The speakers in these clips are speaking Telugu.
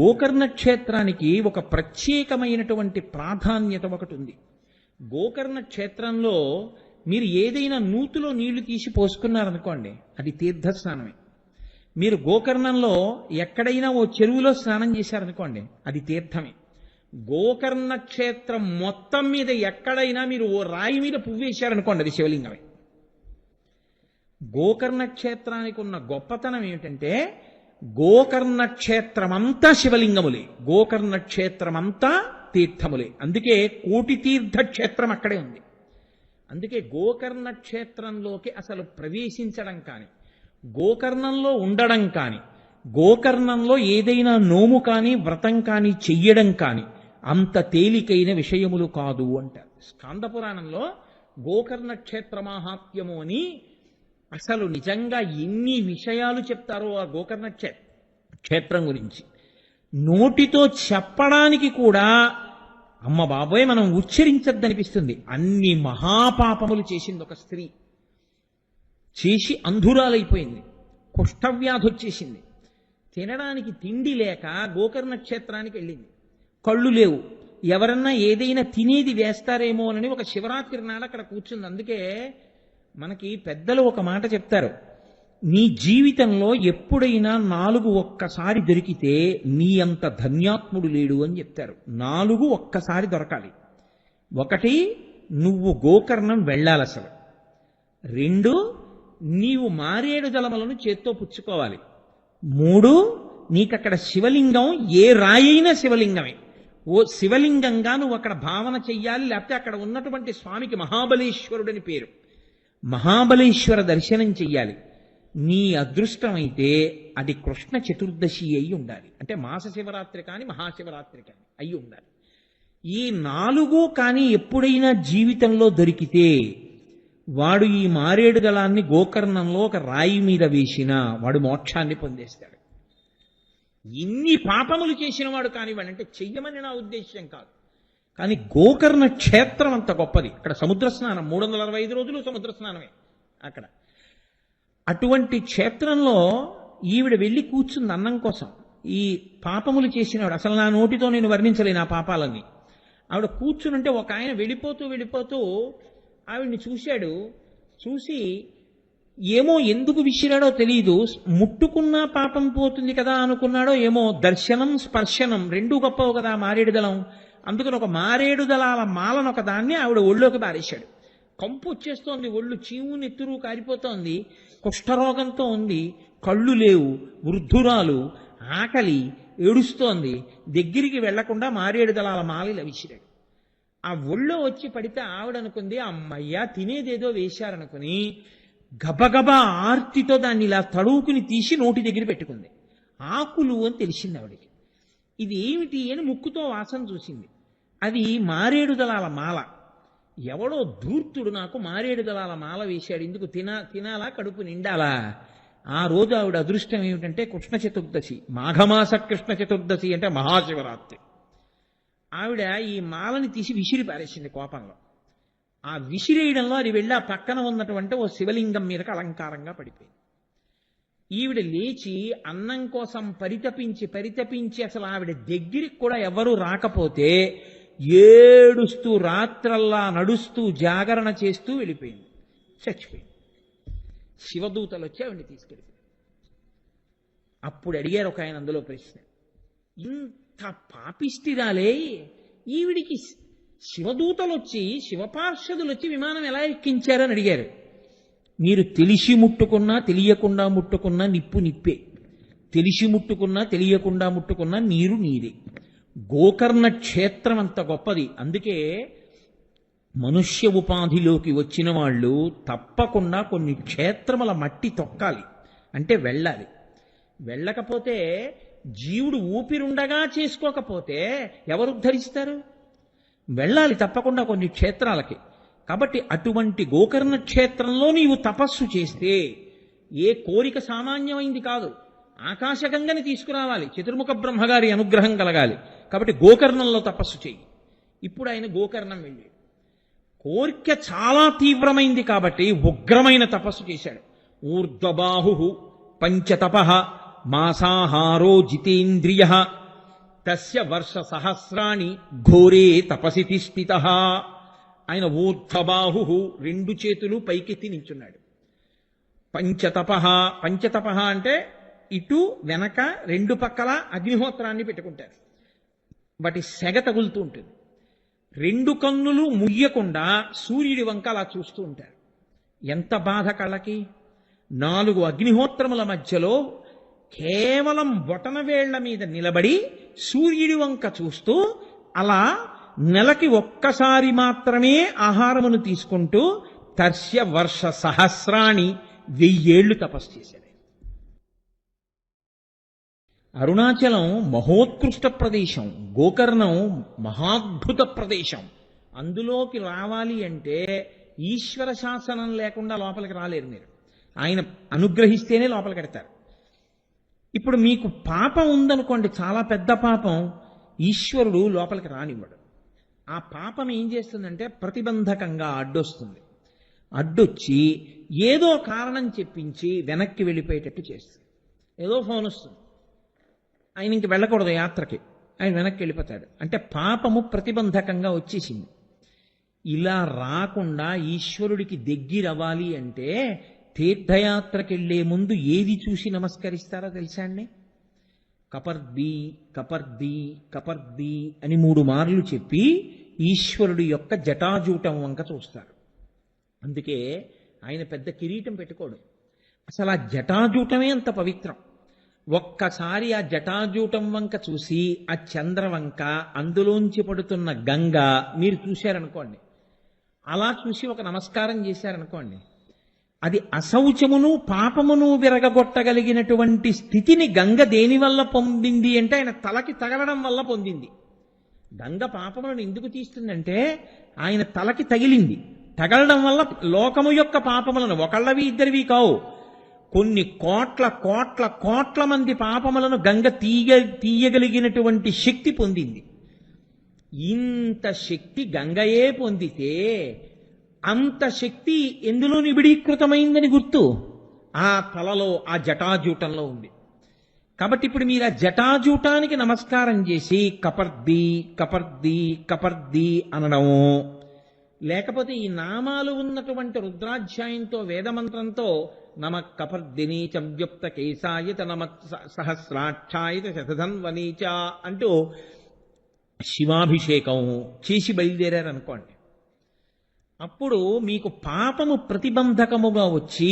గోకర్ణ క్షేత్రానికి ఒక ప్రత్యేకమైనటువంటి ప్రాధాన్యత ఒకటి ఉంది. గోకర్ణ క్షేత్రంలో మీరు ఏదైనా నూతిలో నీళ్లు తీసి పోసుకున్నారనుకోండి, అది తీర్థస్నానమే. మీరు గోకర్ణంలో ఎక్కడైనా ఓ చెరువులో స్నానం చేశారనుకోండి, అది తీర్థమే. గోకర్ణ క్షేత్రం మొత్తం మీద ఎక్కడైనా మీరు ఓ రాయి మీద పువ్వు వేశారనుకోండి, అది శివలింగమే. గోకర్ణ క్షేత్రానికి ఉన్న గొప్పతనం ఏమిటంటే, గోకర్ణ క్షేత్రమంతా శివలింగములే, గోకర్ణ క్షేత్రమంతా తీర్థములే. అందుకే కోటి తీర్థ క్షేత్రం అక్కడే ఉంది. అందుకే గోకర్ణ క్షేత్రంలోకి అసలు ప్రవేశించడం కానీ, గోకర్ణంలో ఉండడం కానీ, గోకర్ణంలో ఏదైనా నోము కానీ వ్రతం కానీ చెయ్యడం కానీ అంత తేలికైన విషయములు కాదు అంటారు. స్కాంద పురాణంలో గోకర్ణ క్షేత్ర మాహాత్మ్యము అని అసలు నిజంగా ఎన్ని విషయాలు చెప్తారో ఆ గోకర్ణ క్షేత్రం గురించి. నోటితో చెప్పడానికి కూడా అమ్మ బాబోయ్ మనం ఉచ్చరించద్దనిపిస్తుంది. అన్ని మహాపాపములు చేసింది ఒక స్త్రీ. చేసి అంధురాలైపోయింది, కుష్ఠవ్యాధి వచ్చేసింది, తినడానికి తిండి లేక గోకర్ణ క్షేత్రానికి వెళ్ళింది. కళ్ళు లేవు, ఎవరన్నా ఏదైనా తినేది వేస్తారేమో అని ఒక శివరాత్రి నాడు అక్కడ కూర్చుంది. అందుకే మనకి పెద్దలు ఒక మాట చెప్తారు, నీ జీవితంలో ఎప్పుడైనా 4 ఒక్కసారి దొరికితే నీ అంత ధన్యాత్ముడు లేడు అని చెప్తారు. 4 ఒక్కసారి దొరకాలి. 1, నువ్వు గోకర్ణం వెళ్ళాలి అసలు. 2, నీవు మారేడు జలములను చేత్తో పుచ్చుకోవాలి. 3, నీకక్కడ శివలింగం ఏ రాయైనా శివలింగమే, ఓ శివలింగంగా నువ్వు అక్కడ భావన చెయ్యాలి. లేకపోతే అక్కడ ఉన్నటువంటి స్వామికి మహాబలేశ్వరుడని పేరు, మహాబలేశ్వర దర్శనం చెయ్యాలి. నీ అదృష్టమైతే అది కృష్ణ చతుర్దశి అయి ఉండాలి. అంటే మాస శివరాత్రి కానీ మహాశివరాత్రి కానీ అయి ఉండాలి. ఈ 4 కానీ ఎప్పుడైనా జీవితంలో దొరికితే వాడు ఈ మారేడు దళాన్ని గోకర్ణంలో ఒక రాయి మీద వేసినా వాడు మోక్షాన్ని పొందేస్తాడు. ఇన్ని పాపములు చేసిన వాడు కానివాడు, అంటే చెయ్యమని నా ఉద్దేశ్యం కాదు, కానీ గోకర్ణ క్షేత్రం అంత గొప్పది. అక్కడ సముద్ర స్నానం 365 రోజులు సముద్ర స్నానమే అక్కడ. అటువంటి క్షేత్రంలో ఈవిడ వెళ్ళి కూర్చుంది అన్నం కోసం. ఈ పాపములు చేసినవాడు, అసలు నా నోటితో నేను వర్ణించలేను ఆ పాపాలన్నీ. ఆవిడ కూర్చునుంటే ఒక ఆయన వెళ్ళిపోతూ ఆవిడ్ని చూశాడు. చూసి ఏమో ఎందుకు విసిరాడో తెలియదు, ముట్టుకున్నా పాపం పోతుంది కదా అనుకున్నాడో ఏమో, దర్శనం స్పర్శనం 2 గొప్పవు కదా మారేడు దళం. అందుకని ఒక మారేడు దళాల మాలను ఒక దాన్ని ఆవిడ ఒళ్ళోకి బారేశాడు. కంపు వచ్చేస్తోంది, ఒళ్ళు చీము నెత్తురు కారిపోతోంది, కుష్ఠరోగంతో ఉంది, కళ్ళు లేవు, వృద్ధురాలు, ఆకలి, ఏడుస్తోంది. దగ్గరికి వెళ్లకుండా మారేడు దళాల మాలిలా విసిరాడు. ఆ ఒళ్ళో వచ్చి పడితే ఆవిడనుకుంది అమ్మయ్యా తినేదేదో వేశారనుకుని గబగబా ఆర్తితో దాన్ని ఇలా తడువుకుని తీసి నోటి దగ్గర పెట్టుకుంది. ఆకులు అని తెలిసింది ఆవిడికి. ఇది ఏమిటి అని ముక్కుతో వాసన చూసింది. అది మారేడు దళాల మాల. ఎవడో ధూర్తుడు నాకు మారేడు దళాల మాల వేశాడు, ఇందుకు తినాలా కడుపు నిండాలా. ఆ రోజు ఆవిడ అదృష్టం ఏమిటంటే కృష్ణ చతుర్దశి, మాఘమాస కృష్ణ చతుర్దశి అంటే మహాశివరాత్రి. ఆవిడ ఈ మాలని తీసి విసిరి పారేసింది కోపంలో. ఆ విసిరేయడంలో అది వెళ్ళి ఆ పక్కన ఉన్నటువంటి ఓ శివలింగం మీదకి అలంకారంగా పడిపోయింది. ఈవిడ లేచి అన్నం కోసం పరితపించి అసలు ఆవిడ దగ్గరికి కూడా ఎవరూ రాకపోతే ఏడుస్తూ రాత్రల్లా నడుస్తూ జాగరణ చేస్తూ వెళ్ళిపోయింది, చచ్చిపోయింది. శివదూతలు వచ్చి ఆవిడని తీసుకెళ్ళిపోయింది. అప్పుడు అడిగారు ఒక ఆయన అందులో ప్రశ్న, ఇంత పాపిష్టిరాలే ఈవిడికి శివదూతలు వచ్చి శివపార్షదులు వచ్చి విమానం ఎలా ఎక్కించారని అడిగారు. మీరు తెలిసి ముట్టుకున్నా తెలియకుండా ముట్టుకున్నా నిప్పు నిప్పే, తెలిసి ముట్టుకున్నా తెలియకుండా ముట్టుకున్నా నీరు నీరే. గోకర్ణ క్షేత్రం అంత గొప్పది. అందుకే మనుష్య ఉపాధిలోకి వచ్చిన వాళ్ళు తప్పకుండా కొన్ని క్షేత్రముల మట్టి తొక్కాలి, అంటే వెళ్ళాలి. వెళ్ళకపోతే జీవుడు ఊపిరుండగా చేసుకోకపోతే ఎవరు ఉద్ధరిస్తారు? వెళ్ళాలి తప్పకుండా కొన్ని క్షేత్రాలకి. కాబట్టి అటువంటి గోకర్ణ క్షేత్రంలో నీవు తపస్సు చేస్తే ఏ కోరిక సామాన్యమైంది కాదు, ఆకాశగంగని తీసుకురావాలి, చతుర్ముఖ బ్రహ్మగారి అనుగ్రహం కలగాలి. కాబట్టి గోకర్ణంలో తపస్సు చెయ్యి. ఇప్పుడు ఆయన గోకర్ణం వెళ్ళాడు. కోరిక చాలా తీవ్రమైంది కాబట్టి ఉగ్రమైన తపస్సు చేశాడు. ఊర్ధ్వబాహు పంచతప మాసాహారో జితేంద్రియ తస్య వర్ష సహస్రాణి ఘోరే తపసి తిష్ఠిత. ఆయన ఊర్ధ్వబాహు, రెండు చేతులు పైకెత్తి నించున్నాడు. పంచతపః, పంచతపః అంటే ఇటు వెనక రెండు పక్కల అగ్నిహోత్రాన్ని పెట్టుకుంటారు. వాటి సెగ తగులుతూ ఉంటుంది. రెండు కన్నులు ముయ్యకుండా సూర్యుడి వంక అలా చూస్తూ ఉంటారు. ఎంత బాధ కళ్ళకి. 4 అగ్నిహోత్రముల మధ్యలో కేవలం బొటనవేళ్ల మీద నిలబడి సూర్యుడి వంక చూస్తూ అలా నెలకి ఒక్కసారి మాత్రమే ఆహారమును తీసుకుంటూ తర్శ్య వర్ష సహస్రాణి 1000 ఏళ్లు తపస్సు చేశాడు. అరుణాచలం మహోత్కృష్ట ప్రదేశం, గోకర్ణం మహాద్భుత ప్రదేశం. అందులోకి రావాలి అంటే ఈశ్వర శాసనం లేకుండా లోపలికి రాలేరు మీరు. ఆయన అనుగ్రహిస్తేనే లోపలికి వెడతారు. ఇప్పుడు మీకు పాపం ఉందనుకోండి, చాలా పెద్ద పాపం, ఈశ్వరుడు లోపలికి రానివ్వడు. ఆ పాపం ఏం చేస్తుందంటే ప్రతిబంధకంగా అడ్డొస్తుంది. అడ్డొచ్చి ఏదో కారణం చెప్పించి వెనక్కి వెళ్ళిపోయేటట్టు చేస్తుంది. ఏదో ఫోన్ వస్తుంది, ఆయన ఇంక వెళ్ళకూడదు యాత్రకి, ఆయన వెనక్కి వెళ్ళిపోతాడు. అంటే పాపము ప్రతిబంధకంగా వచ్చేసింది. ఇలా రాకుండా ఈశ్వరుడికి దగ్గరవ్వాలి అంటే తీర్థయాత్రకి వెళ్లే ముందు ఏది చూసి నమస్కరిస్తారో తెలుసా అండి? కపర్ది కపర్ది కపర్ది అని 3 మార్లు చెప్పి ఈశ్వరుడి యొక్క జటాజూటం వంక చూస్తారు. అందుకే ఆయన పెద్ద కిరీటం పెట్టుకోడు. అసలు ఆ జటాజూటమే అంత పవిత్రం. ఒక్కసారి ఆ జటాజూటం వంక చూసి ఆ చంద్రవంక, అందులోంచి పడుతున్న గంగ మీరు చూశారనుకోండి, అలా చూసి ఒక నమస్కారం చేశారనుకోండి, అది అశౌచమును పాపమును విరగగొట్టగలిగినటువంటి స్థితిని గంగ దేనివల్ల పొందింది అంటే ఆయన తలకి తగలడం వల్ల పొందింది. గంగ పాపములను ఎందుకు తీస్తుందంటే ఆయన తలకి తగిలింది. తగలడం వల్ల లోకము యొక్క పాపములను, ఒకళ్ళవి ఇద్దరివి కావు, కొన్ని కోట్ల కోట్ల కోట్ల మంది పాపములను గంగ తీయగలిగినటువంటి శక్తి పొందింది. ఇంత శక్తి గంగయే పొందితే అంత శక్తి ఎందులో నిబిడీకృతమైందని గుర్తు ఆ తలలో, ఆ జటాజూటంలో ఉంది. కాబట్టి ఇప్పుడు మీరు ఆ జటాజూటానికి నమస్కారం చేసి కపర్ది కపర్ది కపర్ది అనడము, లేకపోతే ఈ నామాలు ఉన్నటువంటి రుద్రాధ్యాయంతో వేదమంత్రంతో నమ కపర్దిని చవ్యుక్త కేశాయత నమ సహస్రాక్షాయత శతధన్వనీచ అంటూ శివాభిషేకం చేసి బయలుదేరారనుకోండి, అప్పుడు మీకు పాపము ప్రతిబంధకముగా వచ్చి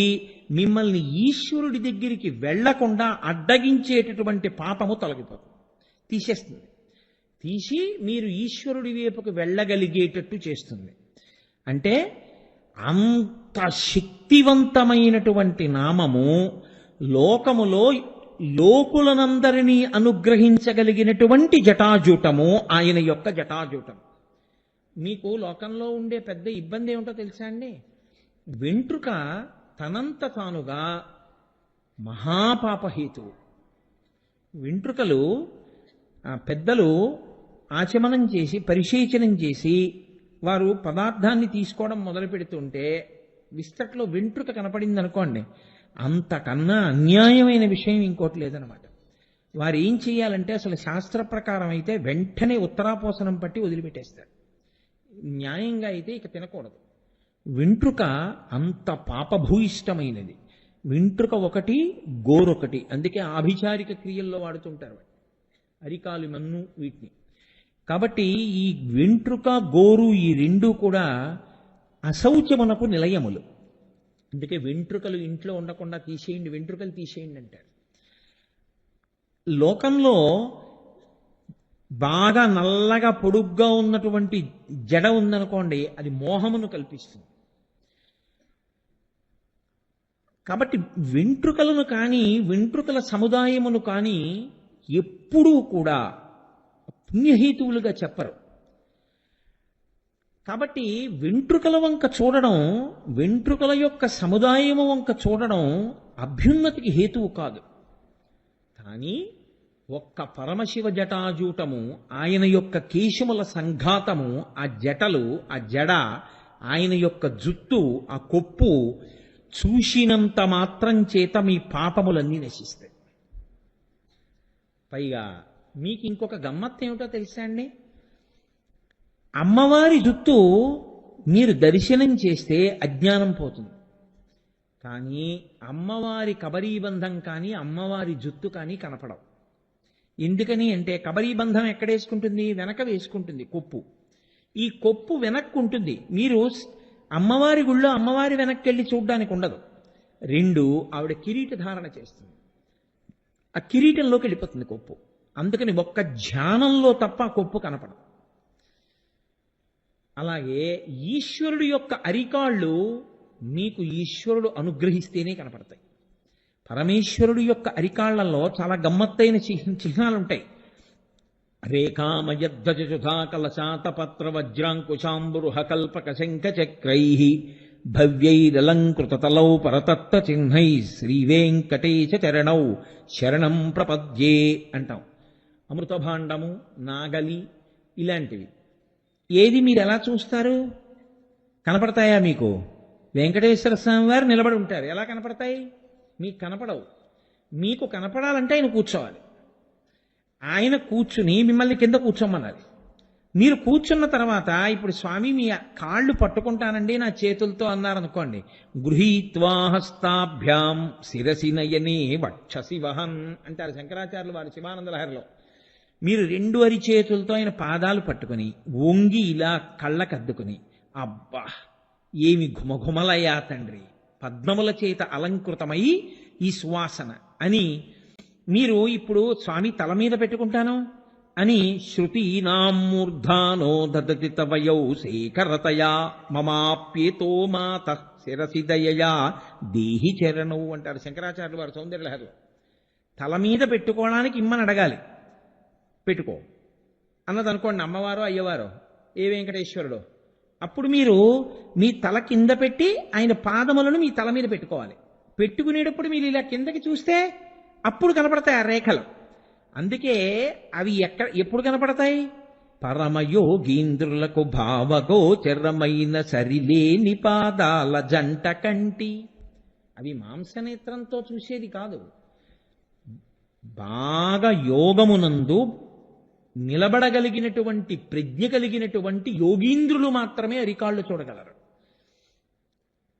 మిమ్మల్ని ఈశ్వరుడి దగ్గరికి వెళ్లకుండా అడ్డగించేటటువంటి పాపము తొలగిపోతుంది, తీసేస్తుంది. తీసి మీరు ఈశ్వరుడి వైపుకు వెళ్ళగలిగేటట్టు చేస్తుంది. అంటే అంత శక్తివంతమైనటువంటి నామము లోకములో లోకులనందరినీ అనుగ్రహించగలిగినటువంటి జటాజూటము ఆయన యొక్క జటాజూటం. మీకు లోకంలో ఉండే పెద్ద ఇబ్బంది ఏమిటో తెలుసా అండి? వెంట్రుక తనంత తానుగా మహాపాపహేతువు. వెంట్రుకలు పెద్దలు ఆచమనం చేసి పరిశేచనం చేసి వారు పదార్థాన్ని తీసుకోవడం మొదలు పెడుతుంటే విస్తట్లో వెంట్రుక కనపడింది అనుకోండి, అంతకన్నా అన్యాయమైన విషయం ఇంకోటి లేదనమాట. వారు ఏం చేయాలంటే అసలు శాస్త్ర ప్రకారం అయితే వెంటనే ఉత్తరాపోసనం పట్టి వదిలిపెట్టేస్తారు. న్యాయంగా అయితే ఇక తినకూడదు. వెంట్రుక అంత పాపభూయిష్టమైనది. వెంట్రుక ఒకటి, గోరొకటి. అందుకే ఆభిచారిక క్రియల్లో వాడుతుంటారు అరికాలు, మన్ను వీటిని. కాబట్టి ఈ వెంట్రుక, గోరు ఈ రెండు కూడా అశౌచమునకు నిలయములు. అందుకే వెంట్రుకలు ఇంట్లో ఉండకుండా తీసేయండి, వెంట్రుకలు తీసేయండి అంటారు. లోకంలో బాగా నల్లగా పొడుగ్గా ఉన్నటువంటి జడ ఉందనుకోండి, అది మోహమును కల్పిస్తుంది. కాబట్టి వెంట్రుకలను కానీ వెంట్రుకల సముదాయమును కానీ ఎప్పుడూ కూడా పుణ్యహేతువులుగా చెప్పరు. కాబట్టి వెంట్రుకల వంక చూడడం, వెంట్రుకల యొక్క సముదాయము వంక చూడడం అభ్యున్నతికి హేతువు కాదు. కానీ ఒక్క పరమశివ జటాజూటము, ఆయన యొక్క కేశముల సంఘాతము, ఆ జటలు, ఆ జడ, ఆయన యొక్క జుత్తు, ఆ కొప్పు చూసినంత మాత్రం చేత మీ పాపములన్నీ నశిస్తాయి. పైగా మీకు ఇంకొక గమ్మత్తు ఏమిటో తెలుసా అండి? అమ్మవారి జుత్తు మీరు దర్శనం చేస్తే అజ్ఞానం పోతుంది. కానీ అమ్మవారి కబరీబంధం కానీ అమ్మవారి జుత్తు కానీ కనపడవు. ఎందుకని అంటే కబరీబంధం ఎక్కడ వేసుకుంటుంది? వెనక వేసుకుంటుంది కొప్పు. ఈ కొప్పు వెనక్కు ఉంటుంది. మీరు అమ్మవారి గుళ్ళో అమ్మవారి వెనక్కి వెళ్ళి చూడడానికి ఉండదు. రెండు, ఆవిడ కిరీట ధారణ చేస్తుంది, ఆ కిరీటంలోకి వెళ్ళిపోతుంది కొప్పు. అందుకని ఒక్క ధ్యానంలో తప్ప కొప్పు కనపడదు. అలాగే ఈశ్వరుడు యొక్క అరికాళ్ళు మీకు ఈశ్వరుడు అనుగ్రహిస్తేనే కనపడతాయి. పరమేశ్వరుడు యొక్క అరికాళ్లలో చాలా గమ్మత్తైన చిహ్నాలుంటాయి. రేఖామయధ్వజుధా కలశాతపత్ర వజ్రాంకుశాంబురుహ కల్పక శంఖ చక్రై భవ్యైరలంకృతతలౌ పరతత్వ చిహ్నై శ్రీవేంకటేశ చరణౌ శరణం ప్రపద్యే అంటాం. అమృతభాండము, నాగలి ఇలాంటివి. ఏది మీరు ఎలా చూస్తారు? కనపడతాయా మీకు? వెంకటేశ్వర స్వామి వారు నిలబడి ఉంటారు, ఎలా కనపడతాయి? మీకు కనపడవు. మీకు కనపడాలంటే ఆయన కూర్చోవాలి. ఆయన కూర్చుని మిమ్మల్ని కింద కూర్చోమన్నారు. మీరు కూర్చున్న తర్వాత ఇప్పుడు స్వామి మీ కాళ్ళు పట్టుకుంటానండి నా చేతులతో అన్నారనుకోండి, గృహీత్వా హస్తాభ్యాం శిరసి నయనే వక్షసి వహన్ అంటారు శంకరాచార్యులు వారి శివానంద లహరిలో. మీరు రెండు అరిచేతులతో ఆయన పాదాలు పట్టుకుని వంగి ఇలా కళ్ళకద్దుకుని, అబ్బా ఏమి ఘుమఘుమలయ్యా తండ్రి, పద్మముల చేత అలంకృతమై ఈ సువాసన అని మీరు ఇప్పుడు స్వామి తల మీద పెట్టుకుంటాను అని శృతీనామూర్ధానో దదతి తవయౌ శేఖరతయా మమాప్యేతో మాత శిరసి దయయా దేహి చరణవు అంటారు శంకరాచార్యులు వారు సౌందర్యలహరిలో. తల మీద పెట్టుకోవడానికి ఇమ్మని అడగాలి, పెట్టుకో అన్నదనుకోండి అమ్మవారో అయ్యవారో ఏ వెంకటేశ్వరుడో, అప్పుడు మీరు మీ తల కింద పెట్టి ఆయన పాదములను మీ తల మీద పెట్టుకోవాలి. పెట్టుకునేటప్పుడు మీరు ఇలా కిందకి చూస్తే అప్పుడు కనపడతాయి ఆ రేఖలు. అందుకే అవి ఎప్పుడు కనపడతాయి? పరమయోగీంద్రులకు భావగోచరమైన సరిలేని పాదాల జంట కంటి. అవి మాంసనేత్రంతో చూసేది కాదు. బాగా యోగమునందు నిలబడగలిగినటువంటి ప్రజ్ఞ కలిగినటువంటి యోగీంద్రులు మాత్రమే అరికాళ్ళు చూడగలరు.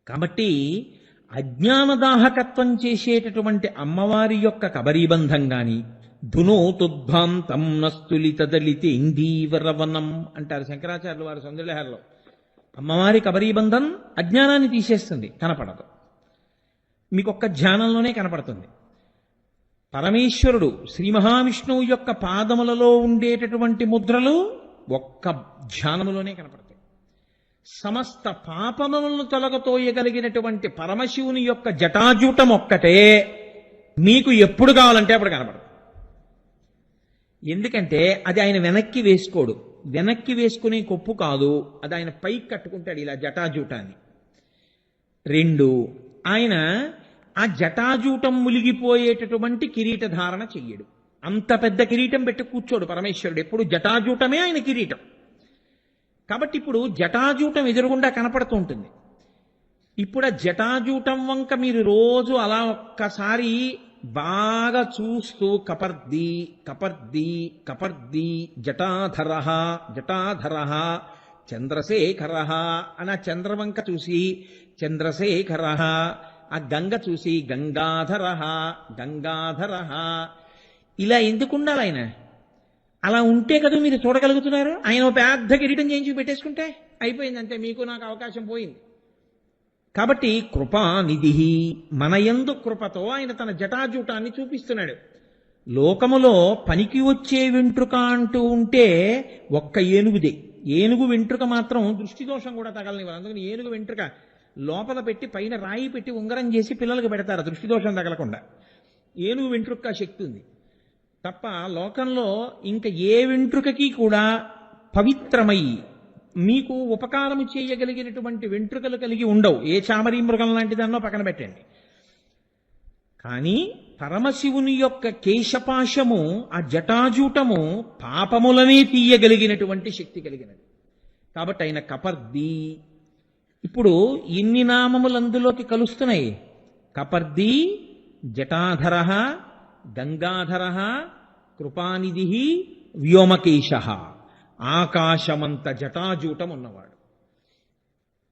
కాబట్టి అజ్ఞానదాహకత్వం చేసేటటువంటి అమ్మవారి యొక్క కబరీబంధం గాని ధునోతుద్భాంతం నస్తులిత దళితేందీవరవనం అంటారు శంకరాచార్యులు వారి సౌందర్యలహరిలో. అమ్మవారి కబరీబంధం అజ్ఞానాన్ని తీసేస్తుంది, కనపడదు. మీకొక్క ధ్యానంలోనే కనపడుతుంది. పరమేశ్వరుడు శ్రీ మహావిష్ణువు యొక్క పాదములలో ఉండేటటువంటి ముద్రలు ఒక్క ధ్యానములోనే కనపడతాయి. సమస్త పాపములను తొలగతోయగలిగినటువంటి పరమశివుని యొక్క జటాజూటం ఒక్కటే మీకు ఎప్పుడు కావాలంటే అప్పుడు కనపడదు. ఎందుకంటే అది ఆయన వెనక్కి వేసుకోడు, వెనక్కి వేసుకునే కొప్పు కాదు, అది ఆయన పైకి కట్టుకుంటాడు ఇలా జటాజూటాన్ని. రెండు, ఆయన ఆ జటాజూటం ములిగిపోయేటటువంటి కిరీట ధారణ చెయ్యడు. అంత పెద్ద కిరీటం పెట్టి కూర్చోడు పరమేశ్వరుడు, ఎప్పుడు జటాజూటమే ఆయన కిరీటం. కాబట్టి ఇప్పుడు జటాజూటం ఎదురుగుండా కనపడుతూ ఉంటుంది. ఇప్పుడు ఆ జటాజూటం వంక మీరు రోజు అలా ఒక్కసారి బాగా చూస్తూ కపర్ది కపర్ది కపర్ది జటాధర జటాధర చంద్రశేఖర అని ఆ చంద్రవంక చూసి చంద్రశేఖర, ఆ గంగ చూసి గంగాధర గంగాధర, ఇలా ఎందుకు ఉండాలి ఆయన? అలా ఉంటే కదా మీరు చూడగలుగుతున్నారు. ఆయన పెద్ద కిరీటం చేయించి పెట్టేసుకుంటే అయిపోయింది, అంతే, మీకు నాకు అవకాశం పోయింది. కాబట్టి కృపానిధి మనయందు కృపతో ఆయన తన జటాజూటాన్ని చూపిస్తున్నాడు. లోకములో పనికి వచ్చే వెంట్రుక అంటూ ఉంటే ఒక్క ఏనుగుదే. ఏనుగు వెంట్రుక మాత్రం దృష్టి దోషం కూడా తగలనివ్వాలి. అందుకని ఏనుగు వెంట్రుక లోపల పెట్టి పైన రాయి పెట్టి ఉంగరం చేసి పిల్లలకు పెడతారు దృష్టి దోషం తగలకుండా. ఏనుగు వెంట్రుక శక్తి ఉంది తప్ప లోకంలో ఇంకా ఏ వెంట్రుకకి కూడా పవిత్రమై మీకు ఉపకారము చేయగలిగినటువంటి వెంట్రుకలు కలిగి ఉండవు. ఏ చామరీ మృగం లాంటి దాన్నో పక్కన పెట్టండి. కానీ పరమశివుని యొక్క కేశపాశము, ఆ జటాజూటము పాపములనే తీయగలిగినటువంటి శక్తి కలిగినది. కాబట్టి ఆయన కపర్ది. ఇప్పుడు ఇన్ని నామములు అందులోకి కలుస్తున్నాయి. కపర్ది, జటాధర, గంగాధర, కృపానిధి వ్యోమకేశ, ఆకాశమంత జటాజూటం ఉన్నవాడు.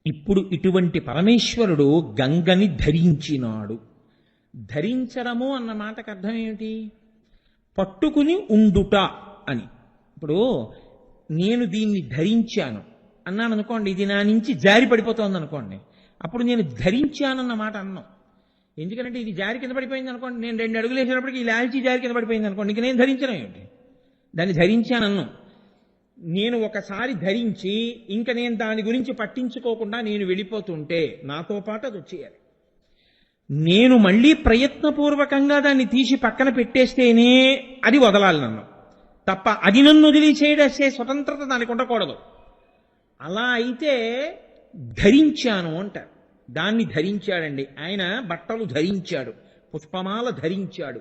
ఇప్పుడు ఇటువంటి పరమేశ్వరుడు గంగని ధరించినాడు. ధరించడము అన్న మాటకు అర్థం ఏమిటి? పట్టుకుని ఉండుట అని. ఇప్పుడు నేను దీన్ని ధరించాను అన్నాను అనుకోండి, ఇది నా నుంచి జారి పడిపోతుంది అనుకోండి, అప్పుడు నేను ధరించానన్న మాట అన్నాం. ఎందుకంటే ఇది జారి కింద పడిపోయింది అనుకోండి, నేను 2 అడుగులు వేసేటప్పటికి ఈ లాల్చీ జారి కింద పడిపోయింది అనుకోండి, ఇంక నేను ధరించడం ఏమిటి? దాన్ని ధరించానన్నాం. నేను ఒకసారి ధరించి ఇంక నేను దాని గురించి పట్టించుకోకుండా నేను వెళ్ళిపోతుంటే నాతో పాటు అది వచ్చేయాలి. నేను మళ్ళీ ప్రయత్నపూర్వకంగా దాన్ని తీసి పక్కన పెట్టేస్తేనే అది వదలాలి నన్ను, తప్ప అది నన్ను వదిలి చేయడేసే స్వతంత్రత దానికి ఉండకూడదు. అలా అయితే ధరించాను అంటారు. దాన్ని ధరించాడండి ఆయన. బట్టలు ధరించాడు, పుష్పమాల ధరించాడు.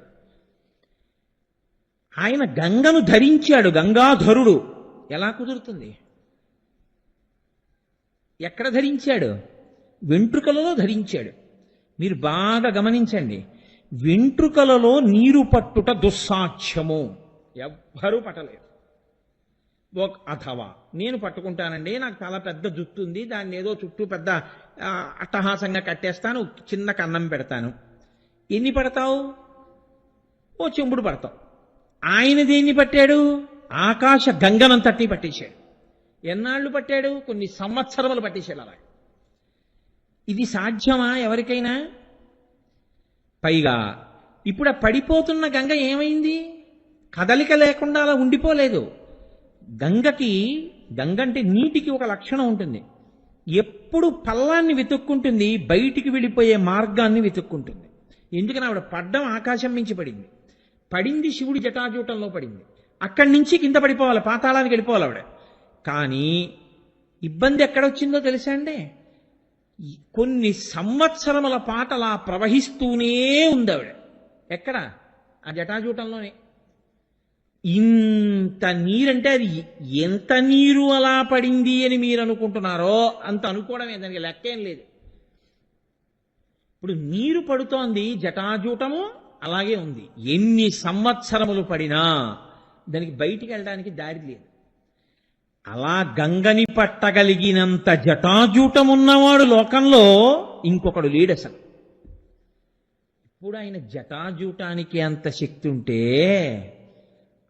ఆయన గంగను ధరించాడు, గంగాధరుడు. ఎలా కుదురుతుంది? ఎక్కడ ధరించాడు? వెంట్రుకలలో ధరించాడు. మీరు బాగా గమనించండి, వెంట్రుకలలో నీరు పట్టుట దుస్సాధ్యము, ఎవ్వరూ పట్టలేరు. అథవా నేను పట్టుకుంటానండి, నాకు చాలా పెద్ద జుట్టు ఉంది, దాన్ని ఏదో చుట్టూ పెద్ద అట్టహాసంగా కట్టేస్తాను, చిన్న కన్నం పెడతాను. ఎన్ని పడతావు? ఓ చెంబుడు పడతావు. ఆయన దేన్ని పట్టాడు? ఆకాశ గంగనంతటి పట్టేశాడు. ఎన్నాళ్ళు పట్టాడు? కొన్ని సంవత్సరములు పట్టేశాడు. అలా ఇది సాధ్యమా ఎవరికైనా? పైగా ఇప్పుడు ఆ పడిపోతున్న గంగ ఏమైంది? కదలిక లేకుండా అలా ఉండిపోలేదు. గంగ అంటే నీటికి ఒక లక్షణం ఉంటుంది, ఎప్పుడు పల్లాన్ని వెతుక్కుంటుంది, బయటికి వెళ్ళిపోయే మార్గాన్ని వెతుక్కుంటుంది. ఎందుకని ఆవిడ పడ్డం ఆకాశం మించి పడింది, పడింది శివుడి జటాజూటంలో పడింది, అక్కడి నుంచి కింద పడిపోవాలి, పాతాళానికి వెళ్ళిపోవాలి ఆవిడ. కానీ ఇబ్బంది ఎక్కడొచ్చిందో తెలుసా అండి? కొన్ని సంవత్సరముల పాటు అలా ప్రవహిస్తూనే ఉంది ఆవిడ. ఎక్కడ? ఆ జటాజూటంలోనే. ఇంత నీరంటే అది ఎంత నీరు అలా పడింది అని మీరు అనుకుంటున్నారో అంత అనుకోవడమే, దానికి లెక్కేం లేదు. ఇప్పుడు నీరు పడుతోంది, జటాజూటము అలాగే ఉంది. ఎన్ని సంవత్సరములు పడినా దానికి బయటికి వెళ్ళడానికి దారి లేదు. అలా గంగని పట్టగలిగినంత జటాజూటం ఉన్నవాడు లోకంలో ఇంకొకడు లేడు అసలు. ఇప్పుడు ఆయన జటాజూటానికి అంత శక్తి ఉంటే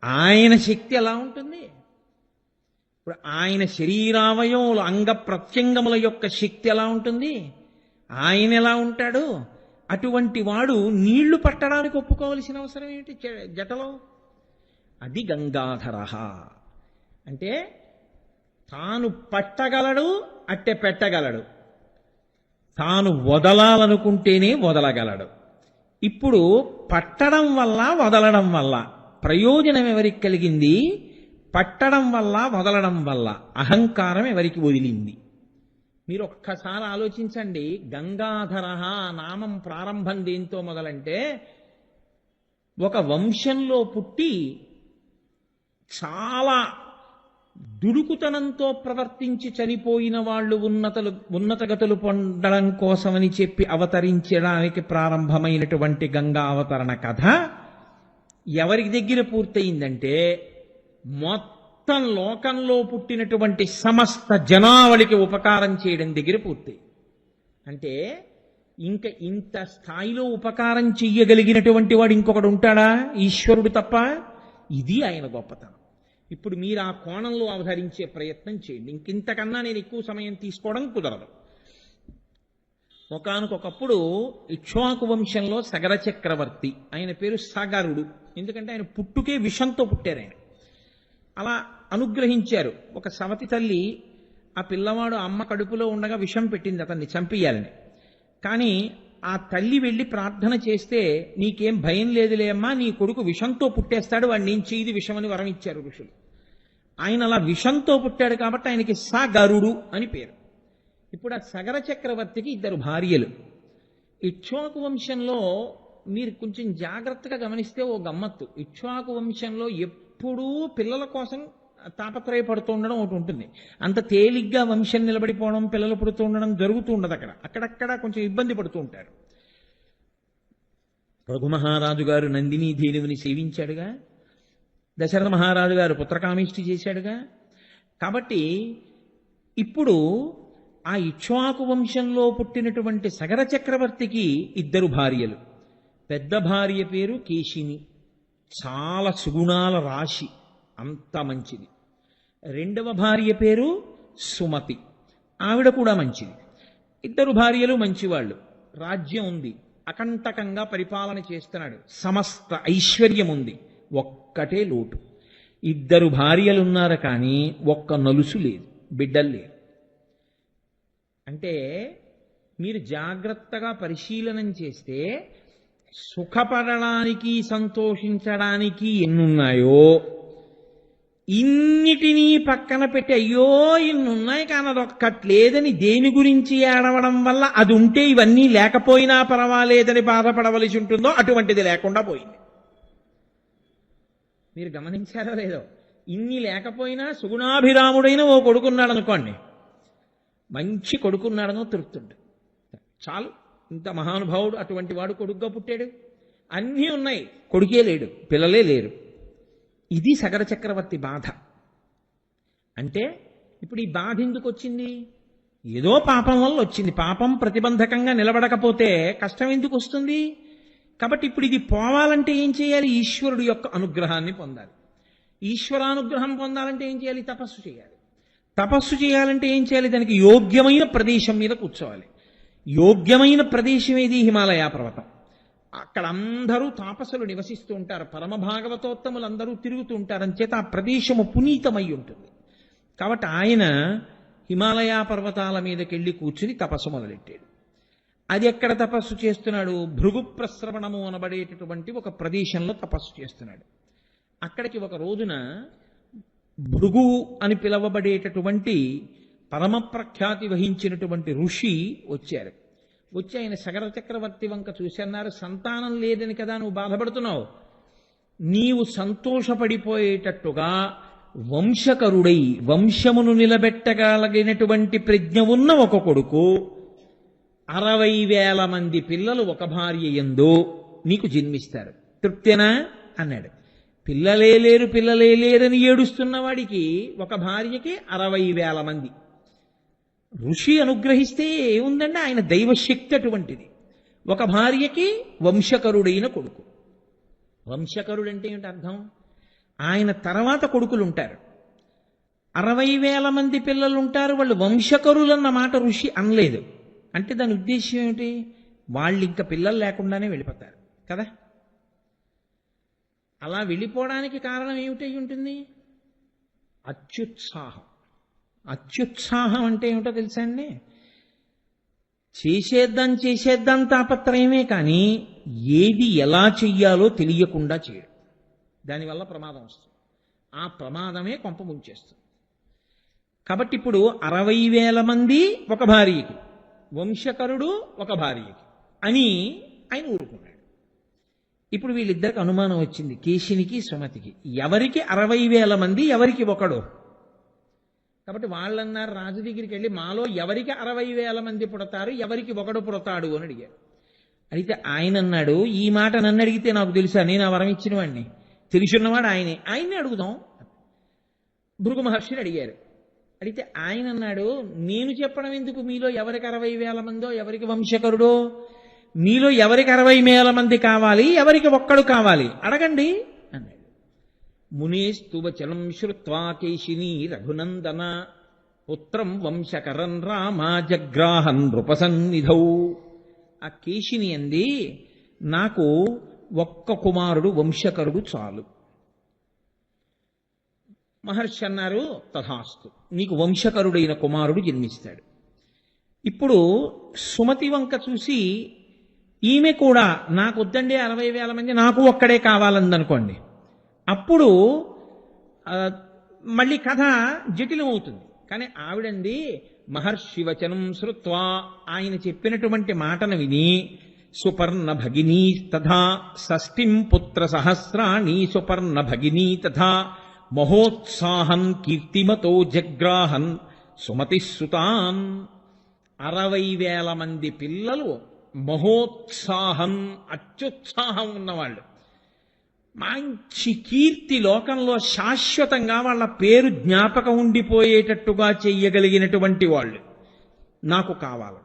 ఆయన శక్తి ఎలా ఉంటుంది? ఇప్పుడు ఆయన శరీరావయములు అంగ ప్రత్యంగముల యొక్క శక్తి ఎలా ఉంటుంది? ఆయన ఎలా ఉంటాడు? అటువంటి వాడు నీళ్లు పట్టడానికి ఒప్పుకోవలసిన అవసరం ఏంటి జటలో? అది గంగాధర అంటే తాను పట్టగలడు, అట్టె పెట్టగలడు, తాను వదలాలనుకుంటేనే వదలగలడు. ఇప్పుడు పట్టడం వల్ల వదలడం వల్ల ప్రయోజనం ఎవరికి కలిగింది? పట్టడం వల్ల వదలడం వల్ల అహంకారం ఎవరికి వదిలింది? మీరు ఒక్కసారి ఆలోచించండి. గంగాధర నామం ప్రారంభం దేంతో మొదలంటే, ఒక వంశంలో పుట్టి చాలా దుడుకుతనంతో ప్రవర్తించి చనిపోయిన వాళ్ళు ఉన్నతగతులు పొందడం కోసమని చెప్పి అవతరించడానికి ప్రారంభమైనటువంటి గంగా అవతరణ కథ ఎవరి దగ్గర పూర్తయిందంటే, మొత్తం లోకంలో పుట్టినటువంటి సమస్త జనావళికి ఉపకారం చేయడం దగ్గర పూర్తయింది. అంటే ఇంకా ఇంత స్థాయిలో ఉపకారం చెయ్యగలిగినటువంటి వాడు ఇంకొకడు ఉంటాడా? ఈశ్వరుడు తప్ప. ఇది ఆయన గొప్పతనం. ఇప్పుడు మీరు ఆ కోణంలో అవతరించే ప్రయత్నం చేయండి. ఇంకింతకన్నా నేను ఎక్కువ సమయం తీసుకోవడం కుదరదు. ఒకానొకప్పుడు ఇక్ష్వాకు వంశంలో సగర చక్రవర్తి, ఆయన పేరు సగరుడు. ఎందుకంటే ఆయన పుట్టుకే విషంతో పుట్టారు. ఆయన అలా అనుగ్రహించారు. ఒక సవతి తల్లి ఆ పిల్లవాడు అమ్మ కడుపులో ఉండగా విషం పెట్టింది అతన్ని చంపేయాలని. కానీ ఆ తల్లి వెళ్ళి ప్రార్థన చేస్తే, నీకేం భయం లేదులే అమ్మా, నీ కొడుకు విషంతో పుట్టేస్తాడు, వాడిని ఏం చేయది విషమని వరం ఇచ్చారు ఋషులు. ఆయన అలా విషంతో పుట్టాడు కాబట్టి ఆయనకి సగరుడు అని పేరు. ఇప్పుడు ఆ సగర చక్రవర్తికి 2 భార్యలు. ఇక్ష్వాకు వంశంలో మీరు కొంచెం జాగ్రత్తగా గమనిస్తే ఓ గమ్మత్తు. ఇక్ష్వాకు వంశంలో ఎప్పుడూ పిల్లల కోసం తాపత్రయపడుతూ ఉండడం ఒకటి ఉంటుంది. అంత తేలిగ్గా వంశం నిలబడిపోవడం, పిల్లలు పుడుతూ ఉండడం జరుగుతూ ఉండదు. అక్కడక్కడ కొంచెం ఇబ్బంది పడుతూ ఉంటారు. రఘు మహారాజు గారు నందినీ దేవిని సేవించాడుగా. దశరథ మహారాజు గారు పుత్రకామిష్టి చేశాడుగా. కాబట్టి ఇప్పుడు ఆ ఇక్ష్వాకు వంశంలో పుట్టినటువంటి సగర చక్రవర్తికి 2 భార్యలు. పెద్ద భార్య పేరు కేశిని, చాలా సుగుణాల రాశి, అంత మంచిది. రెండవ భార్య పేరు సుమతి, ఆవిడ కూడా మంచిది. 2 భార్యలు మంచివాళ్ళు, రాజ్యం ఉంది, అకంటకంగా పరిపాలన చేస్తున్నాడు, సమస్త ఐశ్వర్యం ఉంది. ఒక్కటే లోటు, 2 భార్యలున్నారు కానీ ఒక్క నలుసు లేదు, బిడ్డలు లేరు. అంటే మీరు జాగ్రత్తగా పరిశీలనం చేస్తే సుఖపడడానికి సంతోషించడానికి ఎన్నున్నాయో ఇన్నిటినీ పక్కన పెట్టి అయ్యో ఇన్నున్నాయి కానీ అదొక్కట్లేదని దేని గురించి ఏడవడం వల్ల అది ఉంటే ఇవన్నీ లేకపోయినా పర్వాలేదని బాధపడవలసి ఉంటుందో అటువంటిది లేకుండా పోయింది. మీరు గమనించారో లేదో, ఇన్ని లేకపోయినా సుగుణాభిరాముడైన ఓ కొడుకున్నాడు అనుకోండి, మంచి కొడుకున్నాడనో తృప్తుండు, చాలు, ఇంత మహానుభావుడు అటువంటి వాడు కొడుకుగా పుట్టాడు. అన్నీ ఉన్నాయి, కొడుకే లేడు, పిల్లలే లేరు. ఇది సగర చక్రవర్తి బాధ. అంటే ఇప్పుడు ఈ బాధ ఎందుకు వచ్చింది? ఏదో పాపం వల్ల వచ్చింది. పాపం ప్రతిబంధకంగా నిలబడకపోతే కష్టం ఎందుకు వస్తుంది? కాబట్టి ఇప్పుడు ఇది పోవాలంటే ఏం చేయాలి? ఈశ్వరుడు యొక్క అనుగ్రహాన్ని పొందాలి. ఈశ్వరానుగ్రహం పొందాలంటే ఏం చేయాలి? తపస్సు చేయాలి. తపస్సు చేయాలంటే ఏం చేయాలి? దానికి యోగ్యమైన ప్రదేశం మీద కూర్చోవాలి. యోగ్యమైన ప్రదేశం ఏది? హిమాలయ పర్వతం. అక్కడ అందరూ తాపసులు నివసిస్తూ ఉంటారు, పరమ భాగవతోత్తములు అందరూ తిరుగుతూ ఉంటారు, అంచేత ఆ ప్రదేశము పునీతమై ఉంటుంది. కాబట్టి ఆయన హిమాలయ పర్వతాల మీదకెళ్ళి కూర్చుని తపస్సు మొదలెట్టాడు. అది ఎక్కడ తపస్సు చేస్తున్నాడు? భృగు ప్రస్రవణము అనబడేటటువంటి ఒక ప్రదేశంలో తపస్సు చేస్తున్నాడు. అక్కడికి ఒక రోజున భృగు అని పిలవబడేటటువంటి పరమ ప్రఖ్యాతి వహించినటువంటి ఋషి వచ్చారు. వచ్చి ఆయన సగర చక్రవర్తి వంక చూసి అన్నారు, సంతానం లేదని కదా నువ్వు బాధపడుతున్నావు, నీవు సంతోషపడిపోయేటట్టుగా వంశకరుడై వంశమును నిలబెట్టగలిగినటువంటి ప్రజ్ఞ ఉన్న ఒక కొడుకు 60,000 మంది పిల్లలు ఒక భార్య యందు నీకు జన్మిస్తారు, తృప్తేనా అన్నాడు. పిల్లలే లేరని ఏడుస్తున్న వాడికి ఒక భార్యకి 60,000 మంది. ఋషి అనుగ్రహిస్తే ఏముందండి, ఆయన దైవశక్తి అటువంటిది. ఒక భార్యకి వంశకరుడైన కొడుకు. వంశకరుడు అంటే ఏమిటి అర్థం? ఆయన తర్వాత కొడుకులు ఉంటారు, 60,000 మంది పిల్లలు ఉంటారు, వాళ్ళు వంశకరులన్న మాట ఋషి అనలేదు. అంటే దాని ఉద్దేశం ఏమిటి? వాళ్ళు ఇంకా పిల్లలు లేకుండానే వెళ్ళిపోతారు కదా. అలా వెళ్ళిపోవడానికి కారణం ఏమిటై ఉంటుంది? అత్యుత్సాహం. అత్యుత్సాహం అంటే ఏమిటో తెలుసా అండి? చేసేద్దాం తాపత్రయమే కానీ ఏది ఎలా చెయ్యాలో తెలియకుండా చేయడం, దానివల్ల ప్రమాదం వస్తుంది. ఆ ప్రమాదమే కొంప ముంచేస్తుంది. కాబట్టి ఇప్పుడు 60,000 మంది ఒక భార్యకి, వంశకరుడు ఒక భార్యకి అని ఆయన ఊరుకున్నాడు. ఇప్పుడు వీళ్ళిద్దరికి అనుమానం వచ్చింది, కేశినికి సుమతికి, ఎవరికి 60,000 మంది, ఎవరికి ఒకడు. కాబట్టి వాళ్ళన్నారు రాజు దగ్గరికి వెళ్ళి, మాలో ఎవరికి 60,000 మంది పుడతారు, ఎవరికి ఒకడు పుడతాడు అని అడిగారు. అడిగితే ఆయన అన్నాడు, ఈ మాట నన్ను అడిగితే నాకు తెలుసా, నేను ఆ వరం ఇచ్చిన వాడిని, తెలుసున్నవాడు ఆయన్నే అడుగుదాం. భృగు మహర్షిని అడిగారు. అడిగితే ఆయన అన్నాడు, నేను చెప్పడం ఎందుకు, మీలో ఎవరికి 60,000 మందో, ఎవరికి వంశకరుడో, మీలో ఎవరికి 60,000 మంది కావాలి, ఎవరికి ఒక్కడు కావాలి అడగండి అన్నాడు. మునేస్తు వచనం శ్రుత్వా కేశినీ రఘునందన పుత్రం వంశకరం రామ జగ్రాహన్ నృపసన్నిధౌ. ఆ కేశిని అంది, నాకు ఒక్క కుమారుడు వంశకరుడు చాలు. మహర్షి అన్నారు, తథాస్తు, నీకు వంశకరుడైన కుమారుడు జన్మిస్తాడు. ఇప్పుడు సుమతి వంక చూసి ఈమె కూడా నాకు వద్దండి 60,000 మంది, నాకు ఒక్కడే కావాలందనుకోండి, అప్పుడు మళ్ళీ కథ జటిలం అవుతుంది. కానీ ఆవిడంది, మహర్షి వచనం శ్రుత్వా, ఆయన చెప్పినటువంటి మాటను విని, సుపర్ణ భగినీ తథా షష్ఠిం పుత్ర సహస్రాణి సుపర్ణ భగినీ తథా మహోత్సాహన్ కీర్తిమతో జగ్రాహన్ సుమతి సుతాన్. 60,000 మంది పిల్లలు, మహోత్సాహం, అత్యుత్సాహం ఉన్నవాళ్ళు, మంచి కీర్తి లోకంలో శాశ్వతంగా వాళ్ళ పేరు జ్ఞాపకం ఉండిపోయేటట్టుగా చెయ్యగలిగినటువంటి వాళ్ళు నాకు కావాలి.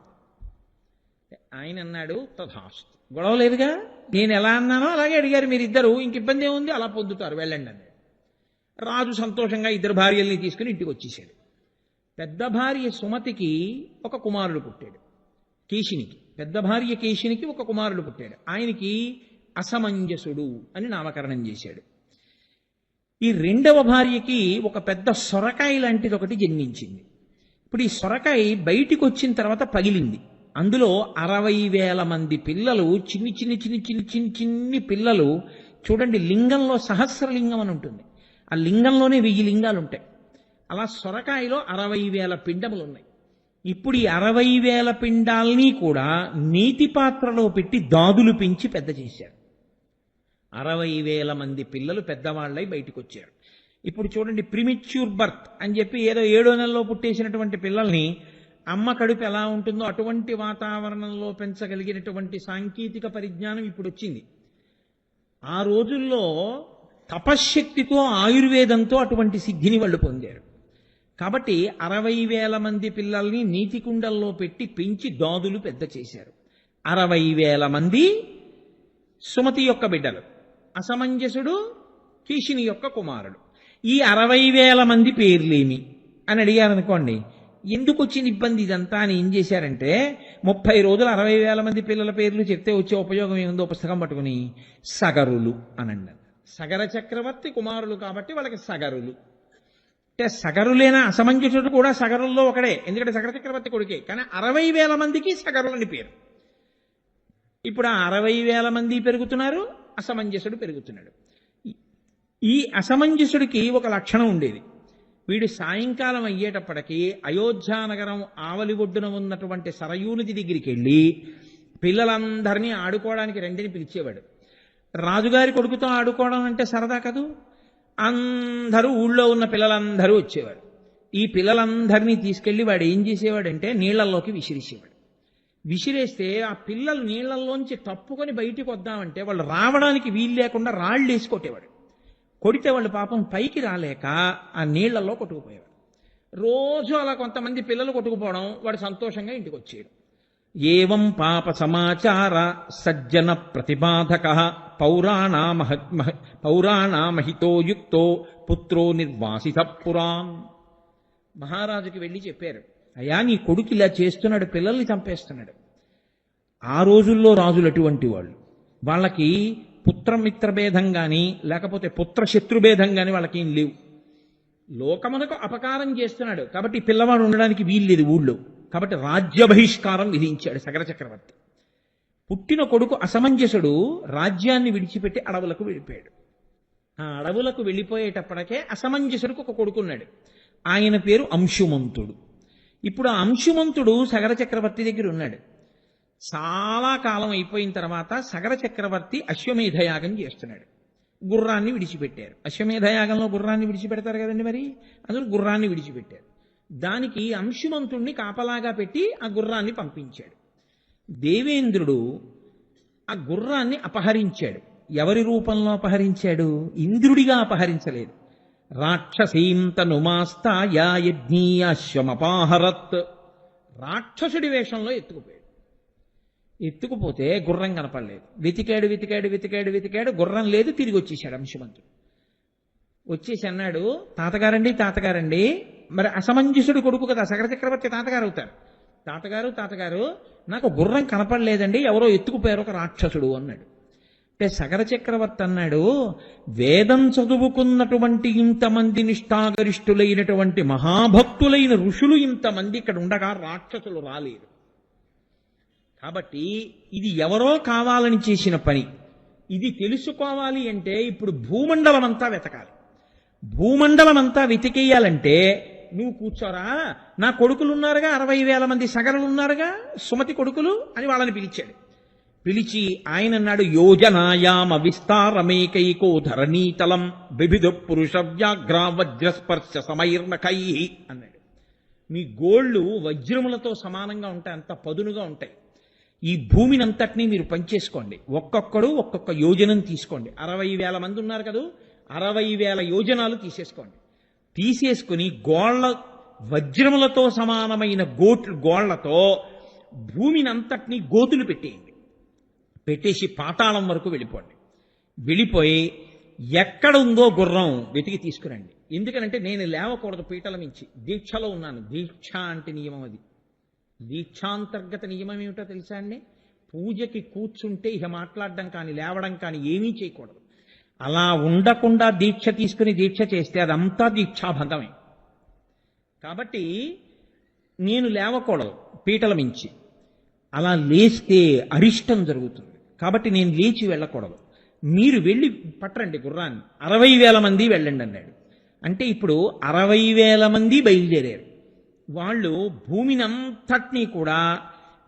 ఆయన అన్నాడు తథాస్తు. గొడవ లేదుగా, నేను ఎలా అన్నానో అలాగే అడిగారు మీరిద్దరు, ఇంక ఇబ్బంది ఏముంది, అలా పొందుతారు, వెళ్ళండి అన్నాడు. రాజు సంతోషంగా ఇద్దరు భార్యల్ని తీసుకుని ఇంటికి వచ్చేసాడు. పెద్ద భార్య సుమతికి ఒక కుమారుడు పుట్టాడు, కేశినికి. పెద్ద భార్య కేశినికి ఒక కుమారుడు పుట్టాడు. ఆయనకి అసమంజసుడు అని నామకరణం చేశాడు. ఈ రెండవ భార్యకి ఒక పెద్ద సొరకాయ లాంటిది ఒకటి జన్మించింది. ఇప్పుడు ఈ సొరకాయ బయటికి వచ్చిన తర్వాత పగిలింది. అందులో 60,000 మంది పిల్లలు, చిన్ని చిన్ని చిన్ని చిన్ని చిన్ని చిన్ని పిల్లలు. చూడండి, లింగంలో సహస్రలింగం అని ఉంటుంది, ఆ లింగంలోనే 1000 లింగాలు ఉంటాయి. అలా సొరకాయలో 60,000 పిండములు ఉన్నాయి. ఇప్పుడు ఈ 60,000 పిండాల్ని కూడా నీటి పాత్రలో పెట్టి దాదులు పెంచి పెద్ద చేశారు. 60,000 మంది పిల్లలు పెద్దవాళ్ళై బయటకు వచ్చారు. ఇప్పుడు చూడండి, ప్రిమిచ్యూర్ బర్త్ అని చెప్పి ఏదో 7వ నెలలో పుట్టేసినటువంటి పిల్లల్ని అమ్మ కడుపు ఎలా ఉంటుందో అటువంటి వాతావరణంలో పెంచగలిగినటువంటి సాంకేతిక పరిజ్ఞానం ఇప్పుడు వచ్చింది. ఆ రోజుల్లో తపశ్శక్తితో ఆయుర్వేదంతో అటువంటి సిద్ధిని వాళ్ళు పొందారు. కాబట్టి 60,000 మంది పిల్లల్ని నీటి కుండల్లో పెట్టి పెంచి దాదులు పెద్ద చేశారు. 60,000 మంది సుమతి యొక్క బిడ్డలు, అసమంజసుడు కేశిని యొక్క కుమారుడు. ఈ 60,000 మంది పేర్లేమి అని అడిగారనుకోండి, ఎందుకు వచ్చిన ఇబ్బంది ఇదంతా అని ఏం చేశారంటే, 30 రోజులు 60,000 మంది పిల్లల పేర్లు చెప్తే వచ్చే ఉపయోగం ఏముందో పుస్తకం పట్టుకుని సగరులు అని అన్నారు. సగర చక్రవర్తి కుమారులు కాబట్టి వాళ్ళకి సగరులు. అంటే సగరులేనా, అసమంజసుడు కూడా సగరుల్లో ఒకడే, ఎందుకంటే సగర చక్రవర్తి కొడుకే. కానీ 60,000 మందికి సగరులని పేరు. ఇప్పుడు ఆ 60,000 మంది పెరుగుతున్నారు, అసమంజసుడు పెరుగుతున్నాడు. ఈ అసమంజసుడికి ఒక లక్షణం ఉండేది. వీడు సాయంకాలం అయ్యేటప్పటికీ అయోధ్యానగరం ఆవలి ఒడ్డున ఉన్నటువంటి సరయూ నది దగ్గరికి వెళ్ళి పిల్లలందరినీ ఆడుకోవడానికి రెండిని పిలిచేవాడు. రాజుగారి కొడుకుతో ఆడుకోవడం అంటే సరదా కదూ. అందరూ ఊళ్ళో ఉన్న పిల్లలందరూ వచ్చేవాడు. ఈ పిల్లలందరినీ తీసుకెళ్లి వాడు ఏం చేసేవాడంటే నీళ్లలోకి విసిరేసేవాడు. విసిరేస్తే ఆ పిల్లలు నీళ్లలోంచి తప్పుకొని బయటికి వద్దామంటే వాళ్ళు రావడానికి వీలు లేకుండా రాళ్ళు వేసి కొట్టేవాడు. కొడితే వాళ్ళు పాపం పైకి రాలేక ఆ నీళ్లలో కొట్టుకుపోయేవాడు. రోజు అలా కొంతమంది పిల్లలు కొట్టుకుపోవడం, వాడు సంతోషంగా ఇంటికి వచ్చేయడం. ఏవం పాప సమాచార సజ్జన ప్రతిపాదక పౌరాణామహితో యుక్తో పుత్రో నిర్వాసిత పురాం. మహారాజుకి వెళ్ళి చెప్పారు, అయ్యా నీ కొడుకు ఇలా చేస్తున్నాడు, పిల్లల్ని చంపేస్తున్నాడు. ఆ రోజుల్లో రాజులు అటువంటి వాళ్ళు, వాళ్ళకి పుత్రమిత్ర భేదం కానీ లేకపోతే పుత్ర శత్రుభేదం కానీ వాళ్ళకి ఏం లేవు. లోకమునకు అపకారం చేస్తున్నాడు కాబట్టి పిల్లవాడు ఉండడానికి వీల్లేదు ఊళ్ళో. కాబట్టి రాజ్య బహిష్కారం విధించాడు సగర చక్రవర్తి. పుట్టిన కొడుకు అసమంజసుడు రాజ్యాన్ని విడిచిపెట్టి అడవులకు వెళ్ళిపోయాడు. ఆ అడవులకు వెళ్ళిపోయేటప్పటికే అసమంజసుడికి ఒక కొడుకున్నాడు. ఆయన పేరు అంశుమంతుడు. ఇప్పుడు ఆ అంశుమంతుడు సగర చక్రవర్తి దగ్గర ఉన్నాడు. చాలా కాలం అయిపోయిన తర్వాత సగర చక్రవర్తి అశ్వమేధయాగం చేస్తున్నాడు. గుర్రాన్ని విడిచిపెట్టారు. అశ్వమేధయాగంలో గుర్రాన్ని విడిచిపెడతారు కదండి, మరి అందులో గుర్రాన్ని విడిచిపెట్టారు. దానికి అంశుమంతుణ్ణి కాపలాగా పెట్టి ఆ గుర్రాన్ని పంపించాడు. దేవేంద్రుడు ఆ గుర్రాన్ని అపహరించాడు. ఎవరి రూపంలో అపహరించాడు? ఇంద్రుడిగా అపహరించలేదు. రాక్షసీంతనుమాస్తాయ యజ్ఞీయాశ్వమపాహరత్. రాక్షసుడి వేషంలో ఎత్తుకుపోయాడు. ఎత్తుకుపోతే గుర్రం కనపడలేదు. వెతికాడు వెతికాడు వెతికాడు వెతికాడు, గుర్రం లేదు. తిరిగి వచ్చేసాడు అంశుమంతుడు. వచ్చేసి అన్నాడు, తాతగారండి, మరి అసమంజసుడు కొడుకు కదా, సగర చక్రవర్తి తాతగారు అవుతారు. తాతగారు నాకు గుర్రం కనపడలేదండి, ఎవరో ఎత్తుకుపోయారు, ఒక రాక్షసుడు అన్నాడు. అంటే సగర చక్రవర్తి అన్నాడు, వేదం చదువుకున్నటువంటి ఇంతమంది నిష్ఠాగరిష్ఠులైనటువంటి మహాభక్తులైన ఋషులు ఇంతమంది ఇక్కడ ఉండగా రాక్షసులు రాలేరు. కాబట్టి ఇది ఎవరో కావాలని చేసిన పని. ఇది తెలుసుకోవాలి అంటే ఇప్పుడు భూమండలం అంతా వెతకాలి. భూమండలం అంతా వెతికేయాలంటే నువ్వు కూర్చోరా, నా కొడుకులు ఉన్నారుగా, 60,000 మంది సగరులు ఉన్నారుగా, సుమతి కొడుకులు అని వాళ్ళని పిలిచాడు. పిలిచి ఆయన అన్నాడు, యోజనాయామ విస్తారమేకైకో ధరణీతలం వివిధ పురుష వ్యాఘ్ర వజ్రస్పర్శ సమైర్నకై అన్నాడు. మీ గోళ్ళు వజ్రములతో సమానంగా ఉంటాయి, అంత పదునుగా ఉంటాయి. ఈ భూమిని అంతటినీ మీరు పంచేసుకోండి, ఒక్కొక్కడు ఒక్కొక్క యోజనం తీసుకోండి. 60,000 మంది ఉన్నారు కదా, 60,000 యోజనాలు తీసేసుకోండి. తీసేసుకుని గోళ్ల వజ్రములతో సమానమైన గోళ్లతో భూమిని అంతటినీ గోతులు పెట్టేయండి. పెట్టేసి పాతాళం వరకు వెళ్ళిపోండి. వెళ్ళిపోయి ఎక్కడ ఉందో గుర్రం వెతికి తీసుకురండి. ఎందుకనంటే నేను లేవకూడదు పీటల మించి, దీక్షలో ఉన్నాను. దీక్ష అంటే నియమం అది. దీక్షాంతర్గత నియమం ఏమిటో తెలుసా అండి? పూజకి కూర్చుంటే ఇక మాట్లాడడం కానీ లేవడం కానీ ఏమీ చేయకూడదు. అలా ఉండకుండా దీక్ష తీసుకుని దీక్ష చేస్తే అదంతా దీక్షాభంగమే. కాబట్టి నేను లేవకూడదు పీటల మించి. అలా లేస్తే అరిష్టం జరుగుతుంది. కాబట్టి నేను లేచి వెళ్ళకూడదు. మీరు వెళ్ళి పట్టరండి గుర్రాన్ని, 60,000 మంది వెళ్ళండి అన్నాడు. అంటే ఇప్పుడు 60,000 మంది బయలుదేరారు. వాళ్ళు భూమిని అంతటినీ కూడా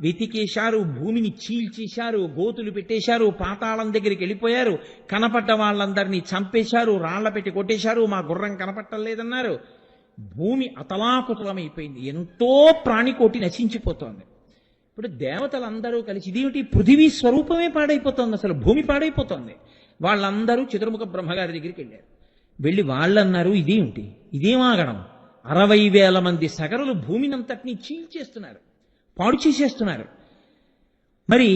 వెతికేశారు, భూమిని చీల్చేశారు, గోతులు పెట్టేశారు, పాతాళం దగ్గరికి వెళ్ళిపోయారు, కనపడ్డ వాళ్ళందరినీ చంపేశారు, రాళ్ల పెట్టి కొట్టేశారు, మా గుర్రం కనపట్టలేదన్నారు. భూమి అతలాకుతలమైపోయింది. ఎంతో ప్రాణికోటి నశించిపోతోంది. ఇప్పుడు దేవతలందరూ కలిసి ఇదేమిటి, పృథివీ స్వరూపమే పాడైపోతోంది, అసలు భూమి పాడైపోతోంది. వాళ్ళందరూ చతుర్ముఖ బ్రహ్మగారి దగ్గరికి వెళ్ళారు. వెళ్ళి వాళ్ళన్నారు, ఇదేమిటి, ఇదేమాగడం, 60,000 మంది సగరులు భూమిని అంతటినీ చీల్చేస్తున్నారు, పాడు చేసేస్తున్నారు. మరి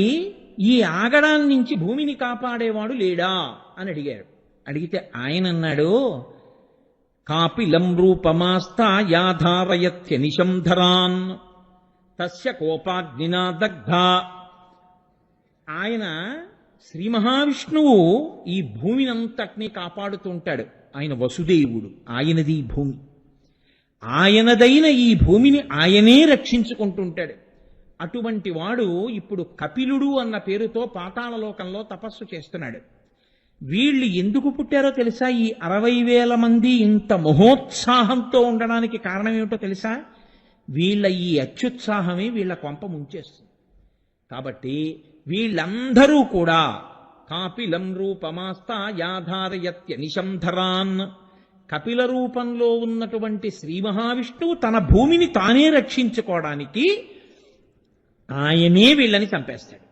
ఈ ఆగడాల నుంచి భూమిని కాపాడేవాడు లేడా అని అడిగారు. అడిగితే ఆయన అన్నాడు, కాపిలం రూపమాస్తా యాధారయత్యనిశం ధరాన్ తస్య కోపాగ్నినా దగ్ధ. ఆయన శ్రీ మహావిష్ణువు ఈ భూమిని అంతటినీ కాపాడుతూ ఉంటాడు. ఆయన వసుదేవుడు, ఆయనది భూమి, ఆయనదైన ఈ భూమిని ఆయనే రక్షించుకుంటుంటాడు. అటువంటి వాడు ఇప్పుడు కపిలుడు అన్న పేరుతో పాతాళలోకంలో తపస్సు చేస్తున్నాడు. వీళ్ళు ఎందుకు పుట్టారో తెలుసా? ఈ 60,000 మంది ఇంత మహోత్సాహంతో ఉండడానికి కారణం ఏమిటో తెలుసా? వీళ్ళ ఈ అత్యుత్సాహమే వీళ్ళ కొంప ముంచేస్తుంది. కాబట్టి వీళ్ళందరూ కూడా కాపిలం రూపమాస్తా యాధారయత్యనిశం ధరాన్, కపిల రూపంలో ఉన్నటువంటి శ్రీ మహావిష్ణువు తన భూమిని తానే రక్షించుకోవడానికి ఆయనే వీళ్ళని చంపేస్తాడు.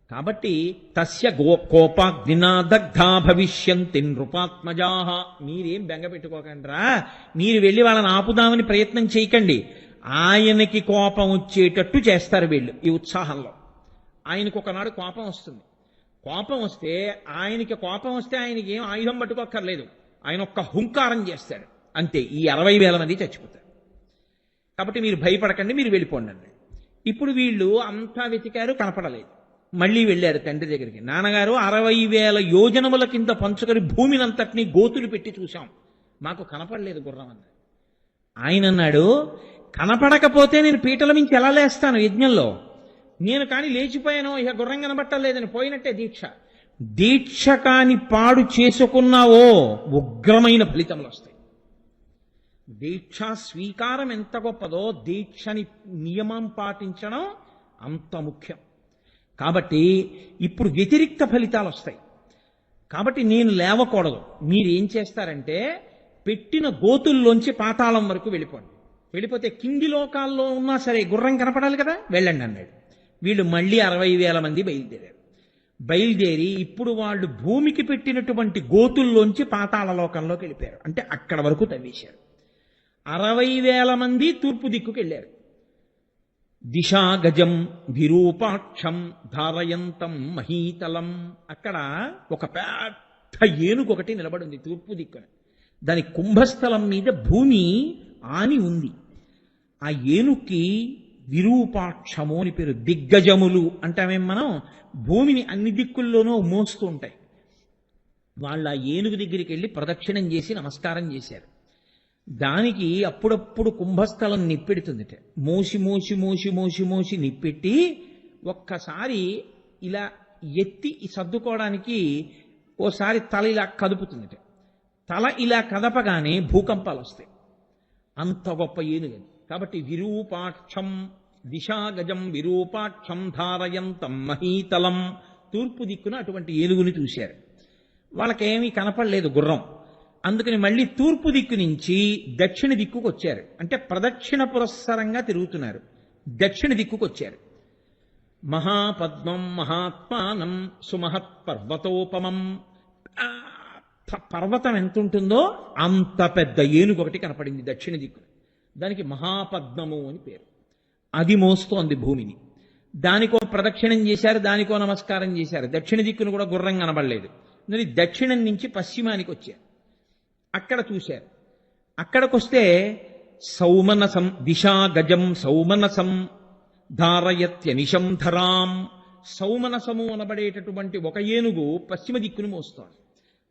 కాబట్టి తస్య కోపాగ్నినా దగ్ధా భవిష్యంతి నృపాత్మజాః. మీరేం బెంగ పెట్టుకోకండిరా, మీరు వెళ్ళి వాళ్ళని ఆపుదామని ప్రయత్నం చేయకండి. ఆయనకి కోపం వచ్చేటట్టు చేస్తారు వీళ్ళు ఈ ఉత్సాహంలో. ఆయనకు ఒకనాడు కోపం వస్తుంది. కోపం వస్తే ఆయనకి ఏం ఆయుధం పట్టుకోక్కర్లేదు, ఆయన ఒక్క హుంకారం చేస్తాడు అంతే, ఈ 60,000 మంది చచ్చిపోతారు. కాబట్టి మీరు భయపడకండి, మీరు వెళ్ళిపోండి అన్నాడు. ఇప్పుడు వీళ్ళు అంతా వెతికారు, కనపడలేదు. మళ్ళీ వెళ్ళారు తండ్రి దగ్గరికి. నాన్నగారు, 60,000 యోజనముల కింద పంచుకొని భూమిని అంతటినీ గోతులు పెట్టి చూశాం, మాకు కనపడలేదు గుర్రం అన్నాడు. ఆయన అన్నాడు, కనపడకపోతే నేను పీటల మించి ఎలా లేస్తాను యజ్ఞంలో? నేను కానీ లేచిపోయాను, ఇక గుర్రం కనబట్టలేదని పోయినట్టే దీక్ష. దీక్ష కాని పాడు చేసుకున్నావో ఉగ్రమైన ఫలితములు వస్తాయి. దీక్షా స్వీకారం ఎంత గొప్పదో దీక్షని నియమం పాటించడం అంత ముఖ్యం. కాబట్టి ఇప్పుడు వ్యతిరిక్త ఫలితాలు వస్తాయి. కాబట్టి నేను లేవకూడదు. మీరేం చేస్తారంటే పెట్టిన గోతుల్లోంచి పాతాళం వరకు వెళ్ళిపోండి. వెళ్ళిపోతే కింది లోకాల్లో ఉన్నా సరే గుర్రం కనపడాలి కదా, వెళ్ళండి అన్నాడు. వీళ్ళు మళ్ళీ 60,000 మంది బయలుదేరారు. బయలుదేరి ఇప్పుడు వాళ్ళు భూమికి పెట్టినటువంటి గోతుల్లోంచి పాతాళ లోకంలోకి వెళ్ళిపోయారు. అంటే అక్కడ వరకు తవ్వేశారు. 60,000 మంది తూర్పు దిక్కుకు వెళ్ళారు. దిశా గజం విరూపాక్షం ధారయంతం మహీతలం. అక్కడ ఒక పెద్ద ఏనుగు ఒకటి నిలబడింది తూర్పు దిక్కున. దాని కుంభస్థలం మీద భూమి ఆని ఉంది. ఆ ఏనుక్కి విరూపాక్షము అని పేరు. దిగ్గజములు అంటామేం మనం, భూమిని అన్ని దిక్కుల్లోనూ మోస్తూ ఉంటాయి. వాళ్ళ ఏనుగు దగ్గరికి వెళ్ళి ప్రదక్షిణం చేసి నమస్కారం చేశారు. దానికి అప్పుడప్పుడు కుంభస్థలం నిప్పెడుతుందిట. మోసి మోసి మోసి మోసి మోసి నిప్పెట్టి ఒక్కసారి ఇలా ఎత్తి సర్దుకోవడానికి ఓసారి తల ఇలా కదుపుతుందిట. తల ఇలా కదపగానే భూకంపాలు వస్తాయి. అంత గొప్ప ఏనుగు. కాబట్టి విరూపాక్షం దిశాగజం విరూపాక్షం ధారయంతం మహీతలం. తూర్పు దిక్కున అటువంటి ఏనుగుని చూశారు. వాళ్ళకేమీ కనపడలేదు గుర్రం. అందుకని మళ్ళీ తూర్పు దిక్కు నుంచి దక్షిణ దిక్కుకు వచ్చారు. అంటే ప్రదక్షిణ పురస్సరంగా తిరుగుతున్నారు. దక్షిణ దిక్కుకు వచ్చారు. మహాపద్మం మహాత్మానం సుమహత్ పర్వతోపమం. ఆ, పర్వతం ఎంత ఉంటుందో అంత పెద్ద ఏనుగు ఒకటి కనపడింది దక్షిణ దిక్కు. దానికి మహాపద్మము అని పేరు. అది మోస్తోంది భూమిని. దానికో ప్రదక్షిణం చేశారు, దానికో నమస్కారం చేశారు. దక్షిణ దిక్కును కూడా గుర్రం కనబడలేదు. మరి దక్షిణం నుంచి పశ్చిమానికి వచ్చారు. అక్కడ చూశారు. అక్కడికొస్తే సౌమనసం దిశా గజం సౌమనసం ధారయత్యనిశం ధరాం. సౌమనసము అనబడేటటువంటి ఒక ఏనుగు పశ్చిమ దిక్కును మోస్తోంది.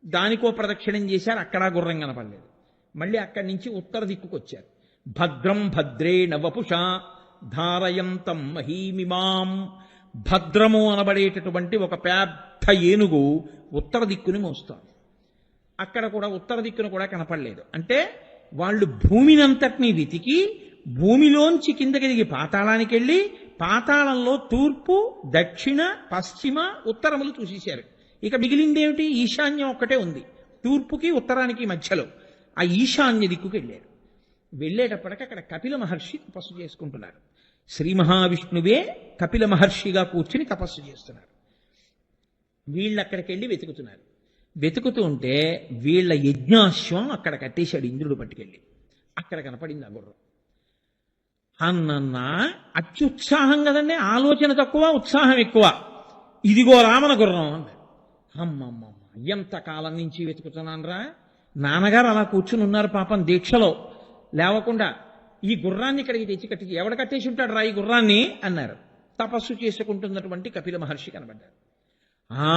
దానికో ప్రదక్షిణం చేశారు, అక్కడ గుర్రం కనపడలేదు. మళ్ళీ అక్కడి నుంచి ఉత్తర దిక్కుకు వచ్చారు. భద్రం భద్రే నవపుష ధారయంతం మహీమిమాం. భద్రము అనబడేటటువంటి ఒక పెద్ద ఏనుగు ఉత్తర దిక్కుని మోస్తోంది. అక్కడ కూడా ఉత్తర దిక్కును కూడా కనపడలేదు. అంటే వాళ్ళు భూమినంతటినీ వెతికి భూమిలోంచి కిందకి దిగి పాతాళానికి వెళ్ళి పాతాళంలో తూర్పు దక్షిణ పశ్చిమ ఉత్తరములు చూసేశారు. ఇక మిగిలిందేమిటి? ఈశాన్యం ఒక్కటే ఉంది, తూర్పుకి ఉత్తరానికి మధ్యలో. ఆ ఈశాన్య దిక్కుకి వెళ్ళారు. వెళ్ళేటప్పటికి అక్కడ కపిల మహర్షి తపస్సు చేసుకుంటున్నారు. శ్రీ మహావిష్ణువే కపిల మహర్షిగా కూర్చుని తపస్సు చేస్తున్నారు. వీళ్ళు అక్కడికి వెళ్ళి వెతుకుతున్నారు. వెతుకుతూ ఉంటే వీళ్ళ యజ్ఞాశ్వం అక్కడ కట్టేశాడు ఇంద్రుడు పట్టుకెళ్ళి. అక్కడ కనపడింది ఆ గుర్రం. అన్నన్నా అత్యుత్సాహం కదండి, ఆలోచన తక్కువ ఉత్సాహం ఎక్కువ. ఇదిగో రామన గుర్రం అన్నాడు. అమ్మమ్మమ్మ, ఎంతకాలం నుంచి వెతుకుతున్నానరా. నాన్నగారు అలా కూర్చుని ఉన్నారు పాపం దీక్షలో లేవకుండా. ఈ గుర్రాన్ని ఇక్కడికి తెచ్చి కట్టి ఎవడ కట్టేసి ఉంటాడు రా ఈ గుర్రాన్ని అన్నారు. తపస్సు చేసుకుంటున్నటువంటి కపిల మహర్షి కనబడ్డారు. ఆ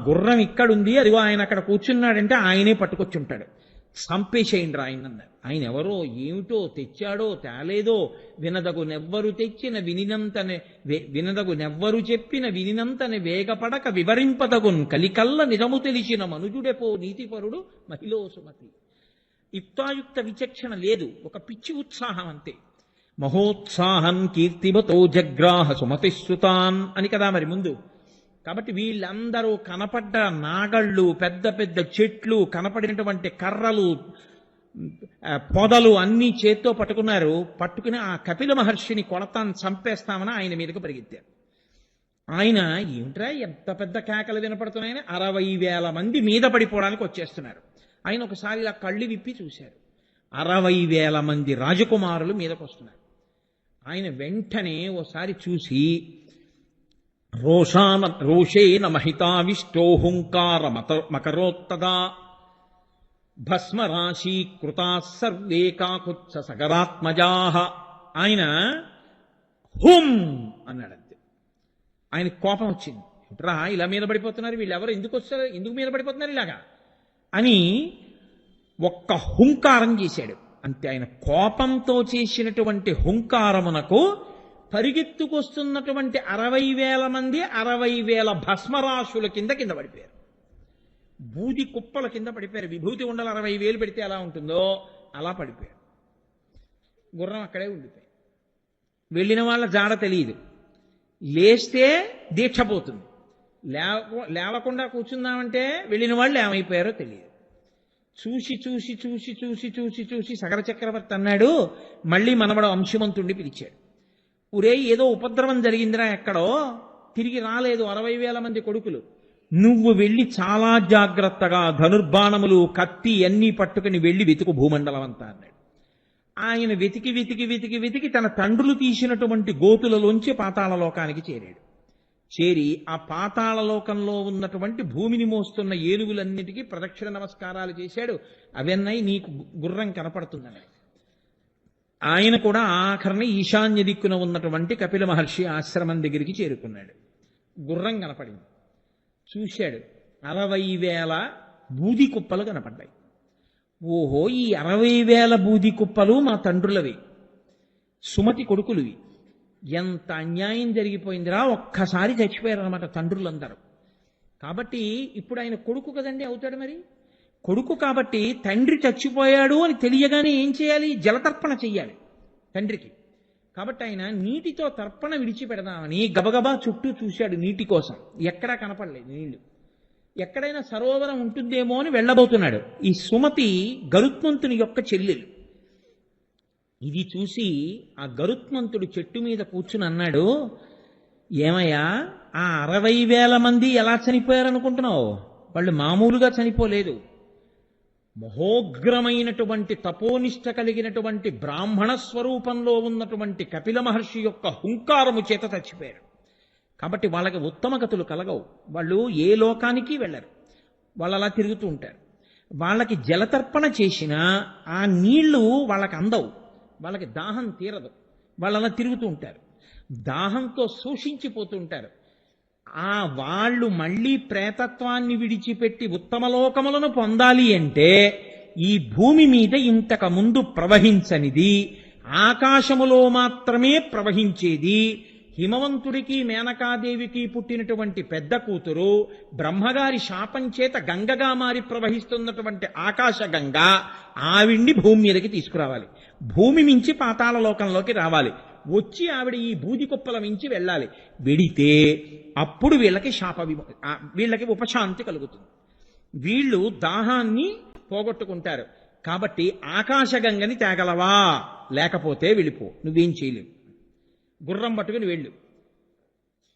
గుర్రం ఇక్కడుంది, అదిగో ఆయన అక్కడ కూర్చున్నాడంటే ఆయనే పట్టుకొచ్చి ఉంటాడు, సంపేసేయండి రా ఆయన అన్నారు. ఆయన ఎవరో ఏమిటో తెచ్చాడో తేలేదో వినదగునెవ్వరు తెచ్చిన వినదగునెవ్వరు చెప్పిన వినినంతని వేగపడక వివరింపదగున్ కలికల్ల నిజము తెలిసిన మనుజుడెపో నీతిపరుడు మహిళో సుమతి. యుక్తాయుక్త విచక్షణ లేదు, ఒక పిచ్చి ఉత్సాహం అంతే. మహోత్సాహం కీర్తిమతో జగ్రాహ సుమతిశ్రుతాన్ అని కదా మరి ముందు. కాబట్టి వీళ్ళందరూ కనపడ్డ నాగళ్ళు, పెద్ద పెద్ద చెట్లు, కనపడినటువంటి కర్రలు, పొదలు అన్నీ చేత్తో పట్టుకున్నారు. పట్టుకుని ఆ కపిల మహర్షిని కొడతాను చంపేస్తామని ఆయన మీదకు పరిగెత్తారు. ఆయన ఏమిట్రా ఎంత పెద్ద కేకలు వినపడుతున్నాయని 60,000 మంది మీద పడిపోవడానికి వచ్చేస్తున్నారు. ఆయన ఒకసారి ఇలా కళ్ళు విప్పి చూశారు. 60,000 మంది రాజకుమారులు మీదకు వస్తున్నారు. ఆయన వెంటనే ఓసారి చూసి రోషేన మహితావిష్టోహుంకార మకరోత్తదా భస్మరాశీ కృతా సర్వే కాకుత్స సగరాత్మజాహ. ఆయన హుం అన్నాడంతే. ఆయన కోపం వచ్చింది. రా ఇలా మీద పడిపోతున్నారు వీళ్ళు, ఎవరు ఎందుకు వస్తారు, ఎందుకు మీద పడిపోతున్నారు ఇలాగా అని ఒక్క హుంకారం చేశాడు అంతే. ఆయన కోపంతో చేసినటువంటి హుంకారమునకు పరిగెత్తుకొస్తున్నటువంటి 60,000 మంది 60,000 భస్మరాశుల కింద పడిపోయారు. బూది కుప్పల కింద పడిపోయారు. విభూతి ఉండలు 60,000 పెడితే ఎలా ఉంటుందో అలా పడిపోయారు. గుర్రం అక్కడే ఉండిపోయి. వెళ్ళిన వాళ్ళ జాడ తెలియదు. లేస్తే దీక్ష పోతుంది, లేవకుండా కూర్చుందామంటే వెళ్ళిన వాళ్ళు ఏమైపోయారో తెలియదు. చూసి చూసి చూసి చూసి చూసి చూసి సగర చక్రవర్తి అన్నాడు, మళ్ళీ మనవడ వంశమంతుణ్ణి పిలిచాడు. ఒరే ఏదో ఉపద్రవం జరిగిందిరా ఎక్కడో, తిరిగి రాలేదు 60,000 మంది కొడుకులు. నువ్వు వెళ్ళి చాలా జాగ్రత్తగా ధనుర్బాణములు కత్తి అన్నీ పట్టుకుని వెళ్ళి వెతుకు భూమండలం అంతా అన్నాడు. ఆయన వెతికి వెతికి వెతికి వెతికి తన తండ్రులు తీసినటువంటి గోతులలోంచి పాతాళలోకానికి చేరాడు. చేరి ఆ పాతాళలోకంలో ఉన్నటువంటి భూమిని మోస్తున్న ఏనుగులన్నిటికీ ప్రదక్షిణ నమస్కారాలు చేశాడు. అవన్నీ నీకు గుర్రం కనపడుతుందని. ఆయన కూడా ఆఖరిని ఈశాన్య దిక్కున ఉన్నటువంటి కపిల మహర్షి ఆశ్రమం దగ్గరికి చేరుకున్నాడు. గుర్రం కనపడింది. చూశాడు. 60,000 బూది కుప్పలు కనపడ్డాయి. ఓహో, ఈ 60,000 బూది కుప్పలు మా తండ్రులవి, సుమతి కొడుకులువి. ఎంత అన్యాయం జరిగిపోయిందిరా, ఒక్కసారి చచ్చిపోయారనమాట తండ్రులందరూ. కాబట్టి ఇప్పుడు ఆయన కొడుకు కదండి అవుతాడు. మరి కొడుకు కాబట్టి తండ్రి చచ్చిపోయాడు అని తెలియగానే ఏం చేయాలి? జలతర్పణ చెయ్యాలి తండ్రికి. కాబట్టి ఆయన నీటితో తర్పణ విడిచిపెడదామని గబగబా చుట్టూ చూశాడు నీటి కోసం. ఎక్కడా కనపడలేదు నీళ్లు. ఎక్కడైనా సరోవరం ఉంటుందేమో అని వెళ్ళబోతున్నాడు. ఈ సుమతి గరుత్మంతుని యొక్క చెల్లెలు. ఇది చూసి ఆ గరుత్మంతుడు చెట్టు మీద కూర్చుని అన్నాడు, ఏమయ్యా, ఆ 60,000 మంది ఎలా చనిపోయారనుకుంటున్నావు? వాళ్ళు మామూలుగా చనిపోలేదు. మహోగ్రమైనటువంటి తపోనిష్ట కలిగినటువంటి బ్రాహ్మణ స్వరూపంలో ఉన్నటువంటి కపిల మహర్షి యొక్క హుంకారము చేత చచ్చిపోయారు. కాబట్టి వాళ్ళకి ఉత్తమ గతులు కలగవు. వాళ్ళు ఏ లోకానికి వెళ్ళరు. వాళ్ళు అలా తిరుగుతూ ఉంటారు. వాళ్ళకి జలతర్పణ చేసినా ఆ నీళ్లు వాళ్ళకి అందవు. వాళ్ళకి దాహం తీరదు. వాళ్ళు అలా తిరుగుతూ ఉంటారు. దాహంతో శోషించిపోతుంటారు. వాళ్ళు మళ్ళీ ప్రేతత్వాన్ని విడిచిపెట్టి ఉత్తమ లోకములను పొందాలి అంటే ఈ భూమి మీద ఇంతకు ముందు ప్రవహించనిది, ఆకాశములో మాత్రమే ప్రవహించేది, హిమవంతుడికి మేనకాదేవికి పుట్టినటువంటి పెద్ద కూతురు బ్రహ్మగారి శాపం చేత గంగగా మారి ప్రవహిస్తున్నటువంటి ఆకాశ గంగ ఆవిడ్ని భూమి మీదకి తీసుకురావాలి. భూమి మించి పాతాళ లోకంలోకి రావాలి. వచ్చి ఆవిడ ఈ బూది కుప్పల మించి వెళ్ళాలి. వెడితే అప్పుడు వీళ్ళకి ఉపశాంతి కలుగుతుంది. వీళ్ళు దాహాన్ని పోగొట్టుకుంటారు. కాబట్టి ఆకాశగంగని తేగలవా? లేకపోతే వెళ్ళిపో, నువ్వేం చేయలేవు. గుర్రం పట్టుకుని వెళ్ళు.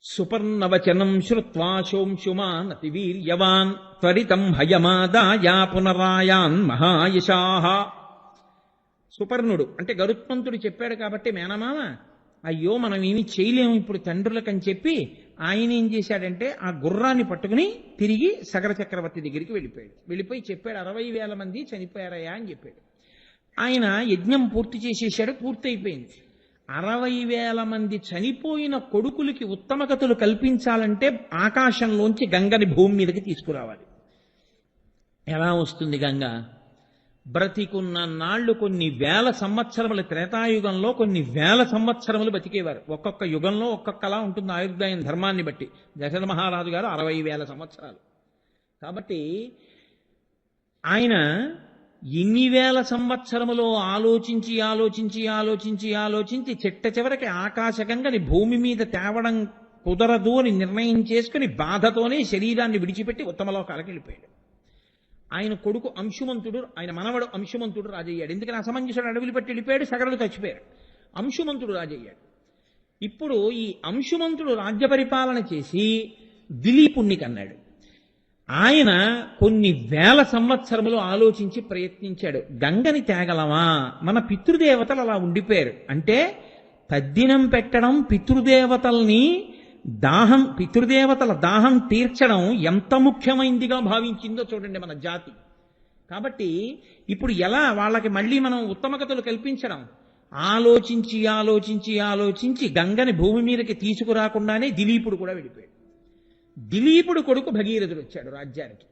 సుపర్ణవచనం శ్రుత్వా శోంశుమానతి వీర్యవాన్ త్వరితం హయమాదాయ పునరాయాన్ మహాయశాః. సుపర్ణుడు అంటే గరుత్మంతుడు చెప్పాడు కాబట్టి మేనమామ, అయ్యో మనం ఏమి చేయలేము ఇప్పుడు తండ్రులకని చెప్పి ఆయన ఏం చేశాడంటే ఆ గుర్రాన్ని పట్టుకుని తిరిగి సగర చక్రవర్తి దగ్గరికి వెళ్ళిపోయాడు. వెళ్ళిపోయి చెప్పాడు, 60,000 మంది చనిపోయారయ్యా అని చెప్పాడు. ఆయన యజ్ఞం పూర్తి చేసేసాడు. పూర్తయిపోయింది. 60,000 మంది చనిపోయిన కొడుకులకి ఉత్తమ గతులు కల్పించాలంటే ఆకాశంలోంచి గంగని భూమి మీదకి తీసుకురావాలి. ఎలా వస్తుంది గంగ? బ్రతికున్న నాళ్లు కొన్ని వేల సంవత్సరములు, త్రేతాయుగంలో కొన్ని వేల సంవత్సరములు బతికేవారు. ఒక్కొక్క యుగంలో ఒక్కొక్కలా ఉంటుంది ఆయుర్దాయం ధర్మాన్ని బట్టి. దశరథ మహారాజు గారు 60,000 సంవత్సరాలు. కాబట్టి ఆయన ఎన్ని వేల సంవత్సరములో ఆలోచించి ఆలోచించి ఆలోచించి ఆలోచించి చిట్ట చివరికి ఆకాశగంగని భూమి మీద తేవడం కుదరదు అని నిర్ణయం చేసుకుని బాధతోనే శరీరాన్ని విడిచిపెట్టి ఉత్తమలోకాలకు వెళ్ళిపోయాడు. ఆయన కొడుకు అంశుమంతుడు, ఆయన మనవడు అంశుమంతుడు రాజయ్యాడు. ఎందుకని అసమంజసుడు అడవిలు పెట్టి వెళ్ళిపోయాడు, సగరులు చచ్చిపోయారు. అంశుమంతుడు రాజయ్యాడు. ఇప్పుడు ఈ అంశుమంతుడు రాజ్య పరిపాలన చేసి దిలీపుణ్ణి కన్నాడు. ఆయన కొన్ని వేల సంవత్సరములు ఆలోచించి ప్రయత్నించాడు. గంగని తేగలమా? మన పితృదేవతలు అలా ఉండిపోయారు. అంటే తద్దినం పెట్టడం, పితృదేవతల దాహం తీర్చడం ఎంత ముఖ్యమైనదిగా భావించిందో చూడండి మన జాతి. కాబట్టి ఇప్పుడు ఎలా వాళ్ళకి మళ్ళీ మనం ఉత్తమగతులు కల్పించడం? ఆలోచించి ఆలోచించి ఆలోచించి గంగని భూమి మీదకి తీసుకురాకుండానే దిలీపుడు కూడా వెళ్ళిపోయాడు. దిలీపుడు కొడుకు భగీరథుడు వచ్చాడు రాజ్యానికి.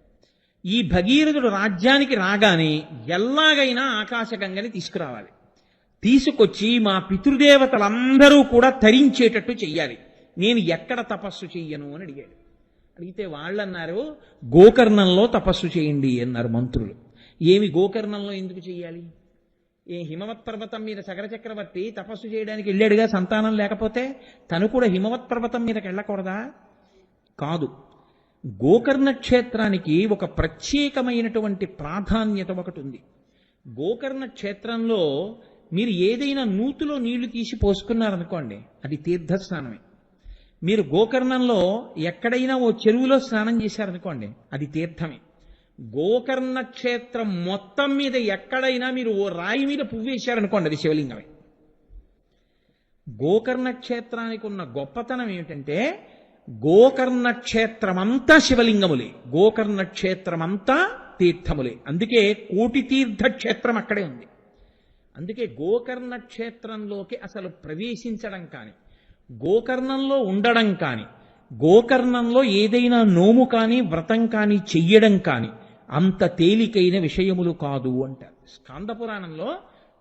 ఈ భగీరథుడు రాజ్యానికి రాగానే ఎలాగైనా ఆకాశగంగని తీసుకురావాలి. తీసుకొచ్చి మా పితృదేవతలందరూ కూడా తరించేటట్టు చెయ్యాలి. నేను ఎక్కడ తపస్సు చెయ్యను అని అడిగాడు. అడిగితే వాళ్ళన్నారు, గోకర్ణంలో తపస్సు చేయండి అన్నారు మంత్రులు. ఏమి గోకర్ణంలో ఎందుకు చెయ్యాలి? హిమవత్ పర్వతం మీద సగర చక్రవర్తి తపస్సు చేయడానికి వెళ్ళాడుగా సంతానం లేకపోతే, తను కూడా హిమవత్ పర్వతం మీదకి వెళ్ళకూడదా? కాదు. గోకర్ణ క్షేత్రానికి ఒక ప్రత్యేకమైనటువంటి ప్రాధాన్యత ఒకటి ఉంది. గోకర్ణ క్షేత్రంలో మీరు ఏదైనా నూతిలో నీళ్లు తీసి పోసుకున్నారనుకోండి, అది తీర్థస్నానమే. మీరు గోకర్ణంలో ఎక్కడైనా ఓ చెరువులో స్నానం చేశారనుకోండి, అది తీర్థమే. గోకర్ణ క్షేత్రం మొత్తం మీద ఎక్కడైనా మీరు ఓ రాయి మీద పువ్వేశారనుకోండి, అది శివలింగమే. గోకర్ణ క్షేత్రానికి ఉన్న గొప్పతనం ఏమిటంటే గోకర్ణ క్షేత్రమంతా శివలింగములే, గోకర్ణ క్షేత్రమంతా తీర్థములే. అందుకే కోటి తీర్థ క్షేత్రం అక్కడే ఉంది. అందుకే గోకర్ణ క్షేత్రంలోకి అసలు ప్రవేశించడం కానీ, గోకర్ణంలో ఉండడం కానీ, గోకర్ణంలో ఏదైనా నోము కానీ వ్రతం కానీ చెయ్యడం కానీ అంత తేలికైన విషయములు కాదు అంటారు. స్కాంద పురాణంలో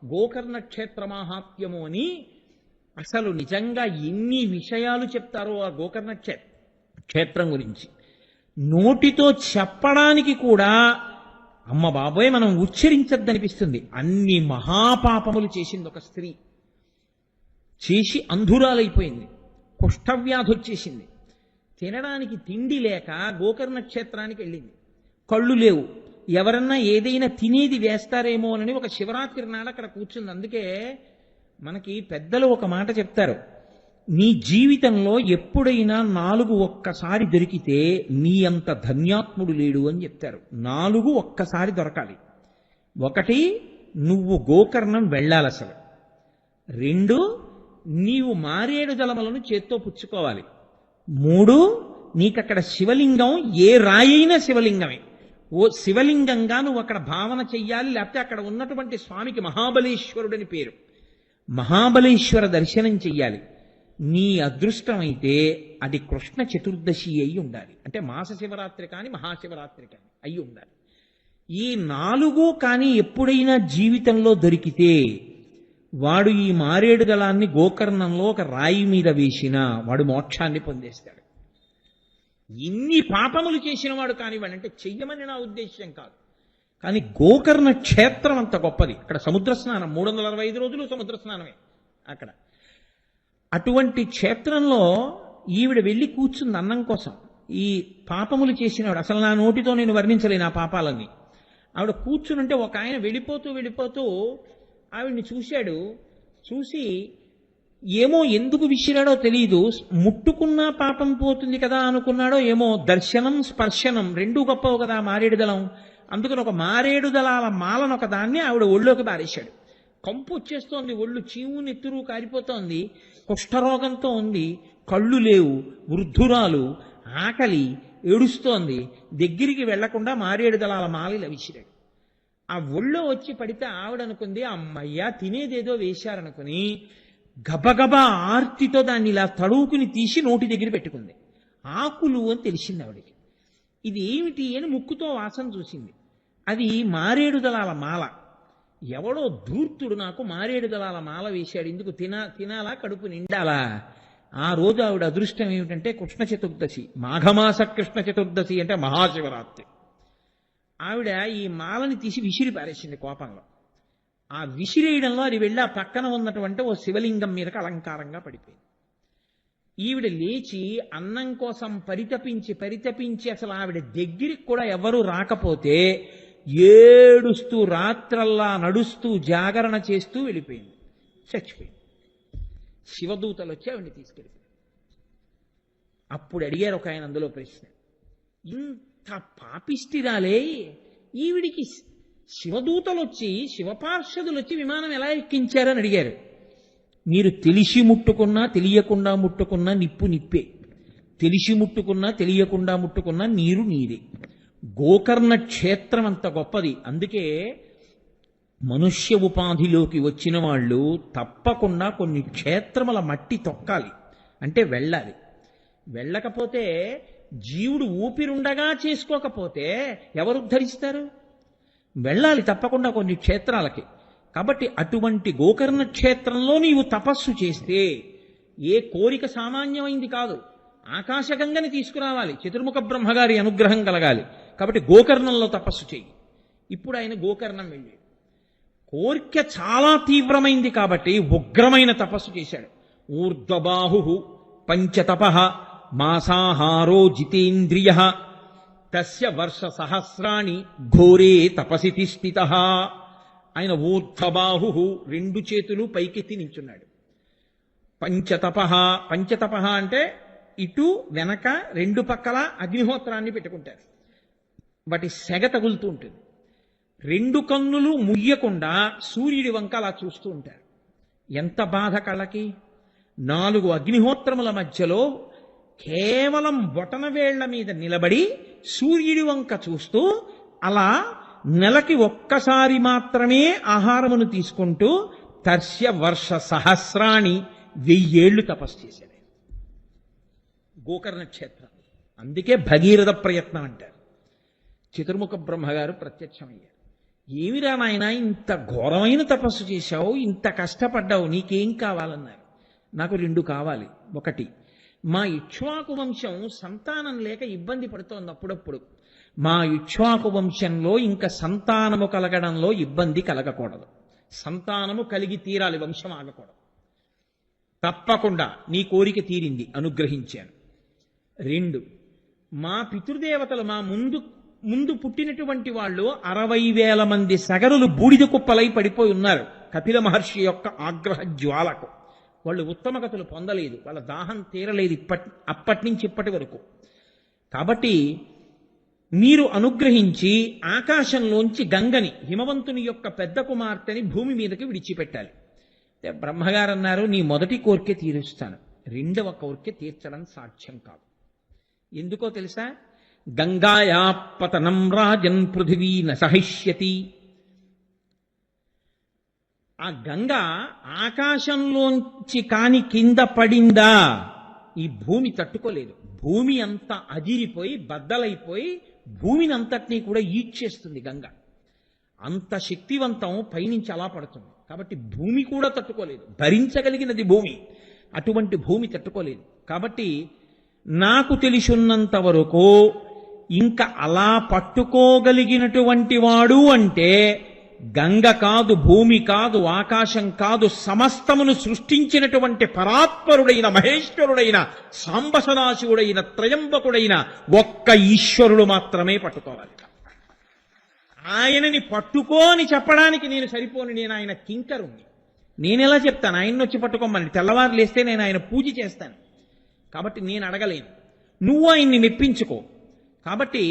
గోకర్ణ క్షేత్ర మాహాత్మ్యము అని అసలు నిజంగా ఎన్ని విషయాలు చెప్తారో ఆ గోకర్ణ క్షేత్రం గురించి. నోటితో చెప్పడానికి కూడా అమ్మ బాబోయ్ మనం ఉచ్చరించద్దనిపిస్తుంది. అన్ని మహాపాపములు చేసింది ఒక స్త్రీ. చేసి అంధురాలైపోయింది, కుష్ఠవ్యాధి వచ్చేసింది, తినడానికి తిండి లేక గోకర్ణ క్షేత్రానికి వెళ్ళింది. కళ్ళు లేవు, ఎవరన్నా ఏదైనా తినేది వేస్తారేమోనని ఒక శివరాత్రి నాడు అక్కడ కూర్చుంది. అందుకే మనకి పెద్దలు ఒక మాట చెప్తారు, నీ జీవితంలో ఎప్పుడైనా 4 ఒక్కసారి దొరికితే నీ అంత ధన్యాత్ముడు లేడు అని చెప్తారు. 4 ఒక్కసారి దొరకాలి. 1, నువ్వు గోకర్ణం వెళ్ళాలి అసలు. 2, నీవు మారేడు దళములను చేత్తో పుచ్చుకోవాలి. 3, నీకక్కడ శివలింగం ఏ రాయైనా శివలింగమే. ఓ శివలింగంగా నువ్వు అక్కడ భావన చెయ్యాలి. లేకపోతే అక్కడ ఉన్నటువంటి స్వామికి మహాబలేశ్వరుడని పేరు. మహాబలేశ్వర దర్శనం చెయ్యాలి. నీ అదృష్టమైతే అది కృష్ణ చతుర్దశి అయి ఉండాలి. అంటే మాస శివరాత్రి కానీ మహాశివరాత్రి కానీ అయి ఉండాలి. ఈ 4 కానీ ఎప్పుడైనా జీవితంలో దొరికితే వాడు ఈ మారేడు దళాన్ని గోకర్ణంలో ఒక రాయి మీద వేసినా వాడు మోక్షాన్ని పొందేస్తాడు. ఇన్ని పాపములు చేసిన వాడు కానివ్వండి, అంటే చెయ్యమని నా ఉద్దేశ్యం కాదు, కానీ గోకర్ణ క్షేత్రం అంత గొప్పది. అక్కడ సముద్ర స్నానం 365 రోజులు సముద్ర స్నానమే అక్కడ. అటువంటి క్షేత్రంలో ఈవిడ వెళ్ళి కూర్చుంది అన్నం కోసం. ఈ పాపములు చేసినవాడు, అసలు నా నోటితో నేను వర్ణించలేను ఆ పాపాలన్నీ. ఆవిడ కూర్చునుంటే ఒక ఆయన వెళ్ళిపోతూ ఆవిడ్ని చూశాడు. చూసి ఏమో ఎందుకు విసిరాడో తెలియదు, ముట్టుకున్నా పాపం పోతుంది కదా అనుకున్నాడో ఏమో. దర్శనం స్పర్శనం 2 గొప్పవు కదా మారేడు దళం. అందుకని ఒక మారేడు దళాల మాలను ఒక దాన్ని ఆవిడ ఒళ్ళోకి బారేశాడు. కంపు వచ్చేస్తోంది, ఒళ్ళు చీము నెత్తురు కారిపోతోంది, కుష్ఠరోగంతో ఉంది, కళ్ళు లేవు, వృద్ధురాలు, ఆకలి, ఏడుస్తోంది. దగ్గరికి వెళ్లకుండా మారేడు దళాల మాలిలా విసిరాడు. ఆ ఒళ్ళో వచ్చి పడితే ఆవిడనుకుంది అమ్మయ్యా తినేదేదో వేశారనుకుని గబగబా ఆర్తితో దాన్ని ఇలా తడువుకుని తీసి నోటి దగ్గర పెట్టుకుంది. ఆకులు అని తెలిసింది ఆవిడికి. ఇది ఏమిటి అని ముక్కుతో వాసన చూసింది. అది మారేడు దళాల మాల. ఎవడో ధూర్తుడు నాకు మారేడు దళాల మాల వేశాడు, ఇందుకు తినాలా కడుపు నిండాలా. ఆ రోజు ఆవిడ అదృష్టం ఏమిటంటే కృష్ణ చతుర్దశి, మాఘమాస కృష్ణ చతుర్దశి అంటే మహాశివరాత్రి. ఆవిడ ఈ మాలని తీసి విసిరి పారేసింది కోపంలో. ఆ విసిరేయడంలో అది వెళ్ళి ఆ పక్కన ఉన్నటువంటి ఓ శివలింగం మీదకి అలంకారంగా పడిపోయింది. ఈవిడ లేచి అన్నం కోసం పరితపించి అసలు ఆవిడ దగ్గరికి కూడా ఎవరూ రాకపోతే ఏడుస్తూ రాత్రల్లా నడుస్తూ జాగరణ చేస్తూ వెళ్ళిపోయింది, చచ్చిపోయింది. శివదూతలు వచ్చి ఆవిడని తీసుకెళ్ళిపోయింది. అప్పుడు అడిగారు ఒక ఆయన అందులో ప్రశ్న, ఇంత పాపిష్టిరాలే ఈవిడికి శివదూతలు వచ్చి శివపార్షదులు వచ్చి విమానం ఎలా ఎక్కించారని అడిగారు. మీరు తెలిసి ముట్టుకున్నా తెలియకుండా ముట్టుకున్నా నిప్పు నిప్పే, తెలిసి ముట్టుకున్నా తెలియకుండా ముట్టుకున్నా నీరు నీరే. గోకర్ణ క్షేత్రం అంత గొప్పది. అందుకే మనుష్య ఉపాధిలోకి వచ్చిన వాళ్ళు తప్పకుండా కొన్ని క్షేత్రముల మట్టి తొక్కాలి, అంటే వెళ్ళాలి. వెళ్ళకపోతే జీవుడు ఊపిరుండగా చేసుకోకపోతే ఎవరు ఉద్ధరిస్తారు? వెళ్ళాలి తప్పకుండా కొన్ని క్షేత్రాలకి. కాబట్టి అటువంటి గోకర్ణ క్షేత్రంలో నీవు తపస్సు చేస్తే ఏ కోరిక సామాన్యమైంది కాదు. ఆకాశగంగని తీసుకురావాలి, చతుర్ముఖ బ్రహ్మగారి అనుగ్రహం కలగాలి. కాబట్టి గోకర్ణంలో తపస్సు చేయి. ఇప్పుడు ఆయన గోకర్ణం వెళ్ళాడు. కోరిక చాలా తీవ్రమైంది కాబట్టి ఉగ్రమైన తపస్సు చేశాడు. ఊర్ధ్వబాహు పంచతప మాసాహారో జితేంద్రియ తస్య వర్ష సహస్రాణి ఘోరే తపసి తిష్ఠిత. ఆయన ఊర్ధ్వబాహు 2 చేతులు పైకెత్తి నించున్నాడు. పంచతప అంటే ఇటు వెనక 2 పక్కల అగ్నిహోత్రాన్ని పెట్టుకుంటారు, వాటి సెగ తగులుతూ ఉంటుంది. 2 కన్నులు ముయ్యకుండా సూర్యుడి వంక అలా చూస్తూ ఉంటారు. ఎంత బాధ కళ్ళకి. 4 అగ్నిహోత్రముల మధ్యలో కేవలం బొటనవేళ్ల మీద నిలబడి సూర్యుడి వంక చూస్తూ అలా నెలకి ఒక్కసారి మాత్రమే ఆహారమును తీసుకుంటూ తర్శ్య వర్ష సహస్రాణి 1000 ఏళ్లు తపస్సు చేశాడు గోకర్ణ క్షేత్రం. అందుకే భగీరథ ప్రయత్నం అంటారు. చతుర్ముఖ బ్రహ్మగారు ప్రత్యక్షమయ్యారు. ఏమిరా నాయన ఇంత ఘోరమైన తపస్సు చేశావు, ఇంత కష్టపడ్డావు, నీకేం కావాలన్నారు. నాకు 2 కావాలి. 1, మా ఇక్ష్వాకు వంశం సంతానం లేక ఇబ్బంది పడుతోంది అప్పుడప్పుడు. మా ఇక్ష్వాకు వంశంలో ఇంకా సంతానము కలగడంలో ఇబ్బంది కలగకూడదు. సంతానము కలిగి తీరాలి, వంశం ఆగకూడదు. తప్పకుండా నీ కోరిక తీరింది, అనుగ్రహించాను. 2, మా పితృదేవతలు మా ముందు పుట్టినటువంటి వాళ్ళు 60,000 మంది సగరులు బూడిద కుప్పలై పడిపోయి ఉన్నారు కపిల మహర్షి యొక్క ఆగ్రహ జ్వాలకు. వాళ్ళు ఉత్తమగతులు పొందలేదు, వాళ్ళ దాహం తీరలేదు అప్పటి నుంచి ఇప్పటి వరకు. కాబట్టి మీరు అనుగ్రహించి ఆకాశంలోంచి గంగని, హిమవంతుని యొక్క పెద్ద కుమార్తెని భూమి మీదకి విడిచిపెట్టాలి. బ్రహ్మగారు అన్నారు, నీ మొదటి కోరిక తీరుస్తాను, రెండవ కోరిక తీర్చడం సాధ్యం కాదు. ఎందుకో తెలుసా? గంగాయా పతనం రాజన్ పృథివీ న సహిష్యతి. ఆ గంగ ఆకాశంలోంచి కాని కింద పడిందా ఈ భూమి తట్టుకోలేదు. భూమి అంతా అదిరిపోయి బద్దలైపోయి భూమిని అంతటినీ కూడా ఈడ్చేస్తుంది గంగ. అంత శక్తివంతం పైనుంచి అలా పడుతుంది. కాబట్టి భూమి కూడా తట్టుకోలేదు, భరించగలిగినది భూమి, అటువంటి భూమి తట్టుకోలేదు. కాబట్టి నాకు తెలిసినంత వరకు ఇంకా అలా పట్టుకోగలిగినటువంటి వాడు అంటే గంగ కాదు, భూమి కాదు, ఆకాశం కాదు, సమస్తమును సృష్టించినటువంటి పరాత్పరుడైన మహేశ్వరుడైన సాంబసదాశివుడైన త్రయంబకుడైన ఒక్క ఈశ్వరుడు మాత్రమే పట్టుకోవాలి. ఆయనని పట్టుకోని చెప్పడానికి నేను సరిపోను, నేను ఆయన కింకరుణ్ణి. నేనెలా చెప్తాను ఆయన్ని వచ్చి పట్టుకోమని? తెల్లవారు లేస్తే నేను ఆయన పూజ చేస్తాను, కాబట్టి నేను అడగలేను. నువ్వు ఆయన్ని మెప్పించుకో. కాబట్టి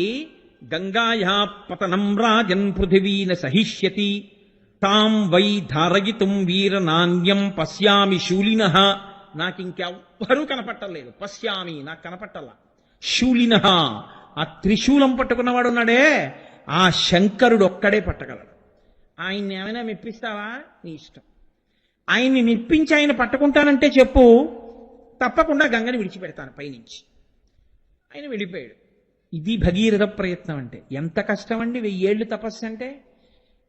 గంగాయా పతనం రాజన్ పృథివీన సహిష్యతి తాం వై ధారయితుం వీరనాన్యం పశ్యామి శూలినః. నాకింకెవ్వరూ కనపట్టలేదు. పశ్యామి, నాకు కనపట్టల్లా. శూలినః, ఆ త్రిశూలం పట్టుకున్నవాడు ఉన్నాడే, ఆ శంకరుడు ఒక్కడే పట్టగలడు. ఆయన్ని ఏమైనా మెప్పిస్తావా? నీ ఇష్టం. ఆయన్ని మెప్పించి ఆయన పట్టుకుంటానంటే చెప్పు, తప్పకుండా గంగని విడిచిపెడతాను పైనుంచి. ఆయన వెళ్ళిపోయాడు. ఇది భగీరథ ప్రయత్నం అంటే. ఎంత కష్టం అండి 1000 ఏళ్ళు తపస్సు అంటే.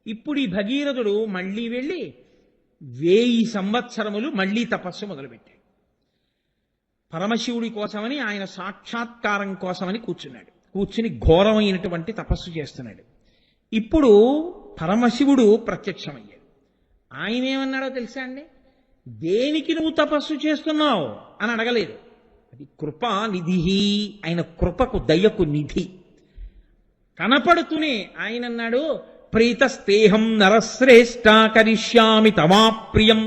ఇప్పుడు ఈ భగీరథుడు మళ్ళీ వెళ్ళి 1000 సంవత్సరములు మళ్ళీ తపస్సు మొదలుపెట్టాడు. పరమశివుడి కోసమని, ఆయన సాక్షాత్కారం కోసమని కూర్చుని ఘోరమైనటువంటి తపస్సు చేస్తున్నాడు. ఇప్పుడు పరమశివుడు ప్రత్యక్షమయ్యాడు. ఆయన ఏమన్నాడో తెలుసా అండి? దేనికి నువ్వు తపస్సు చేస్తున్నావు అని అడగలేదు. అది కృపా నిధి, ఆయన కృపకు దయకు నిధి. కనపడుతూనే ఆయన అన్నాడు, ప్రీతస్తేహం నరశ్రేష్ఠ కరిష్యామి తవాప్రియం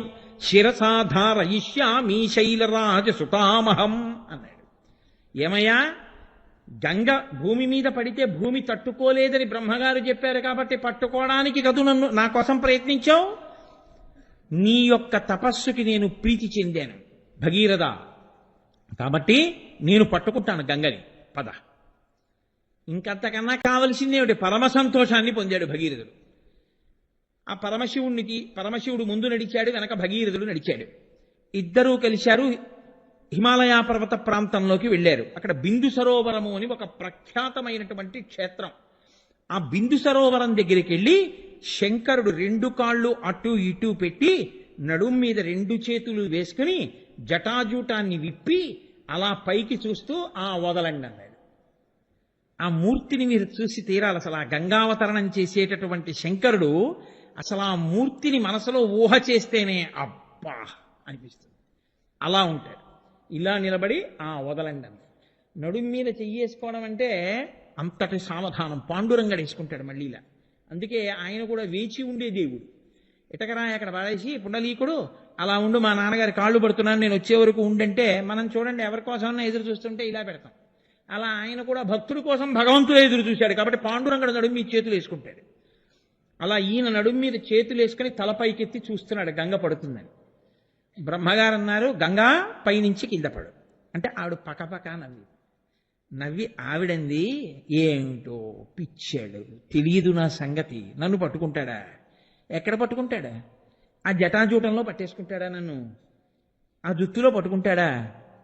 శిరసాధారయిష్యామి శైలరాజసుతామహం అన్నాడు. ఏమయ్యా, గంగ భూమి మీద పడితే భూమి తట్టుకోలేదని బ్రహ్మగారు చెప్పారు కాబట్టి పట్టుకోవడానికి కదూ నన్ను నా కోసం ప్రయత్నించావు. నీ యొక్క తపస్సుకి నేను ప్రీతి చెందాను భగీరథ, కాబట్టి నేను పట్టుకుంటాను గంగని, పద. ఇంకంతకన్నా కావలసిందేమిటి? పరమ సంతోషాన్ని పొందాడు భగీరథుడు. ఆ పరమశివుడు ముందు నడిచాడు, వెనక భగీరథుడు నడిచాడు. ఇద్దరూ కలిశారు, హిమాలయ పర్వత ప్రాంతంలోకి వెళ్ళారు. అక్కడ బిందు సరోవరము అని ఒక ప్రఖ్యాతమైనటువంటి క్షేత్రం. ఆ బిందు సరోవరం దగ్గరికి వెళ్ళి శంకరుడు 2 కాళ్ళు అటు ఇటు పెట్టి నడుం మీద 2 చేతులు వేసుకుని జటాజూటాన్ని విప్పి అలా పైకి చూస్తూ వదలండి అన్నాడు. ఆ మూర్తిని మీరు చూసి తీరాలి. అసలు ఆ గంగావతరణం చేసేటటువంటి శంకరుడు అసలు ఆ మూర్తిని మనసులో ఊహ చేస్తేనే అబ్బా అనిపిస్తుంది. అలా ఉంటాడు. ఇలా నిలబడి వదలండి అన్న. నడుం మీద చెయ్యేసుకోవడం అంటే అంతటి సావధానం. పాండురంగడు వేసుకుంటాడు మళ్ళీ ఇలా. అందుకే ఆయన కూడా వేచి ఉండే దేవుడు. ఇటకరా అక్కడ పడేసి పుండలీకుడు అలా ఉండు, మా నాన్నగారి కాళ్ళు పడుతున్నాను, నేను వచ్చే వరకు ఉండంటే మనం చూడండి ఎవరి కోసమన్నా ఎదురు చూస్తుంటే ఇలా పెడతాం. అలా ఆయన కూడా భక్తుడి కోసం భగవంతుడు ఎదురు చూశాడు కాబట్టి పాండురంగడు నడుము మీద చేతులు వేసుకుంటాడు. అలా ఈయన నడుము మీద చేతులు వేసుకుని తలపైకెత్తి చూస్తున్నాడు గంగ పడుతుందని. బ్రహ్మగారు అన్నారు, గంగా పైనుంచి కింద పడు అంటే ఆవిడ పకపక నవ్వి ఆవిడంది, ఏమిటో పిచ్చాడు, తెలియదు నా సంగతి, నన్ను పట్టుకుంటాడా? ఎక్కడ పట్టుకుంటాడా? ఆ జటాజూటంలో పట్టేసుకుంటాడా నన్ను? ఆ జుత్తులో పట్టుకుంటాడా?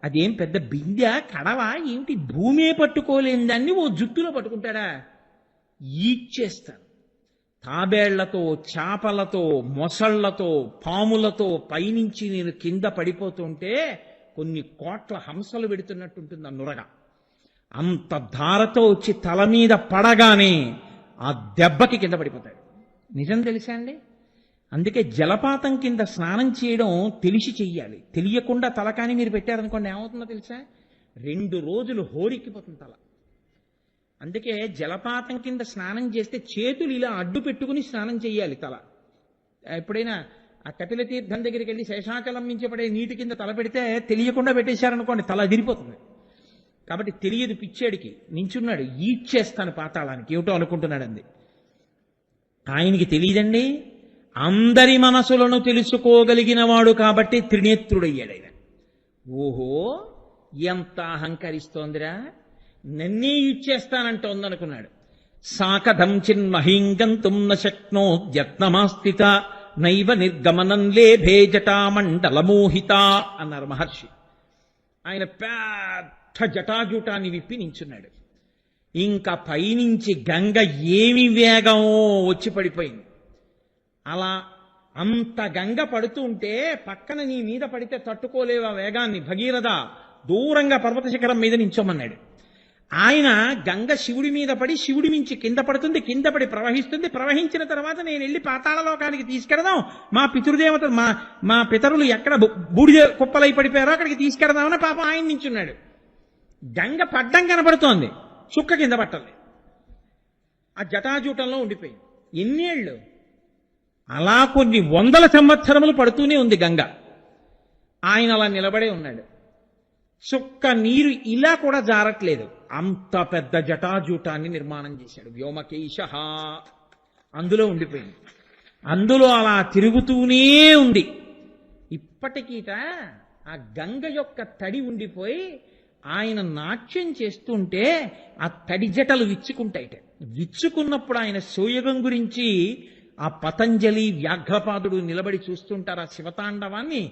అదేం పెద్ద బిందె కడవా ఏమిటి? భూమే పట్టుకోలేని దాన్ని ఓ జుత్తులో పట్టుకుంటాడా? ఈడ్చేస్తాను. తాబేళ్లతో, చాపలతో, మొసళ్లతో, పాములతో పైనుంచి నేను కింద పడిపోతుంటే కొన్ని కోట్ల హంసలు పెడుతున్నట్టుంటుంది ఆ నురగ. అంత ధారతో వచ్చి తల మీద పడగానే ఆ దెబ్బకి కింద పడిపోతాడు. నిజం తెలుసా అండి? అందుకే జలపాతం కింద స్నానం చేయడం తెలిసి చెయ్యాలి. తెలియకుండా తలకాని మీరు పెట్టారనుకోండి ఏమవుతుందో తెలుసా? 2 రోజులు హోరెక్కిపోతుంది తల. అందుకే జలపాతం కింద స్నానం చేస్తే చేతులు ఇలా అడ్డు పెట్టుకుని స్నానం చెయ్యాలి. తల ఎప్పుడైనా ఆ కపిల తీర్థం దగ్గరికి వెళ్ళి శేషాచలం మించి పడే నీటి కింద తల పెడితే తెలియకుండా పెట్టేశారనుకోండి, తల అదిరిపోతుంది. కాబట్టి తెలియదు పిచ్చేడికి, నించున్నాడు, ఈడ్చేస్తాను పాతాళానికి, ఏమిటో అనుకుంటున్నాడండి. ఆయనకి తెలియదండి, అందరి మనసులను తెలుసుకోగలిగిన వాడు కాబట్టి త్రినేత్రుడయ్యాడు ఆయన. ఓహో, ఎంత అహంకరిస్తోందిరా, నన్నే ఇచ్చేస్తానంటోందనుకున్నాడు. సాకథం చిన్మహీంగంతుం న శక్నోద్యత్నమాస్థిత నైవ నిర్గమనం లేభే జటామండలమోహిత అన్నారు మహర్షి. ఆయన పెద్ద జటాజూటాన్ని విప్పి నించున్నాడు. ఇంకా పైనుంచి గంగ ఏమి వేగమో వచ్చి పడిపోయింది. అలా అంత గంగ పడుతూ ఉంటే పక్కన నీ మీద పడితే తట్టుకోలేవా వేగాన్ని, భగీరథ దూరంగా పర్వత శిఖరం మీద నించోమన్నాడు. ఆయన గంగ శివుడి మీద పడి శివుడి మించి కింద పడుతుంది, కింద పడి ప్రవహిస్తుంది. ప్రవహించిన తర్వాత నేను వెళ్ళి పాతాళ లోకానికి తీసుకెడదాం, మా పితృదేవత మా పితరులు ఎక్కడ బూడిద కుప్పలై పడిపోయారో అక్కడికి తీసుకెడదామని పాప ఆయన నించున్నాడు. గంగ పడ్డం కనపడుతోంది, చుక్క కింద పట్టలేదు. ఆ జటాజూటంలో ఉండిపోయింది. ఎన్నేళ్ళు అలా కొన్ని వందల సంవత్సరములు పడుతూనే ఉంది గంగ. ఆయన అలా నిలబడే ఉన్నాడు. చుక్క నీరు ఇలా కూడా జారట్లేదు. అంత పెద్ద జటాజూటాన్ని నిర్మాణం చేశాడు. వ్యోమకేశ అందులో ఉండిపోయింది. అందులో అలా తిరుగుతూనే ఉంది. ఇప్పటికీట ఆ గంగ యొక్క తడి ఉండిపోయి ఆయన నాట్యం చేస్తుంటే ఆ తడి జటలు విచ్చుకుంటాయిట. విచ్చుకున్నప్పుడు ఆయన సోయగం గురించి ఆ పతంజలి వ్యాఘ్రపాదుడు నిలబడి చూస్తుంటారు ఆ శివతాండవాన్ని.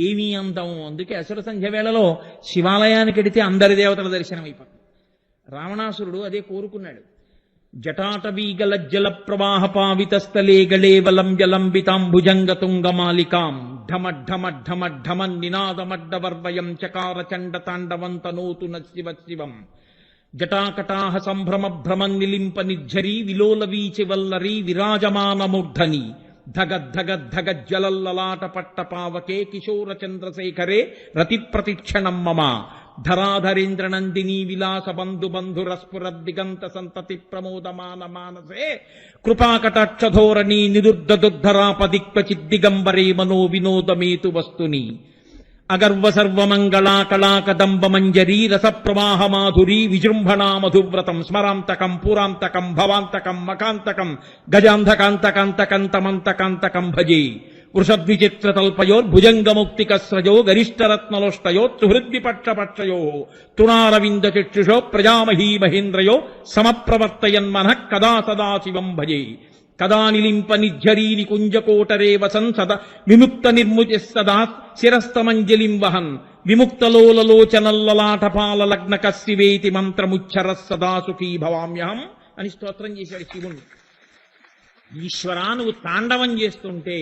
ఏమీ అందం. అందుకే అసుర సంధ్య వేళలో శివాలయానికి వెడితే అందరి దేవతల దర్శనం అయిపోతుంది. రావణాసురుడు అదే కోరుకున్నాడు. జటాటవీగలజ్జల ప్రవాహ పావితస్థలే గళేవలం జలంబితాంభుజంగతుంగమాలికాం ఢమఢమఢమఢమన్ నినాదమడ్డవర్వయం చకార చండ తాండవంతనోతు శివ శివం జటాకటాహ సంభ్రమ భ్రమన్ నిలింప నిర్ఝరీ విలోల వీచి వల్లరీ విరాజమానమూర్ధని ధగద్ధగద్ధగజ్జలల్లలాట పట్ట పావకే కిశోర చంద్రశేఖరే రతి ప్రతిక్షణం మమ ధరాధరేంద్ర నందినీ విలాస బంధు బంధురస్ఫురద్దిగంత సంతతి ప్రమోదమాన మానసే కృపాకటాక్షధోరణీ నిరుద్ధదుద్ధరాపదిక్వచిద్దిగంబరే మనో వినోదమేతు వస్తుని అగర్వ సర్వమంగళా కళాకదంబ మంజరీ రసప్రవాహ మాధురీ విజృంభణా మధువ్రతం స్మరాంతకం పురాంతకం భవాంతకం మకాంతకం గజాంధకాంతకాంతకంతమంతకాంతకం భజే వృషద్విచిత్రతల్పయోర్భుజంగముక్తికస్రజో గరిష్టరత్నలోష్టయో సుహృద్విపక్షపక్షయో తుణారవింద చక్షుషో ప్రజామహీ మహేంద్రయో సమప్రవర్తయన్మనః కదా సదాశివం భజే కదా నిలింప నిర్ఝరీ నికుంజకోటరే వసన్ సద విముక్త నిర్ముచి సదా శిరస్తమంజలిం వహన్ విముక్తలోలలోచనల్లలాటపాల లగ్న కస్సివేతి మంత్రముచ్చర సదా సుఖీ భవామ్యహం అని స్తోత్రం చేశాడు శివుణ్ణి. ఈశ్వరా, నువ్వు తాండవం చేస్తుంటే,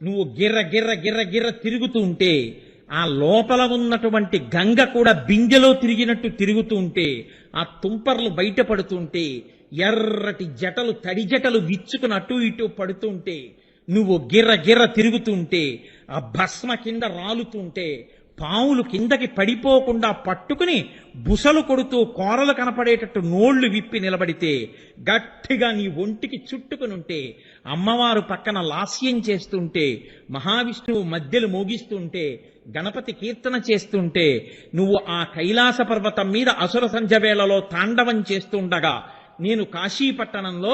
నువ్వు గిర్ర గిర్ర గిర్ర గిర్ర తిరుగుతూ ఉంటే, ఆ లోపల ఉన్నటువంటి గంగ కూడా బిందెలో తిరిగినట్టు తిరుగుతూ ఉంటే, ఆ తుంపర్లు బయటపడుతుంటే, ఎర్రటి జటలు తడి జటలు విచ్చుకుని అటు ఇటు పడుతుంటే, నువ్వు గిర్ర గిర్ర తిరుగుతుంటే, ఆ భస్మ కింద రాలుతుంటే, పావులు కిందకి పడిపోకుండా పట్టుకుని బుసలు కొడుతూ కోరలు కనపడేటట్టు నోళ్లు విప్పి నిలబడితే, గట్టిగా నీ ఒంటికి చుట్టుకునుంటే, అమ్మవారు పక్కన లాస్యం చేస్తుంటే, మహావిష్ణువు మధ్యలు మోగిస్తుంటే, గణపతి కీర్తన చేస్తుంటే, నువ్వు ఆ కైలాస పర్వతం మీద అసుర సంధ్య వేళలో తాండవం చేస్తుండగా, నేను కాశీపట్టణంలో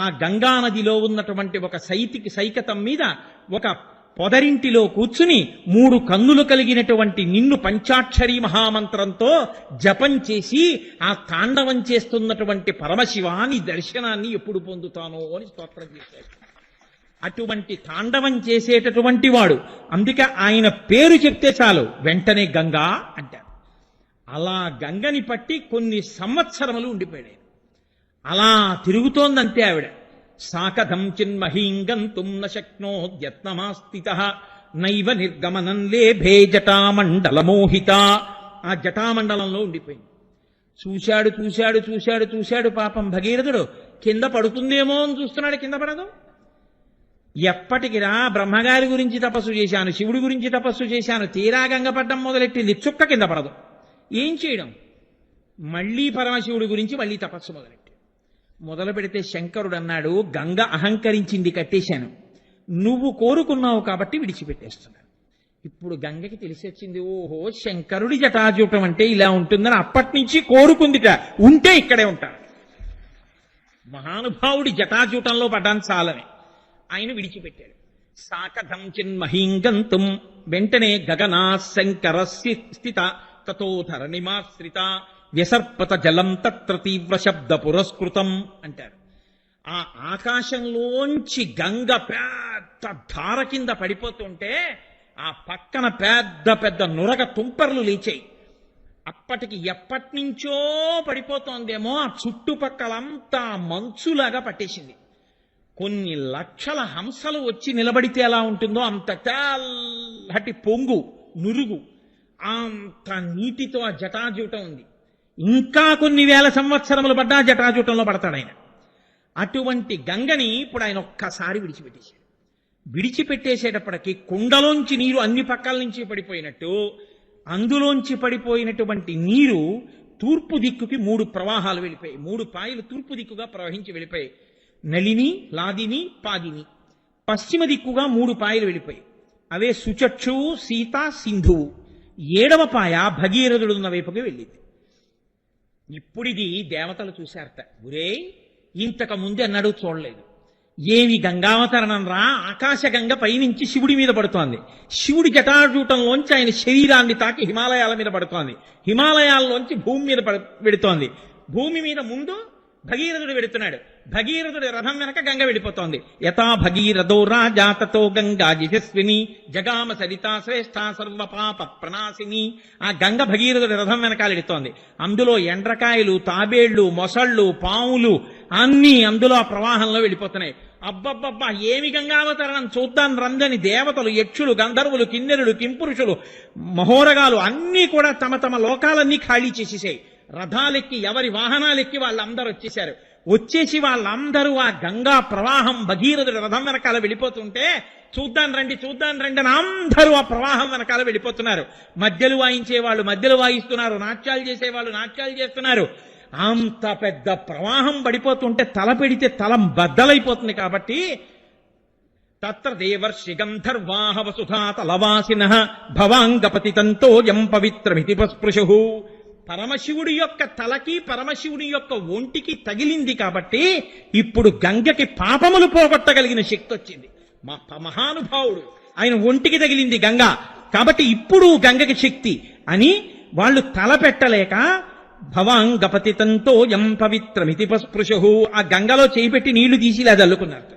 ఆ గంగానదిలో ఉన్నటువంటి ఒక సైకతం మీద ఒక పొదరింటిలో కూర్చుని 3 కన్నులు కలిగినటువంటి నిన్ను పంచాక్షరీ మహామంత్రంతో జపం చేసి ఆ తాండవం చేస్తున్నటువంటి పరమశివాని దర్శనాన్ని ఎప్పుడు పొందుతానో అని స్తోత్రం చేశాడు. అటువంటి తాండవం చేసేటటువంటి వాడు. అందుకే ఆయన పేరు చెప్తే చాలు వెంటనే గంగా అంటారు. అలా గంగని పట్టి కొన్ని సంవత్సరములు ఉండిపోయాడు. అలా తిరుగుతోందంతే ఆవిడ. సాకథం చిన్మహీంగంతుం న శక్నోద్యత్నమాస్థితః నైవ నిర్గమనం లేభే జటామండలమోహిత. ఆ జటామండలంలో ఉండిపోయింది. చూశాడు చూశాడు చూశాడు చూశాడు పాపం భగీరథుడు. కింద పడుతుందేమో అని చూస్తున్నాడు, కింద పడదు. ఎప్పటికిరా బ్రహ్మగారి గురించి తపస్సు చేశాను, శివుడి గురించి తపస్సు చేశాను, తీరా గంగ పడ్డం మొదలెట్టింది, చుక్క కింద పడదు. ఏం చేయడం? మళ్ళీ పరమశివుడి గురించి మళ్ళీ తపస్సు మొదలు పెడితే శంకరుడు అన్నాడు, గంగ అహంకరించింది, కట్టేశాను. నువ్వు కోరుకున్నావు కాబట్టి విడిచిపెట్టేస్తున్నాను. ఇప్పుడు గంగకి తెలిసి వచ్చింది, ఓహో శంకరుడి జటాజూటం అంటే ఇలా ఉంటుందని అప్పటి నుంచి కోరుకుందిట. ఉంటే ఇక్కడే ఉంటాను. మహానుభావుడి జటాజూటంలో పడ్డాను చాలని ఆయన విడిచిపెట్టాడు. సాకథం చిన్మహీంగంతుం, వెంటనే గగనా శంకర స్థిత తతోధర నిమాశ్రిత వ్యసర్పత జలం తత్ర తీవ్ర శబ్ద పురస్కృతం అంటారు. ఆ ఆకాశంలోంచి గంగ పెద్ద ధార కింద పడిపోతుంటే ఆ పక్కన పెద్ద పెద్ద నురగ తుంపర్లు లేచాయి. అప్పటికి ఎప్పటి నుంచో పడిపోతోందేమో, ఆ చుట్టుపక్కలంతా మంచులాగా పట్టేసింది. కొన్ని లక్షల హంసలు వచ్చి నిలబడితే ఎలా ఉంటుందో అంత తెల్లటి పొంగు నురుగు, అంత నీటితో ఆ జటాజూటం ఉంది. ఇంకా కొన్ని వేల సంవత్సరములు పడ్డా జటాజూటంలో పడతాడు ఆయన. అటువంటి గంగని ఇప్పుడు ఆయన ఒక్కసారి విడిచిపెట్టేశాడు. విడిచిపెట్టేసేటప్పటికి కుండలోంచి నీరు అన్ని పక్కల నుంచి పడిపోయినట్టు, అందులోంచి పడిపోయినటువంటి నీరు తూర్పు దిక్కుకి 3 ప్రవాహాలు వెళ్ళిపోయాయి. 3 పాయలు తూర్పు దిక్కుగా ప్రవహించి వెళ్ళిపోయాయి. నళిని, లాదిని, పాదిని. పశ్చిమ దిక్కుగా 3 పాయలు వెళ్ళిపోయాయి. అవే సుచక్షువు, సీత, సింధువు. 7వ పాయ భగీరథుడున్న వైపుకి వెళ్ళింది. ఇప్పుడిది దేవతలు చూశారట. ఒరే ఇంతకు ముందు అన్నాడు చూడలేదు, ఏమి గంగావతరణం రా, ఆకాశగంగ పైనుంచి శివుడి మీద పడుతోంది. శివుడి జటాజూటంలోంచి ఆయన శరీరాన్ని తాకి హిమాలయాల మీద పడుతోంది. హిమాలయాల్లోంచి భూమి మీద పెడుతోంది. భూమి మీద ముందు భగీరథుడు వెడుతున్నాడు. భగీరథుడి రథం వెనక గంగ వెళ్ళిపోతోంది. యథా భగీరథో రాజా తతో గంగా యశస్విని జగామ సరితా శ్రేష్ఠ సర్వ పాప ప్రణాశిని. ఆ గంగ భగీరథుడి రథం వెనకాల వెడుతోంది. అందులో ఎండ్రకాయలు, తాబేళ్లు, మొసళ్ళు, పాములు అన్నీ అందులో ఆ ప్రవాహంలో వెళ్ళిపోతున్నాయి. అబ్బబ్బబ్బా ఏమి గంగావతరణం, చూద్దాం రందని దేవతలు, యక్షులు, గంధర్వులు, కిన్నెరులు, కింపురుషులు, మహోరగాలు అన్నీ కూడా తమ తమ లోకాలన్నీ ఖాళీ చేసేసాయి. రథాలెక్కి ఎవరి వాహనాలెక్కి వాళ్ళందరూ వచ్చేశారు. వచ్చేసి వాళ్ళందరూ ఆ గంగా ప్రవాహం భగీరథుడి రథం వెనకాల వెళ్ళిపోతుంటే చూద్దాం రండి అని అందరూ ఆ ప్రవాహం వెనకాల వెళ్ళిపోతున్నారు. మధ్యలు వాయించేవాళ్ళు మధ్యలు వాయిస్తున్నారు, నాట్యాలు చేసేవాళ్ళు నాట్యాలు చేస్తున్నారు. అంత పెద్ద ప్రవాహం పడిపోతుంటే తల పెడితే తల బద్దలైపోతుంది. కాబట్టి తత్ర దేవర్షి గంధర్వాహ వసుధా తలవాసినః భవాంగపతి తంతోయం పవిత్రమితి పస్పృశు. పరమశివుడి యొక్క తలకి పరమశివుడి యొక్క ఒంటికి తగిలింది కాబట్టి ఇప్పుడు గంగకి పాపములు పోగొట్టగలిగిన శక్తి వచ్చింది. మహానుభావుడు ఆయన ఒంటికి తగిలింది గంగ కాబట్టి ఇప్పుడు గంగకి శక్తి అని వాళ్ళు తల పెట్టలేక భవాంగపతి తంతోయం పవిత్రమితి పస్పృశు. ఆ గంగలో చేయి పెట్టి నీళ్లు తీసి ఇలా చల్లుకున్నారు.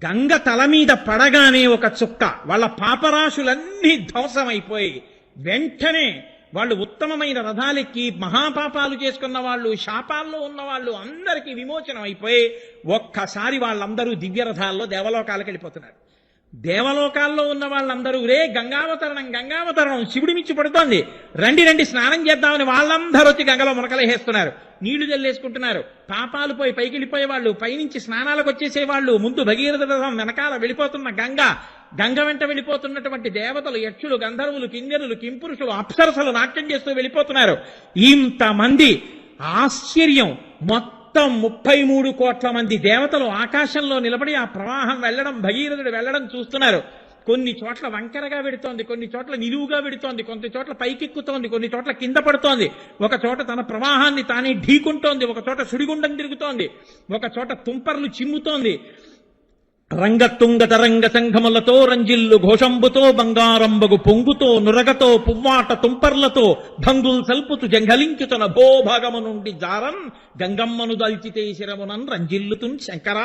గంగ తల మీద పడగానే ఒక చుక్క వాళ్ళ పాపరాశులన్నీ ధ్వంసమైపోయి వెంటనే వాళ్ళు ఉత్తమమైన రథాలెక్కి మహాపాపాలు చేసుకున్న వాళ్ళు, శాపాల్లో ఉన్నవాళ్ళు అందరికీ విమోచనం అయిపోయి ఒక్కసారి వాళ్ళందరూ దివ్య రథాల్లో దేవలోకాలకు వెళ్ళిపోతున్నారు. దేవలోకాల్లో ఉన్న వాళ్ళందరూ రే గంగావతరణం శివుడి మించి పడుతోంది, రండి స్నానం చేద్దామని వాళ్ళందరూ వచ్చి గంగలో మునకలేసేస్తున్నారు, నీళ్లు జల్లేసుకుంటున్నారు. పాపాలు పోయి పైకి వెళ్ళిపోయే వాళ్ళు, పైనుంచి స్నానాలకు వచ్చేసేవాళ్ళు, ముందు భగీరథ రథం వెనకాల వెళ్ళిపోతున్న గంగ వెంట వెళ్ళిపోతున్నటువంటి దేవతలు, యక్షులు, గంధర్వులు, కిన్నెరులు, కింపురుషులు, అప్సరసలు నాట్యం చేస్తూ వెళ్ళిపోతున్నారు. ఇంతమంది ఆశ్చర్యం. మొత్తం 33 కోట్ల మంది దేవతలు ఆకాశంలో నిలబడి ఆ ప్రవాహం వెళ్ళడం, భగీరథుడు వెళ్ళడం చూస్తున్నారు. కొన్ని చోట్ల వంకరగా వెడుతోంది, కొన్ని చోట్ల నిలువుగా వెడుతోంది, కొన్ని చోట్ల పైకెక్కుతోంది, కొన్ని చోట్ల కింద పడుతోంది, ఒక చోట తన ప్రవాహాన్ని తానే ఢీకుంటోంది, ఒక చోట సుడిగుండం తిరుగుతోంది, ఒక చోట తుంపర్లు చిమ్ముతోంది. రంగతుంగత రంగ సంఘములతో రంజిల్లు ఘోషంబుతో బంగారంబగు పొంగుతో నురగతో పువ్వాట తుంపర్లతో భంగుల్ సల్పుతు జంఘలించుతున్న భోభాగము నుండి జారం గంగమ్మను దల్చితే శిరమునన్ రంజిల్లుతున్ శంకర.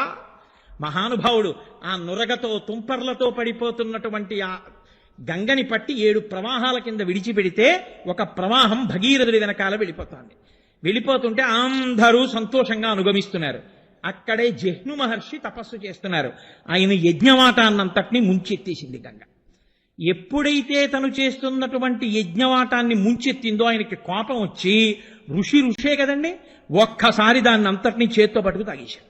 మహానుభావుడు ఆ నురగతో తుంపర్లతో పడిపోతున్నటువంటి ఆ గంగని పట్టి 7 ప్రవాహాల కింద విడిచిపెడితే ఒక ప్రవాహం భగీరథుడి వెనకాల వెళ్ళిపోతుంటే అందరూ సంతోషంగా అనుగమిస్తున్నారు. అక్కడే జహ్ను మహర్షి తపస్సు చేస్తున్నారు. ఆయన యజ్ఞవాటాన్నంతటినీ ముంచెత్తేసింది గంగ. ఎప్పుడైతే తను చేస్తున్నటువంటి యజ్ఞవాటాన్ని ముంచెత్తిందో ఆయనకి కోపం వచ్చి, ఋషే కదండి, ఒక్కసారి దాన్ని అంతటినీ చేత్తో పట్టుకు తాగేశారు.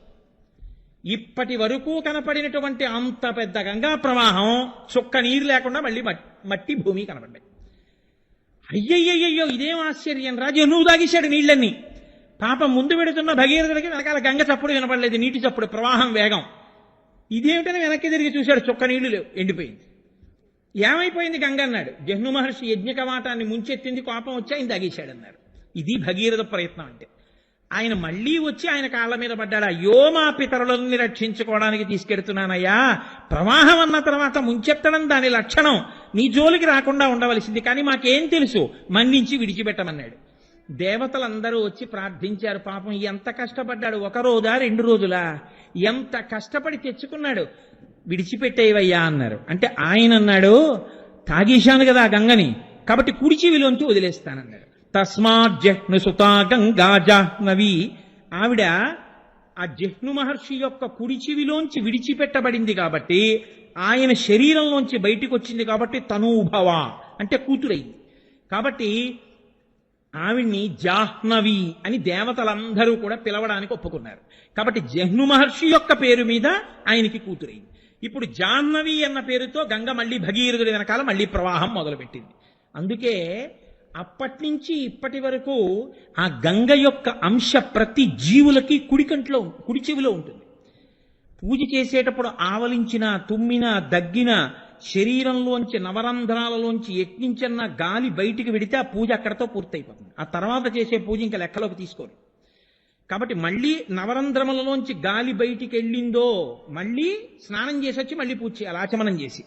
ఇప్పటి వరకు కనపడినటువంటి అంత పెద్ద గంగా ప్రవాహం చుక్క నీరు లేకుండా మళ్ళీ మట్టి భూమి కనపడ్డాయి. అయ్యయ్యయ్యో ఇదేం ఆశ్చర్యం రా, జహ్నువు తాగేశాడు నీళ్ళన్నీ. పాపం ముందు పెడుతున్న భగీరథుడికి వెనకాల గంగ చప్పుడు వినపడలేదు, నీటి చప్పుడు, ప్రవాహం వేగం. ఇదేమిటని వెనక్కి తిరిగి చూశాడు, చుక్క నీళ్లు లేవు, ఎండిపోయింది. ఏమైపోయింది గంగ అన్నాడు. జహ్ను మహర్షి యజ్ఞకవాటాన్ని ముంచెత్తింది, కోపం వచ్చి ఆయన తగేశాడన్నారు. ఇది భగీరథ ప్రయత్నం అంటే. ఆయన మళ్లీ వచ్చి ఆయన కాళ్ళ మీద పడ్డాడు. అయ్యో, మా పితరులని రక్షించుకోవడానికి తీసుకెడుతున్నానయ్యా, ప్రవాహం అన్న తర్వాత ముంచెత్తడం దాని లక్షణం, నీ జోలికి రాకుండా ఉండవలసింది, కానీ మాకేం తెలుసు, మన్నించి విడిచిపెట్టమన్నాడు. దేవతలందరూ వచ్చి ప్రార్థించారు. పాపం ఎంత కష్టపడ్డాడు, 1 రోజా 2 రోజులా, ఎంత కష్టపడి తెచ్చుకున్నాడు, విడిచిపెట్టేవయ్యా అన్నారు. అంటే ఆయన అన్నాడు, తాగేశాను కదా గంగని, కాబట్టి కుడి చెవిలోంచి వదిలేస్తానన్నాడు. తస్మాత్ జహ్ను సుతా గంగా జాహ్నవి. ఆవిడ ఆ జహ్ను మహర్షి యొక్క కుడి చెవిలోంచి విడిచిపెట్టబడింది కాబట్టి, ఆయన శరీరంలోంచి బయటికి వచ్చింది కాబట్టి తనూభవ అంటే కూతురయింది. కాబట్టి ఆవిడ్ని జాహ్నవి అని దేవతలందరూ కూడా పిలవడానికి ఒప్పుకున్నారు. కాబట్టి జహ్ను మహర్షి యొక్క పేరు మీద ఆయనకి కూతురైంది. ఇప్పుడు జాహ్నవి అన్న పేరుతో గంగ మళ్ళీ భగీరథుడి వెనకాల మళ్ళీ ప్రవాహం మొదలుపెట్టింది. అందుకే అప్పటి నుంచి ఇప్పటి వరకు ఆ గంగ యొక్క అంశ ప్రతి జీవులకి కుడి చెవిలో ఉంటుంది. పూజ చేసేటప్పుడు ఆవలించిన, తుమ్మిన, దగ్గిన, శరీరంలోంచి నవరంధ్రాలలోంచి ఎట్నించన్న గాలి బయటికి వెడితే ఆ పూజ అక్కడతో పూర్తయిపోతుంది. ఆ తర్వాత చేసే పూజ ఇంకా లెక్కలోకి తీసుకోరు. కాబట్టి మళ్ళీ నవరంధ్రములలోంచి గాలి బయటికి వెళ్ళిందో మళ్ళీ స్నానం చేసి వచ్చి మళ్ళీ పూజ చేయాలి, ఆచమనం చేసి.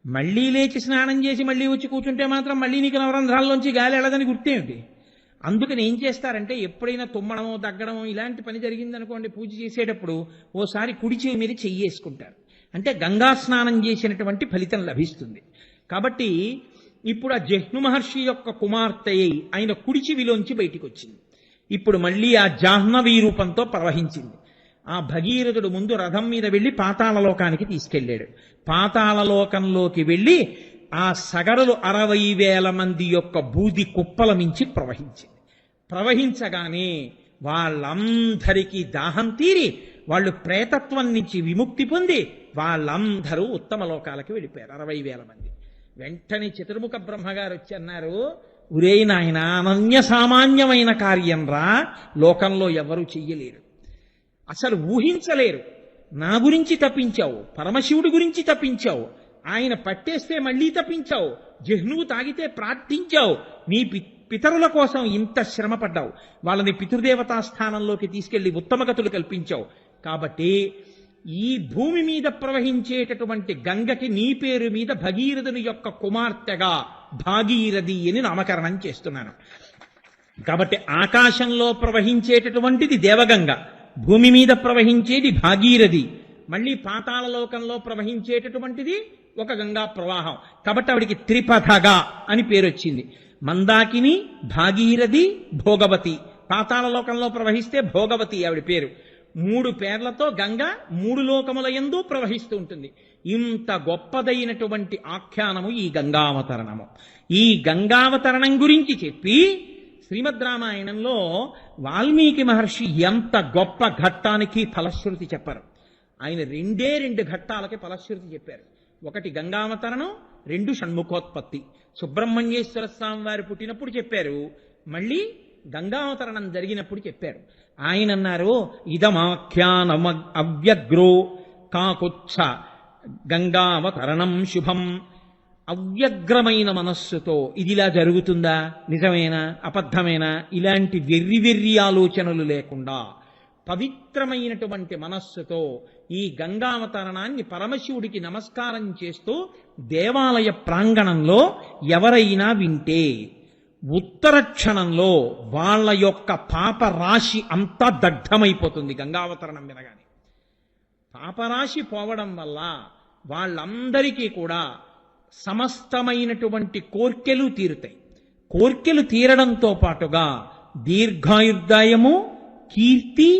మళ్ళీ లేచి స్నానం చేసి మళ్ళీ వచ్చి కూర్చుంటే మాత్రం మళ్ళీ నీకు నవరంధ్రాల్లోంచి గాలి వెళ్ళదని గుర్తేమిటి? అందుకని ఏం చేస్తారంటే, ఎప్పుడైనా తుమ్మడమో దగ్గడమో ఇలాంటి పని జరిగిందనుకోండి, పూజ చేసేటప్పుడు ఓసారి కుడి చెవి మీద చెయ్యేసుకుంటారు. అంటే గంగా స్నానం చేసినటువంటి ఫలితం లభిస్తుంది. కాబట్టి ఇప్పుడు ఆ జహ్ను మహర్షి యొక్క కుమార్తె ఆయన కుడి చెవిలోంచి బయటికి వచ్చింది. ఇప్పుడు మళ్ళీ ఆ జాహ్నవీ రూపంతో ప్రవహించింది. ఆ భగీరథుడు ముందు రథం మీద వెళ్లి పాతాళలోకానికి తీసుకెళ్లాడు. పాతాళలోకంలోకి వెళ్లి ఆ సగరులు 60,000 మంది యొక్క బూది కుప్పల మించి ప్రవహించింది. ప్రవహించగానే వాళ్ళందరికీ దాహం తీరి వాళ్ళు ప్రేతత్వం నుంచి విముక్తి పొంది వాళ్ళందరూ ఉత్తమ లోకాలకి వెళ్ళిపోయారు, 60,000 మంది. వెంటనే చతుర్ముఖ బ్రహ్మగారు వచ్చి అన్నారు, ఉరే నాయన, అనన్య సామాన్యమైన కార్యం రా, లోకంలో ఎవరూ చెయ్యలేరు, అసలు ఊహించలేరు. నా గురించి తప్పించావు, పరమశివుడి గురించి తప్పించావు, ఆయన పట్టేస్తే మళ్ళీ తప్పించావు, జహ్నువు తాగితే ప్రార్థించావు, నీ పితరుల కోసం ఇంత శ్రమ పడ్డావు, వాళ్ళని పితృదేవతా స్థానంలోకి తీసుకెళ్లి ఉత్తమగతులు కల్పించావు. కాబట్టి ఈ భూమి మీద ప్రవహించేటటువంటి గంగకి నీ పేరు మీద భగీరథుని యొక్క కుమార్తెగా భాగీరథి అని నామకరణం చేస్తున్నాను. కాబట్టి ఆకాశంలో ప్రవహించేటటువంటిది దేవగంగ, భూమి మీద ప్రవహించేది భాగీరథి, మళ్ళీ పాతాళలోకంలో ప్రవహించేటటువంటిది ఒక గంగా ప్రవాహం. కాబట్టి ఆవిడికి త్రిపథగా అని పేరు వచ్చింది. మందాకిని, భాగీరథి, భోగవతి. పాతాళలోకంలో ప్రవహిస్తే భోగవతి ఆవిడ పేరు. 3 పేర్లతో గంగ 3 లోకముల యందు ప్రవహిస్తూ ఉంటుంది. ఇంత గొప్పదైనటువంటి ఆఖ్యానము ఈ గంగావతరణము. ఈ గంగావతరణం గురించి చెప్పి శ్రీమద్ రామాయణంలో వాల్మీకి మహర్షి ఎంత గొప్ప ఘట్టానికి ఫలశ్రుతి చెప్పారు. ఆయన 2 ఘట్టాలకి ఫలశ్రుతి చెప్పారు. ఒకటి గంగావతరణం, 2 షణ్ముఖోత్పత్తి. సుబ్రహ్మణ్యేశ్వర స్వామి వారు పుట్టినప్పుడు చెప్పారు, మళ్ళీ గంగావతరణం జరిగినప్పుడు చెప్పారు. ఆయన అన్నారు, ఇదమాఖ్యానం అవ్యగ్రో కాకుత్స గంగావతరణం శుభం. అవ్యగ్రమైన మనస్సుతో ఇదిలా జరుగుతుందా, నిజమేనా, అబద్ధమేనా, ఇలాంటి వెర్రి ఆలోచనలు లేకుండా పవిత్రమైనటువంటి మనస్సుతో ఈ గంగావతరణాన్ని పరమశివుడికి నమస్కారం చేస్తూ దేవాలయ ప్రాంగణంలో ఎవరైనా వింటే ఉత్తర క్షణంలో వాళ్ళ యొక్క పాపరాశి అంతా దగ్ధమైపోతుంది. గంగావతరణం వినగానే పాపరాశి పోవడం వల్ల వాళ్ళందరికీ కూడా సమస్తమైనటువంటి కోర్కెలు తీరుతాయి. కోర్కెలు తీరడంతో పాటుగా దీర్ఘాయుర్దాయము, కీర్తి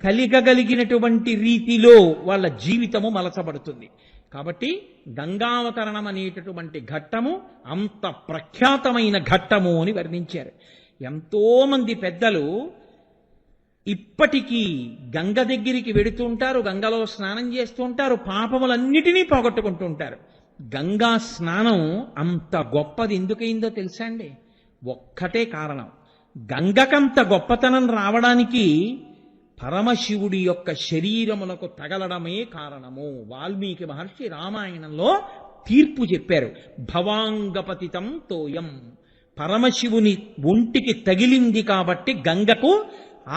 కలిగగలిగినటువంటి రీతిలో వాళ్ళ జీవితము మలచబడుతుంది. కాబట్టి గంగావతరణం అనేటటువంటి ఘట్టము అంత ప్రఖ్యాతమైన ఘట్టము అని వర్ణించారు. ఎంతో మంది పెద్దలు ఇప్పటికీ గంగ దగ్గరికి వెడుతుంటారు, గంగలో స్నానం చేస్తూ ఉంటారు, పాపములన్నిటినీ పోగొట్టుకుంటూ ఉంటారు. గంగా స్నానం అంత గొప్పది ఎందుకైందో తెలుసా అండి? ఒక్కటే కారణం. గంగకంత గొప్పతనం రావడానికి పరమశివుడి యొక్క శరీరములకు తగలడమే కారణము. వాల్మీకి మహర్షి రామాయణంలో తీర్పు చెప్పారు. భవాంగపతితం తోయం, పరమశివుని ఒంటికి తగిలింది కాబట్టి గంగకు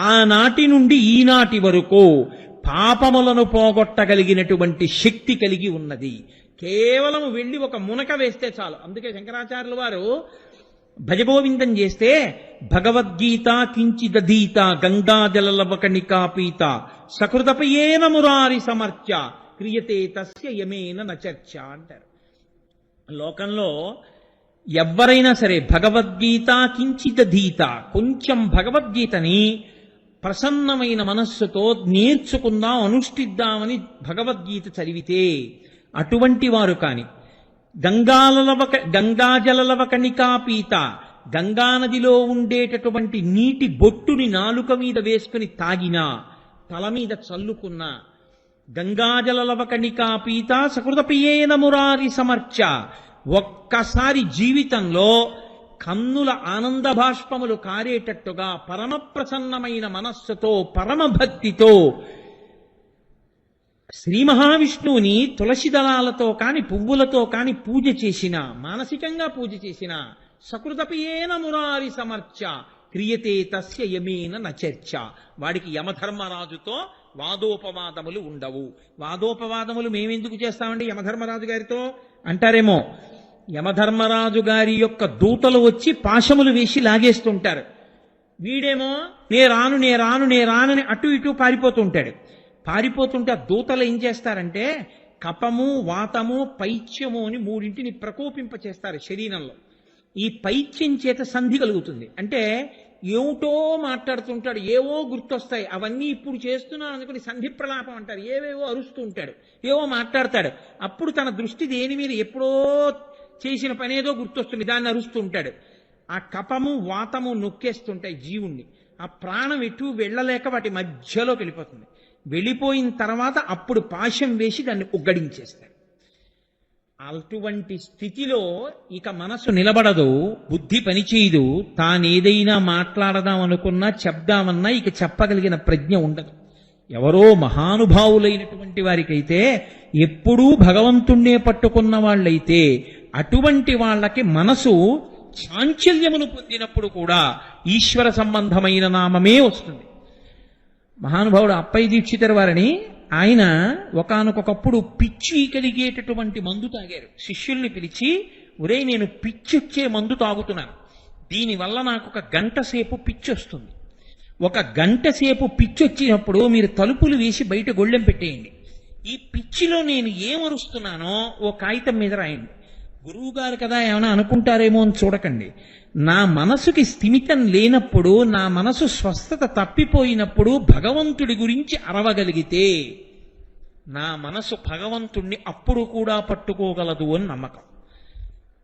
ఆనాటి నుండి ఈనాటి వరకు పాపములను పోగొట్టగలిగినటువంటి శక్తి కలిగి ఉన్నది. కేవలం వెళ్ళి ఒక మునక వేస్తే చాలు. అందుకే శంకరాచార్యుల వారు భజగోవిందం చేస్తే భగవద్గీత కించిదధీత గంగాజలలవకణికాపీత సకృతపయేన మురారి సమర్చ క్రియతే తస్య యమేన నచర్చ అంటారు. లోకంలో ఎవరైనా సరే భగవద్గీత కించిదధీత, కొంచెం భగవద్గీతని ప్రసన్నమైన మనస్సుతో నేర్చుకుందాం, అనుష్ఠిద్దామని భగవద్గీత చదివితే అటువంటి వారు కాని గంగాజలలవకణికాపీత, గంగానదిలో ఉండేటటువంటి నీటి బొట్టుని నాలుక మీద వేసుకుని తాగినా, తల మీద చల్లుకున్నా, గంగాజలలవకణికాపీత సకృతపియేన మురారి సమర్చ, ఒక్కసారి జీవితంలో కన్నుల ఆనంద భాష్పములు కారేటట్టుగా పరమ ప్రసన్నమైన మనస్సుతో పరమభక్తితో శ్రీ మహావిష్ణువుని తులసి దళాలతో కాని పువ్వులతో కాని పూజ చేసిన, మానసికంగా పూజ చేసిన, సకృతపియేన మురారి సమర్చ క్రియతే తస్య యమేన నచర్చ, వాడికి యమధర్మరాజుతో వాదోపవాదములు ఉండవు. వాదోపవాదములు మేమెందుకు చేస్తామండి యమధర్మరాజు గారితో అంటారేమో. యమధర్మరాజు గారి యొక్క దూతలు వచ్చి పాశములు వేసి లాగేస్తుంటారు. వీడేమో నే రానని అటు ఇటు పారిపోతుంటాడు. పారిపోతుంటే ఆ దూతలు ఏం చేస్తారంటే కపము, వాతము, పైత్యము అని మూడింటిని ప్రకోపింపచేస్తారు శరీరంలో. ఈ పైత్యం చేత సంధి కలుగుతుంది. అంటే ఏమిటో మాట్లాడుతుంటాడు, ఏవో గుర్తొస్తాయి, అవన్నీ ఇప్పుడు చేస్తున్నాను అనుకుని సంధి ప్రలాపం అంటారు. ఏవేవో అరుస్తూ ఉంటాడు, ఏవో మాట్లాడతాడు. అప్పుడు తన దృష్టి దేని మీద ఎప్పుడో చేసిన పనేదో గుర్తొస్తుంది, దాన్ని అరుస్తూ ఉంటాడు. ఆ కపము, వాతము నొక్కేస్తుంటాయి జీవుణ్ణి. ఆ ప్రాణం ఎటు వెళ్ళలేక వాటి మధ్యలోకి వెళ్ళిపోతుంది. వెళ్ళిపోయిన తర్వాత అప్పుడు పాశం వేసి దాన్ని ఉగ్గడించేస్తాడు. అటువంటి స్థితిలో ఇక మనసు నిలబడదు, బుద్ధి పనిచేయదు. తానేదైనా మాట్లాడదాం అనుకున్నా, చెప్దామన్నా ఇక చెప్పగలిగిన ప్రజ్ఞ ఉండదు. ఎవరో మహానుభావులైనటువంటి వారికైతే, ఎప్పుడూ భగవంతుణ్ణే పట్టుకున్న వాళ్ళైతే, అటువంటి వాళ్ళకి మనసు చాంచల్యమును పొందినప్పుడు కూడా ఈశ్వర సంబంధమైన నామమే వస్తుంది. మహానుభావుడు అప్పయ్య దీక్షితర్ వారిని, ఆయన ఒకానొకప్పుడు పిచ్చి కలిగేటటువంటి మందు తాగారు. శిష్యుల్ని పిలిచి, ఒరే నేను పిచ్చొచ్చే మందు తాగుతున్నాను, దీనివల్ల నాకు 1 గంట సేపు పిచ్చి వస్తుంది. 1 గంట సేపు పిచ్చొచ్చినప్పుడు మీరు తలుపులు వేసి బయట గొళ్ళెం పెట్టేయండి. ఈ పిచ్చిలో నేను ఏమరుస్తున్నానో ఓ కాగితం మీద రాయండి. గురువుగారు కదా ఏమైనా అనుకుంటారేమో అని చూడకండి. నా మనసుకి స్థిమితం లేనప్పుడు, నా మనసు స్వస్థత తప్పిపోయినప్పుడు భగవంతుడి గురించి అరవగలిగితే నా మనసు భగవంతుణ్ణి అప్పుడు కూడా పట్టుకోగలదు అని నమ్మకం.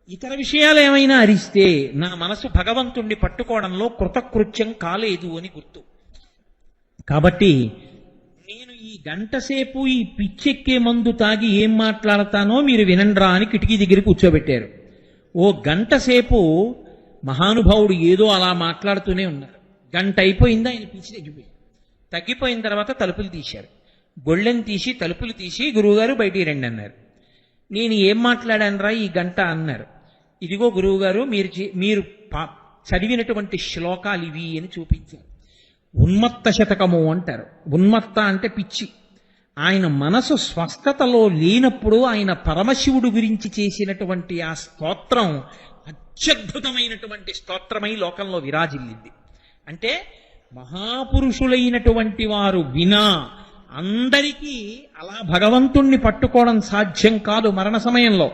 ఇతర విషయాలు ఏమైనా అరిస్తే నా మనసు భగవంతుణ్ణి పట్టుకోవడంలో కృతకృత్యం కాలేదు అని గుర్తు. కాబట్టి నేను ఈ 1 గంట సేపు ఈ పిచ్చెక్కే మందు తాగి ఏం మాట్లాడతానో మీరు వినండ్రా అని కిటికీ దగ్గర కూర్చోబెట్టారు. ఓ 1 గంట సేపు మహానుభావుడు ఏదో అలా మాట్లాడుతూనే ఉన్నారు. 1 గంట అయిపోయిందా, ఆయన పిచ్చి తగ్గిపోయింది. తగ్గిపోయిన తర్వాత తలుపులు తీశారు. గొళ్ళెం తీసి తలుపులు తీసి, గురువుగారు బయటికి రండి అన్నారు. నేను ఏం మాట్లాడానురా ఈ 1 గంట అన్నారు. ఇదిగో గురువుగారు మీరు చదివినటువంటి శ్లోకాలు ఇవి అని చూపించారు. ఉన్మత్త శతకము అంటారు. ఉన్మత్త అంటే పిచ్చి. ఆయన మనసు స్వస్థతలో లేనప్పుడు ఆయన పరమశివుడు గురించి చేసినటువంటి ఆ స్తోత్రం అత్యద్భుతమైనటువంటి స్తోత్రమై లోకంలో విరాజిల్లింది. అంటే మహాపురుషులైనటువంటి వారు వినా అందరికీ అలా భగవంతుణ్ణి పట్టుకోవడం సాధ్యం కాదు. మరణ సమయంలో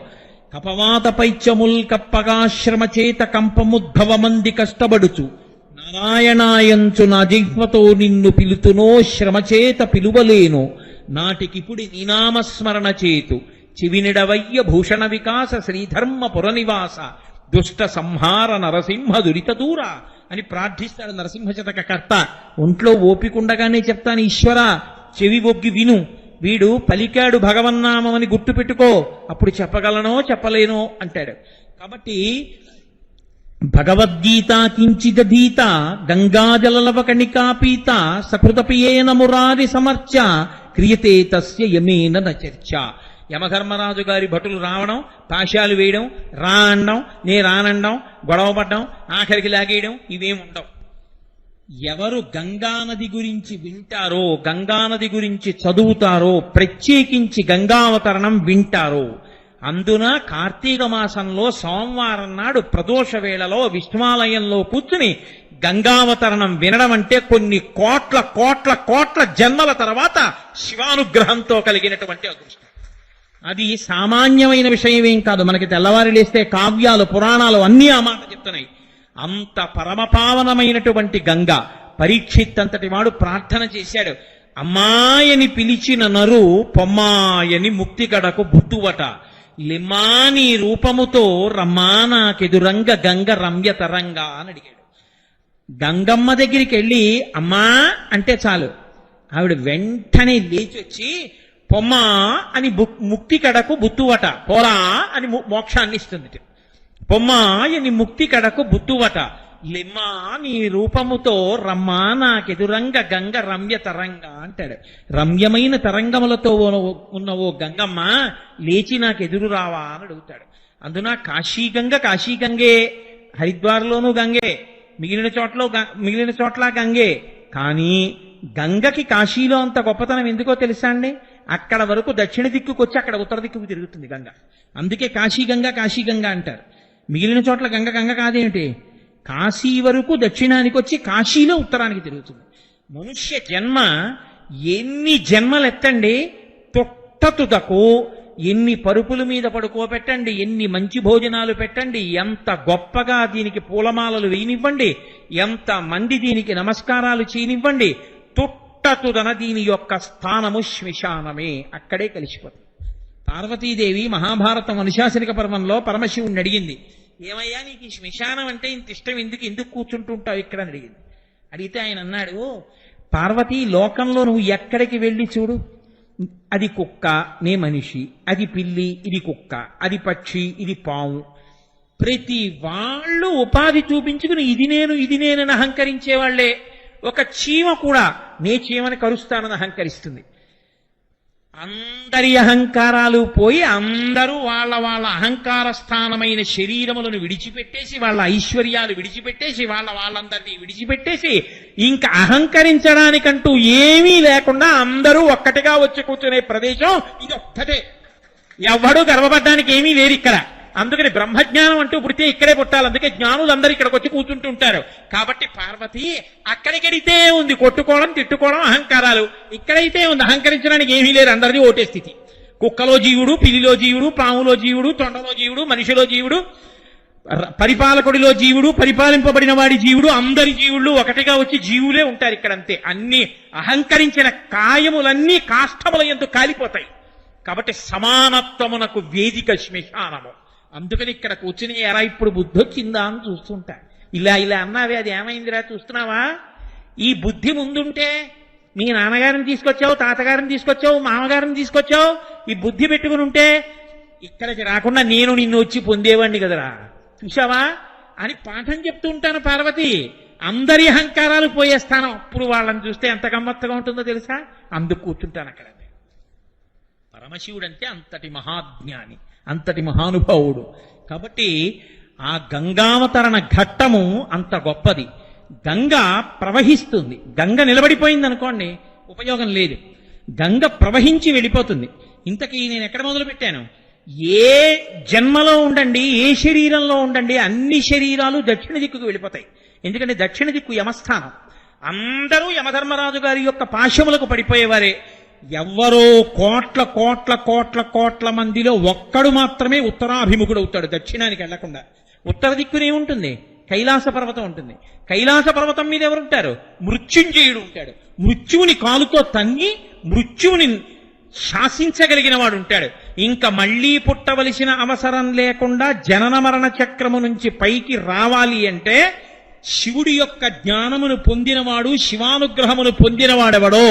కపవాత పైత్యముల్ కప్పగాశ్రమ చేత కంపముద్భవ మంది కష్టపడుచు నారాయణాయంచు నా జిహ్వతో నిన్ను పిలుతునో శ్రమచేత పిలువలేను నాటికిపుడి నీనామస్మరణ చేతు చివినిడవయ్య భూషణ వికాస శ్రీధర్మ పురనివాస దుష్ట సంహార నరసింహ దురిత దూర అని ప్రార్థిస్తాడు నరసింహ శతక కర్త. ఒంట్లో ఓపికండగానే చెప్తాను, ఈశ్వర చెవి ఒగ్గి విను, వీడు పలికాడు భగవన్నామని గుర్తు పెట్టుకో, అప్పుడు చెప్పగలనో చెప్పలేనో అంటాడు. కాబట్టి భగవద్గీత కించిదధీత గంగాజలలవకణికాపీత సకృతపియేన మురారి సమర్చ క్రియతే తస్య యమేన న చర్చ. యమధర్మరాజు గారి భటులు రావడం, పాశాలు వేయడం, రా అనడం, నే రానండం, గొడవ పడ్డం, ఆఖరికి లాగేయడం ఇవేం ఉండవు. ఎవరు గంగానది గురించి వింటారో, గంగానది గురించి చదువుతారో, ప్రత్యేకించి గంగావతరణం వింటారో, అందున కార్తీక మాసంలో సోమవారం నాడు ప్రదోష వేళలో విష్ణువాలయంలో కూర్చుని గంగావతరణం వినడం అంటే కొన్ని కోట్ల కోట్ల కోట్ల జన్మల తర్వాత శివానుగ్రహంతో కలిగినటువంటి అదృష్టం. అది సామాన్యమైన విషయమేం కాదు. మనకి తెల్లవారి లేస్తే కావ్యాలు, పురాణాలు అన్నీ ఆ మాట చెప్తున్నాయి. అంత పరమపావనమైనటువంటి గంగ. పరీక్షిత్ అంతటి వాడు ప్రార్థన చేశాడు, అమ్మాయని పిలిచిన నరు పొమ్మాయని ముక్తి గడకు బుద్ధువట, లిమాని రూపముతో రమ్మానాకెదురంగ గంగ రమ్య తరంగా అని అడిగాడు. గంగమ్మ దగ్గరికి వెళ్ళి అమ్మా అంటే చాలు, ఆవిడ వెంటనే లేచొచ్చి పొమ్మా అని ముక్తి కడకు బుద్ధువట, పోరా అని మోక్షాన్ని ఇస్తుంది. పొమ్మా అని ముక్తి కడకు బుద్ధువట, లిమ్మా నీ రూపముతో రమ్మా నాకెదురంగ గంగ రమ్య తరంగా అంటాడు. రమ్యమైన తరంగములతో ఉన్న ఓ గంగమ్మ లేచి నాకెదురు రావా అని అడుగుతాడు. అందున కాశీగంగ కాశీగంగే, హరిద్వార్లోనూ గంగే, మిగిలిన చోట్ల గంగే. కానీ గంగకి కాశీలో అంత గొప్పతనం ఎందుకో తెలుసా అండి? అక్కడ వరకు దక్షిణ దిక్కుకు వచ్చి అక్కడ ఉత్తర దిక్కుకు తిరుగుతుంది గంగ. అందుకే కాశీగంగ కాశీగంగ అంటారు. మిగిలిన చోట్ల గంగ గంగ కాదేమిటి? కాశీ వరకు దక్షిణానికి వచ్చి కాశీలో ఉత్తరానికి తిరుగుతుంది. మనుష్య జన్మ ఎన్ని జన్మలు ఎత్తండి, తొట్టతుదకు ఎన్ని పరుపుల మీద పడుకోబెట్టండి, ఎన్ని మంచి భోజనాలు పెట్టండి, ఎంత గొప్పగా దీనికి పూలమాలలు వేయనివ్వండి, ఎంత మంది దీనికి నమస్కారాలు చేయనివ్వండి, తొట్టతుదన దీని యొక్క స్థానము శ్మశానమే, అక్కడే కలిసిపోతుంది. పార్వతీదేవి మహాభారతం అనుశాసనిక పర్వంలో పరమశివుణ్ణి అడిగింది, ఏమయ్యా నీకు ఈ శ్మశానం అంటే ఇంత ఇష్టం, ఎందుకు కూర్చుంటుంటావు ఇక్కడ అని అడిగింది. అడిగితే ఆయన అన్నాడు, పార్వతీ లోకంలో నువ్వు ఎక్కడికి వెళ్ళి చూడు, అది కుక్క నే మనిషి, అది పిల్లి ఇది కుక్క, అది పక్షి ఇది పాము, ప్రతి వాళ్ళు ఉపాధి చూపించుకుని ఇది నేనని అహంకరించేవాళ్లే. ఒక చీమ కూడా నే చీమని కరుస్తానని అహంకరిస్తుంది. అందరి అహంకారాలు పోయి అందరూ వాళ్ళ అహంకార స్థానమైన శరీరములను విడిచిపెట్టేసి, వాళ్ళ ఐశ్వర్యాలు విడిచిపెట్టేసి, వాళ్ళందరినీ విడిచిపెట్టేసి ఇంకా అహంకరించడానికంటూ ఏమీ లేకుండా అందరూ ఒక్కటిగా వచ్చి కూర్చునే ప్రదేశం ఇది ఒక్కటే. ఎవడూ గర్వపడ్డానికి ఏమీ లేరు ఇక్కడ. అందుకని బ్రహ్మజ్ఞానం అంటూ పుడితే ఇక్కడే పుట్టాలి. అందుకే జ్ఞానులందరూ ఇక్కడికి వచ్చి కూర్చుంటుంటారు. కాబట్టి పార్వతి అక్కడికెడితే ఉంది కొట్టుకోవడం, తిట్టుకోవడం, అహంకారాలు. ఇక్కడైతే ఉంది అహంకరించడానికి ఏమీ లేరు, అందరిది ఓటే స్థితి. కుక్కలో జీవుడు, పిల్లిలో జీవుడు, పాములో జీవుడు, తొండలో జీవుడు, మనిషిలో జీవుడు, పరిపాలకుడిలో జీవుడు, పరిపాలింపబడిన వాడి జీవుడు, అందరి జీవుళ్ళు ఒకటిగా వచ్చి జీవులే ఉంటారు ఇక్కడ. అంతే. అన్ని అహంకరించిన కాయములన్నీ కాష్టముల యందు కాలిపోతాయి. కాబట్టి సమానత్వమునకు వేదిక శ్మశానము. అందుకని ఇక్కడ కూర్చుని ఎరా ఇప్పుడు బుద్ధి వచ్చిందా అని చూస్తుంటా. ఇలా అన్నావే, అది ఏమైందిరా చూస్తున్నావా? ఈ బుద్ధి ముందుంటే మీ నాన్నగారిని తీసుకొచ్చావు, తాతగారిని తీసుకొచ్చావు, మామగారిని తీసుకొచ్చావు, ఈ బుద్ధి పెట్టుకుని ఉంటే ఇక్కడికి రాకుండా నేను నిన్ను వచ్చి పొందేవాడిని కదరా, చూసావా అని పాఠం చెప్తూ ఉంటాను. పార్వతి అందరి అహంకారాలు పోయే స్థానం. అప్పుడు వాళ్ళని చూస్తే ఎంత గమ్మత్తుగా ఉంటుందో తెలుసా? అందుకు కూర్చుంటాను అక్కడ. పరమశివుడు అంటే అంతటి మహాజ్ఞాని, అంతటి మహానుభావుడు. కాబట్టి ఆ గంగావతరణ ఘట్టము అంత గొప్పది. గంగ ప్రవహిస్తుంది. గంగ నిలబడిపోయింది అనుకోండి, ఉపయోగం లేదు. గంగ ప్రవహించి వెళ్ళిపోతుంది. ఇంతకీ నేను ఎక్కడ మొదలు పెట్టాను? ఏ జన్మలో ఉండండి, ఏ శరీరంలో ఉండండి, అన్ని శరీరాలు దక్షిణ దిక్కుకు వెళ్ళిపోతాయి. ఎందుకంటే దక్షిణ దిక్కు యమస్థానం. అందరూ యమధర్మరాజు గారి యొక్క పాశములకు పడిపోయేవారే. ఎవ్వరో కోట్ల కోట్ల కోట్ల కోట్ల మందిలో ఒక్కడు మాత్రమే ఉత్తరాభిముఖుడు అవుతాడు, దక్షిణానికి వెళ్లకుండా. ఉత్తర దిక్కునే ఉంటుంది, కైలాస పర్వతం ఉంటుంది. కైలాస పర్వతం మీద ఎవరుంటారు? మృత్యుంజయుడు ఉంటాడు. మృత్యువుని కాలుతో తన్ని మృత్యువుని శాసించగలిగిన వాడు ఉంటాడు. ఇంకా మళ్లీ పుట్టవలసిన అవసరం లేకుండా జనన మరణ చక్రము నుంచి పైకి రావాలి అంటే శివుడి యొక్క జ్ఞానమును పొందినవాడు, శివానుగ్రహమును పొందినవాడెవడో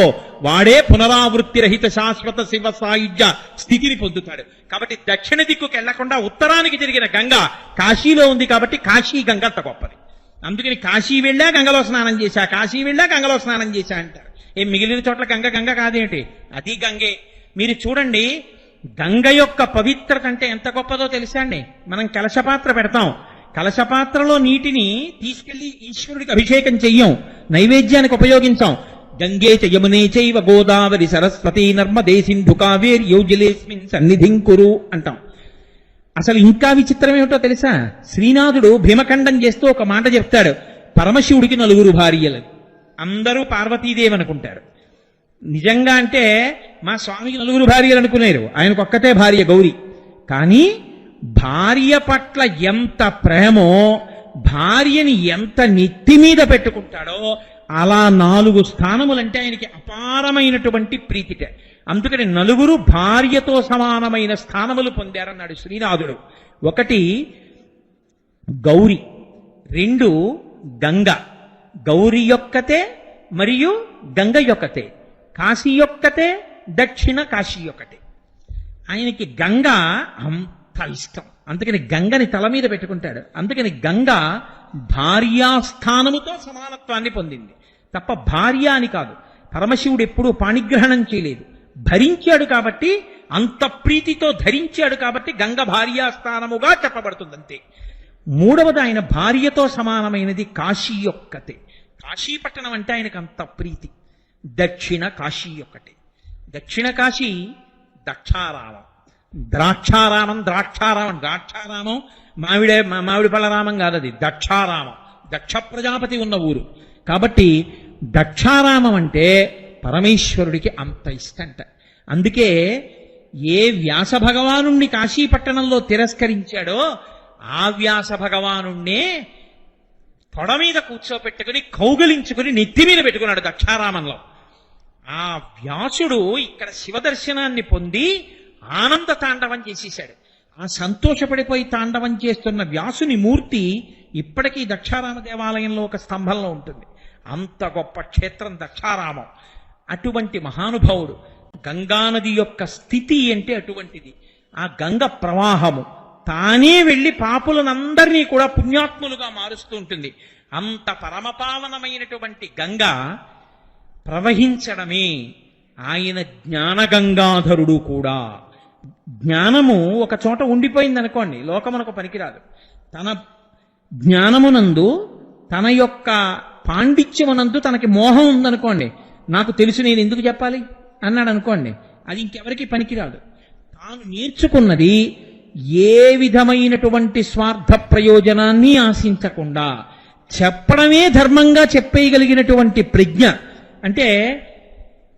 వాడే పునరావృత్తి రహిత శాశ్వత శివ సాయుధ్య స్థితిని పొందుతాడు. కాబట్టి దక్షిణ దిక్కుకు వెళ్లకుండా ఉత్తరానికి తిరిగిన గంగ కాశీలో ఉంది కాబట్టి కాశీ గంగ అంత గొప్పది. అందుకని కాశీ వెళ్ళా గంగలో స్నానం చేశా, కాశీ వెళ్ళా గంగలో స్నానం చేశా అంటారు. మిగిలిన చోట్ల గంగ గంగ కాదేంటి? అది గంగే. మీరు చూడండి, గంగ యొక్క పవిత్రత అంటే ఎంత గొప్పదో తెలుసా అండి? మనం కలశపాత్ర పెడతాం, కలశపాత్రలో నీటిని తీసుకెళ్లి ఈశ్వరుడికి అభిషేకం చెయ్యం, నైవేద్యానికి ఉపయోగించాం. గంగే చ యమునే చైవ గోదావరి సరస్వతి నర్మదే సింధు కావేరి యోజలేస్మిన్ సన్నిధిం కురు అంటాం. అసలు ఇంకా విచిత్రం ఏమిటో తెలుసా? శ్రీనాథుడు భీమఖండం చేస్తూ ఒక మాట చెప్తాడు, పరమశివుడికి 4 భార్యలు. అందరూ పార్వతీదేవి అనుకుంటారు. నిజంగా అంటే మా స్వామికి 4 భార్యలు అనుకునేరు, ఆయనకు ఒక్కతే భార్య గౌరి. కానీ భార్య పట్ల ఎంత ప్రేమో, భార్యని ఎంత నెత్తి మీద పెట్టుకుంటాడో అలా 4 స్థానములంటే ఆయనకి అపారమైనటువంటి ప్రీతిట. అందుకని 4 భార్యతో సమానమైన స్థానములు పొందారన్నాడు శ్రీనాథుడు. 1 గౌరి, 2 గంగ. గౌరి యొక్కతే మరియు గంగ యొక్కతే, కాశీ యొక్కతే, దక్షిణ కాశీ యొక్కతే. ఆయనకి గంగ అంత ఇష్టం, అందుకని గంగని తల మీద పెట్టుకుంటాడు. అందుకని గంగ భార్యాస్థానముతో సమానత్వాన్ని పొందింది తప్ప భార్య అని కాదు. పరమశివుడు ఎప్పుడూ పాణిగ్రహణం చేయలేదు, భరించాడు కాబట్టి, అంత ప్రీతితో ధరించాడు కాబట్టి గంగ భార్యాస్థానముగా చెప్పబడుతుంది అంతే. 3వది ఆయన భార్యతో సమానమైనది కాశీ యొక్కతే. కాశీపట్టణం అంటే ఆయనకు అంత ప్రీతి. దక్షిణ కాశీ యొక్కటే. దక్షిణ కాశీ దక్షారామం, ద్రాక్షారామం. ద్రాక్షారామం మామిడి పళ్ళరామం కాదు, అది దక్షారామం. దక్ష ప్రజాపతి ఉన్న ఊరు కాబట్టి దక్షారామం అంటే పరమేశ్వరుడికి అంత ఇష్టంట. అందుకే ఏ వ్యాస భగవానుణ్ణి కాశీపట్టణంలో తిరస్కరించాడో ఆ వ్యాస భగవానుణ్ణే తొడ మీద కూర్చోపెట్టుకుని కౌగలించుకుని నెత్తి మీద పెట్టుకున్నాడు దక్షారామంలో. ఆ వ్యాసుడు ఇక్కడ శివదర్శనాన్ని పొంది ఆనంద తాండవం చేసేశాడు. ఆ సంతోషపడిపోయి తాండవం చేస్తున్న వ్యాసుని మూర్తి ఇప్పటికీ దక్షారామ దేవాలయంలో ఒక స్తంభంలో ఉంటుంది. అంత గొప్ప క్షేత్రం దక్షారామం. అటువంటి మహానుభావుడు. గంగానది యొక్క స్థితి అంటే అటువంటిది. ఆ గంగ ప్రవాహము తానే వెళ్ళి పాపులనందరినీ కూడా పుణ్యాత్ములుగా మారుస్తూ ఉంటుంది. అంత పరమపావనమైనటువంటి గంగ ప్రవహించడమే ఆయన జ్ఞానగంగాధరుడు కూడా. జ్ఞానము ఒక చోట ఉండిపోయింది అనుకోండి, లోకమునకు పనికిరాదు. తన జ్ఞానమునందు, తన యొక్క పాండిత్యమునందు తనకి మోహం ఉందనుకోండి, నాకు తెలుసు నేను ఎందుకు చెప్పాలి అన్నాడు అనుకోండి, అది ఇంకెవరికి పనికిరాదు. తాను నేర్చుకున్నది ఏ విధమైనటువంటి స్వార్థ ప్రయోజనాన్ని ఆశించకుండా చెప్పడమే ధర్మంగా చెప్పేయగలిగినటువంటి ప్రజ్ఞ. అంటే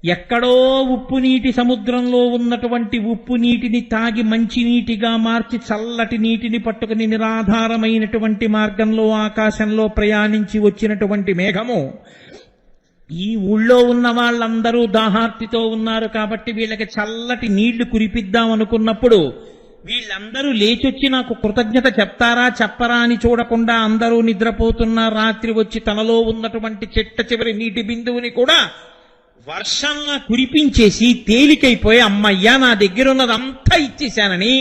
ఎక్కడో ఉప్పు నీటి సముద్రంలో ఉన్నటువంటి ఉప్పు నీటిని తాగి మంచి నీటిగా మార్చి చల్లటి నీటిని పట్టుకుని నిరాధారమైనటువంటి మార్గంలో ఆకాశంలో ప్రయాణించి వచ్చినటువంటి మేఘము, ఈ ఊళ్ళో ఉన్న వాళ్ళందరూ దాహార్తితో ఉన్నారు కాబట్టి వీళ్ళకి చల్లటి నీళ్లు కురిపిద్దాం అనుకున్నప్పుడు వీళ్ళందరూ లేచొచ్చి నాకు కృతజ్ఞత చెప్తారా చెప్పరా అని చూడకుండా అందరూ నిద్రపోతున్న రాత్రి వచ్చి తనలో ఉన్నటువంటి చెట్ట చివరి నీటి బిందువుని కూడా వర్షంలా కురిపించేసి తేలికైపోయి అమ్మయ్యా నా దగ్గరున్నదంతా ఇచ్చేశానని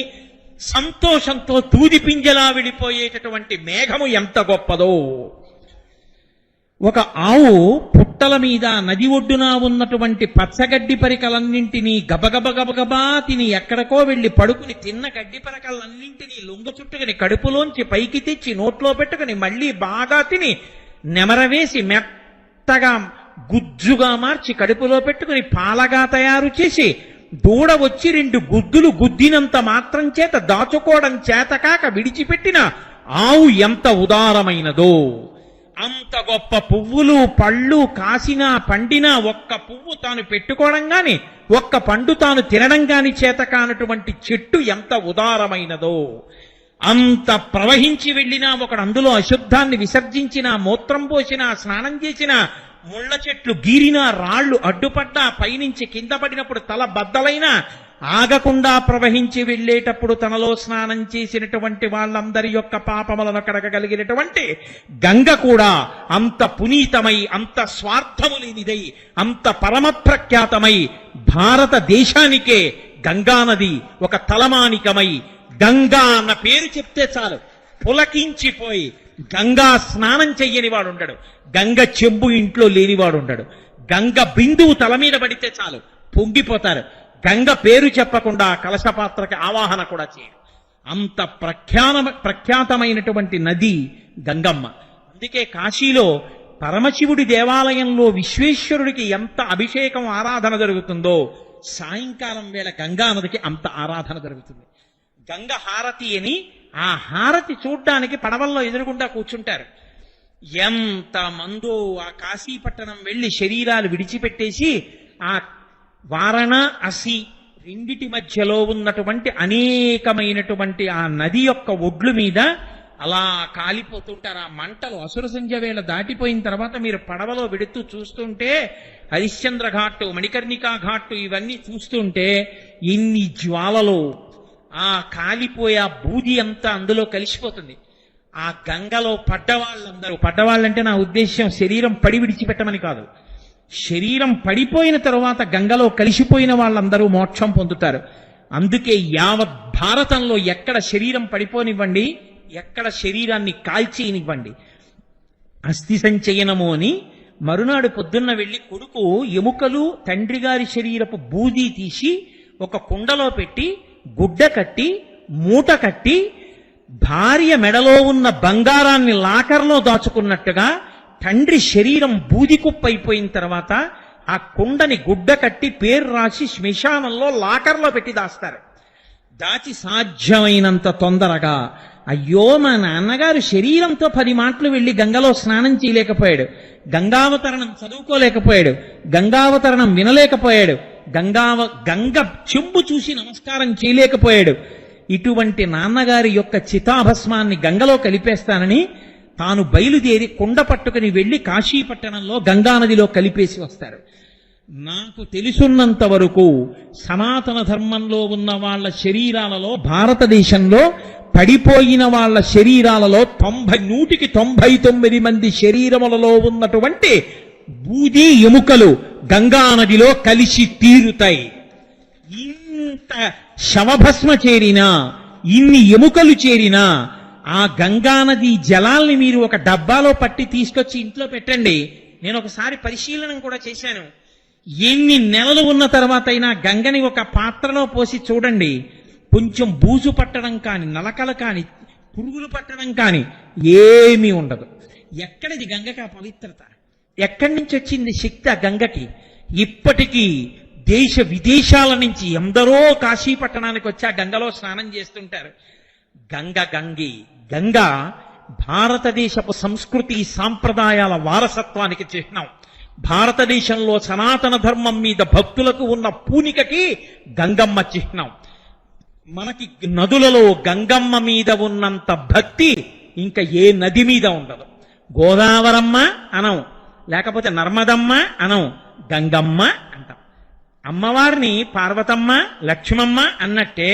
సంతోషంతో తూది పింజలా విడిపోయేటటువంటి మేఘము ఎంత గొప్పదో. ఒక ఆవు పుట్టల మీద నది ఒడ్డున ఉన్నటువంటి పచ్చగడ్డి పరికలన్నింటినీ గబగబా తిని ఎక్కడికో వెళ్లి పడుకుని తిన్న గడ్డి పరికలన్నింటినీ లొంగ చుట్టుకుని కడుపులోంచి పైకి తెచ్చి నోట్లో పెట్టుకుని మళ్లీ బాగా తిని నెమరవేసి మెత్తగా గుజ్జుగా మార్చి కడుపులో పెట్టుకుని పాలగా తయారు చేసి దూడ వచ్చి 2 గుద్దులు గుద్దినంత మాత్రం చేత దాచుకోవడం చేతకాక విడిచిపెట్టిన ఆవు ఎంత ఉదారమైనదో. అంత గొప్ప పువ్వులు పళ్ళు కాసినా పండినా ఒక్క పువ్వు తాను పెట్టుకోవడం గాని ఒక్క పండు తాను తినడం గాని చేత కానటువంటి చెట్టు ఎంత ఉదారమైనదో. అంత ప్రవహించి వెళ్ళినా ఒకడు అందులో అశుద్ధాన్ని విసర్జించినా, మూత్రం పోసినా, స్నానం చేసినా, ముళ్ళ చెట్లు గీరినా, రాళ్లు అడ్డుపడ్డా, పైనుంచి కింద పడినప్పుడు తల బద్దలైనా ఆగకుండా ప్రవహించి వెళ్ళేటప్పుడు తనలో స్నానం చేసినటువంటి వాళ్ళందరి యొక్క పాపములను కడగగలిగినటువంటి గంగ కూడా అంత పునీతమై, అంత స్వార్థము లేనిదై, అంత పరమ ప్రఖ్యాతమై భారతదేశానికే గంగానది ఒక తలమానికమై, గంగా అన్న పేరు చెప్తే చాలు పులకించిపోయి గంగా స్నానం చెయ్యని వాడు ఉండడు, గంగ చెంబు ఇంట్లో లేనివాడు ఉండడు, గంగ బిందువు తల మీద పడితే చాలు పొంగిపోతారు, గంగ పేరు చెప్పకుండా కలశపాత్రకి ఆవాహన కూడా చేయరు. అంత ప్రఖ్యాతమైనటువంటి నది గంగమ్మ. అందుకే కాశీలో పరమశివుడి దేవాలయంలో విశ్వేశ్వరుడికి ఎంత అభిషేకం ఆరాధన జరుగుతుందో సాయంకాలం వేళ గంగా నదికి అంత ఆరాధన జరుగుతుంది. గంగ హారతి అని ఆ హారతి చూడ్డానికి పడవల్లో ఎదురుగుండా కూర్చుంటారు. ఎంత మందో ఆ కాశీపట్టణం వెళ్ళి శరీరాలు విడిచిపెట్టేసి ఆ వారణాసి రెండిటి మధ్యలో ఉన్నటువంటి అనేకమైనటువంటి ఆ నది యొక్క ఒడ్లు మీద అలా కాలిపోతుంటారు. ఆ మంటలు అసుర సంధ్య వేళ దాటిపోయిన తర్వాత మీరు పడవలో వెడుతూ చూస్తుంటే హరిశ్చంద్ర ఘాట్, మణికర్ణికా ఘాట్ ఇవన్నీ చూస్తుంటే ఇన్ని జ్వాలలో ఆ కాలిపోయే ఆ బూది అంతా అందులో కలిసిపోతుంది. ఆ గంగలో పడ్డవాళ్ళంటే నా ఉద్దేశ్యం శరీరం పడి విడిచిపెట్టమని కాదు, శరీరం పడిపోయిన తరువాత గంగలో కలిసిపోయిన వాళ్ళందరూ మోక్షం పొందుతారు. అందుకే యావత్ భారతంలో ఎక్కడ శరీరం పడిపోనివ్వండి, ఎక్కడ శరీరాన్ని కాల్చేయనివ్వండి. అస్థి సంచయనము అని మరునాడు పొద్దున్న వెళ్ళి కొడుకు ఎముకలు తండ్రి గారి శరీరపు బూదీ తీసి ఒక కుండలో పెట్టి గుడ్డ కట్టి మూట కట్టి భార్య మెడలో ఉన్న బంగారాన్ని లాకర్లో దాచుకున్నట్టుగా తండ్రి శరీరం బూది కుప్పైపోయిన తర్వాత ఆ కుండని గుడ్డ కట్టి పేరు రాసి శ్మశానంలో లాకర్లో పెట్టి దాస్తారు. దాచి సాధ్యమైనంత తొందరగా, అయ్యో మా నాన్నగారు శరీరంతో 10 మాటలు వెళ్ళి గంగలో స్నానం చేయలేకపోయాడు, గంగావతరణం చదువుకోలేకపోయాడు, గంగావతరణం వినలేకపోయాడు, గంగ చెంబు చూసి నమస్కారం చేయలేకపోయాడు. ఇటువంటి నాన్నగారి యొక్క చితాభస్మాన్ని గంగలో కలిపేస్తానని తాను బయలుదేరి కుండ పట్టుకుని వెళ్లి కాశీపట్టణంలో గంగానదిలో కలిపేసి వస్తారు. నాకు తెలుసున్నంత వరకు సనాతన ధర్మంలో ఉన్న వాళ్ళ శరీరాలలో, భారతదేశంలో పడిపోయిన వాళ్ళ శరీరాలలో 100కి 99 శరీరములలో ఉన్నటువంటి బూది ఎముకలు గంగానదిలో కలిసి తీరుతాయి. ఇంత శవభస్మ చేరినా, ఇన్ని ఎముకలు చేరినా ఆ గంగానది జలాల్ని మీరు ఒక డబ్బాలో పట్టి తీసుకొచ్చి ఇంట్లో పెట్టండి. నేను ఒకసారి పరిశీలన కూడా చేశాను. ఎన్ని నెలలు ఉన్న తర్వాత అయినా గంగని ఒక పాత్రలో పోసి చూడండి, కొంచెం బూజు పట్టడం కాని, నలకలు కాని, పురుగులు పట్టడం కాని ఏమీ ఉండదు. ఎక్కడిది గంగకి ఆ పవిత్రత? ఎక్కడి నుంచి వచ్చింది శక్తి ఆ గంగకి? ఇప్పటికీ దేశ విదేశాల నుంచి ఎందరో కాశీ పట్టణానికి వచ్చి ఆ గంగలో స్నానం చేస్తుంటారు. గంగే. గంగ భారతదేశపు సంస్కృతి సాంప్రదాయాల వారసత్వానికి చిహ్నం. భారతదేశంలో సనాతన ధర్మం మీద భక్తులకు ఉన్న పూనికకి గంగమ్మ చిహ్నం. మనకి నదులలో గంగమ్మ మీద ఉన్నంత భక్తి ఇంకా ఏ నది మీద ఉండదు. గోదావరమ్మ అనం, లేకపోతే నర్మదమ్మ అనం, గంగమ్మ అంటాం. అమ్మవారిని పార్వతమ్మ, లక్ష్మమ్మ అన్నట్టే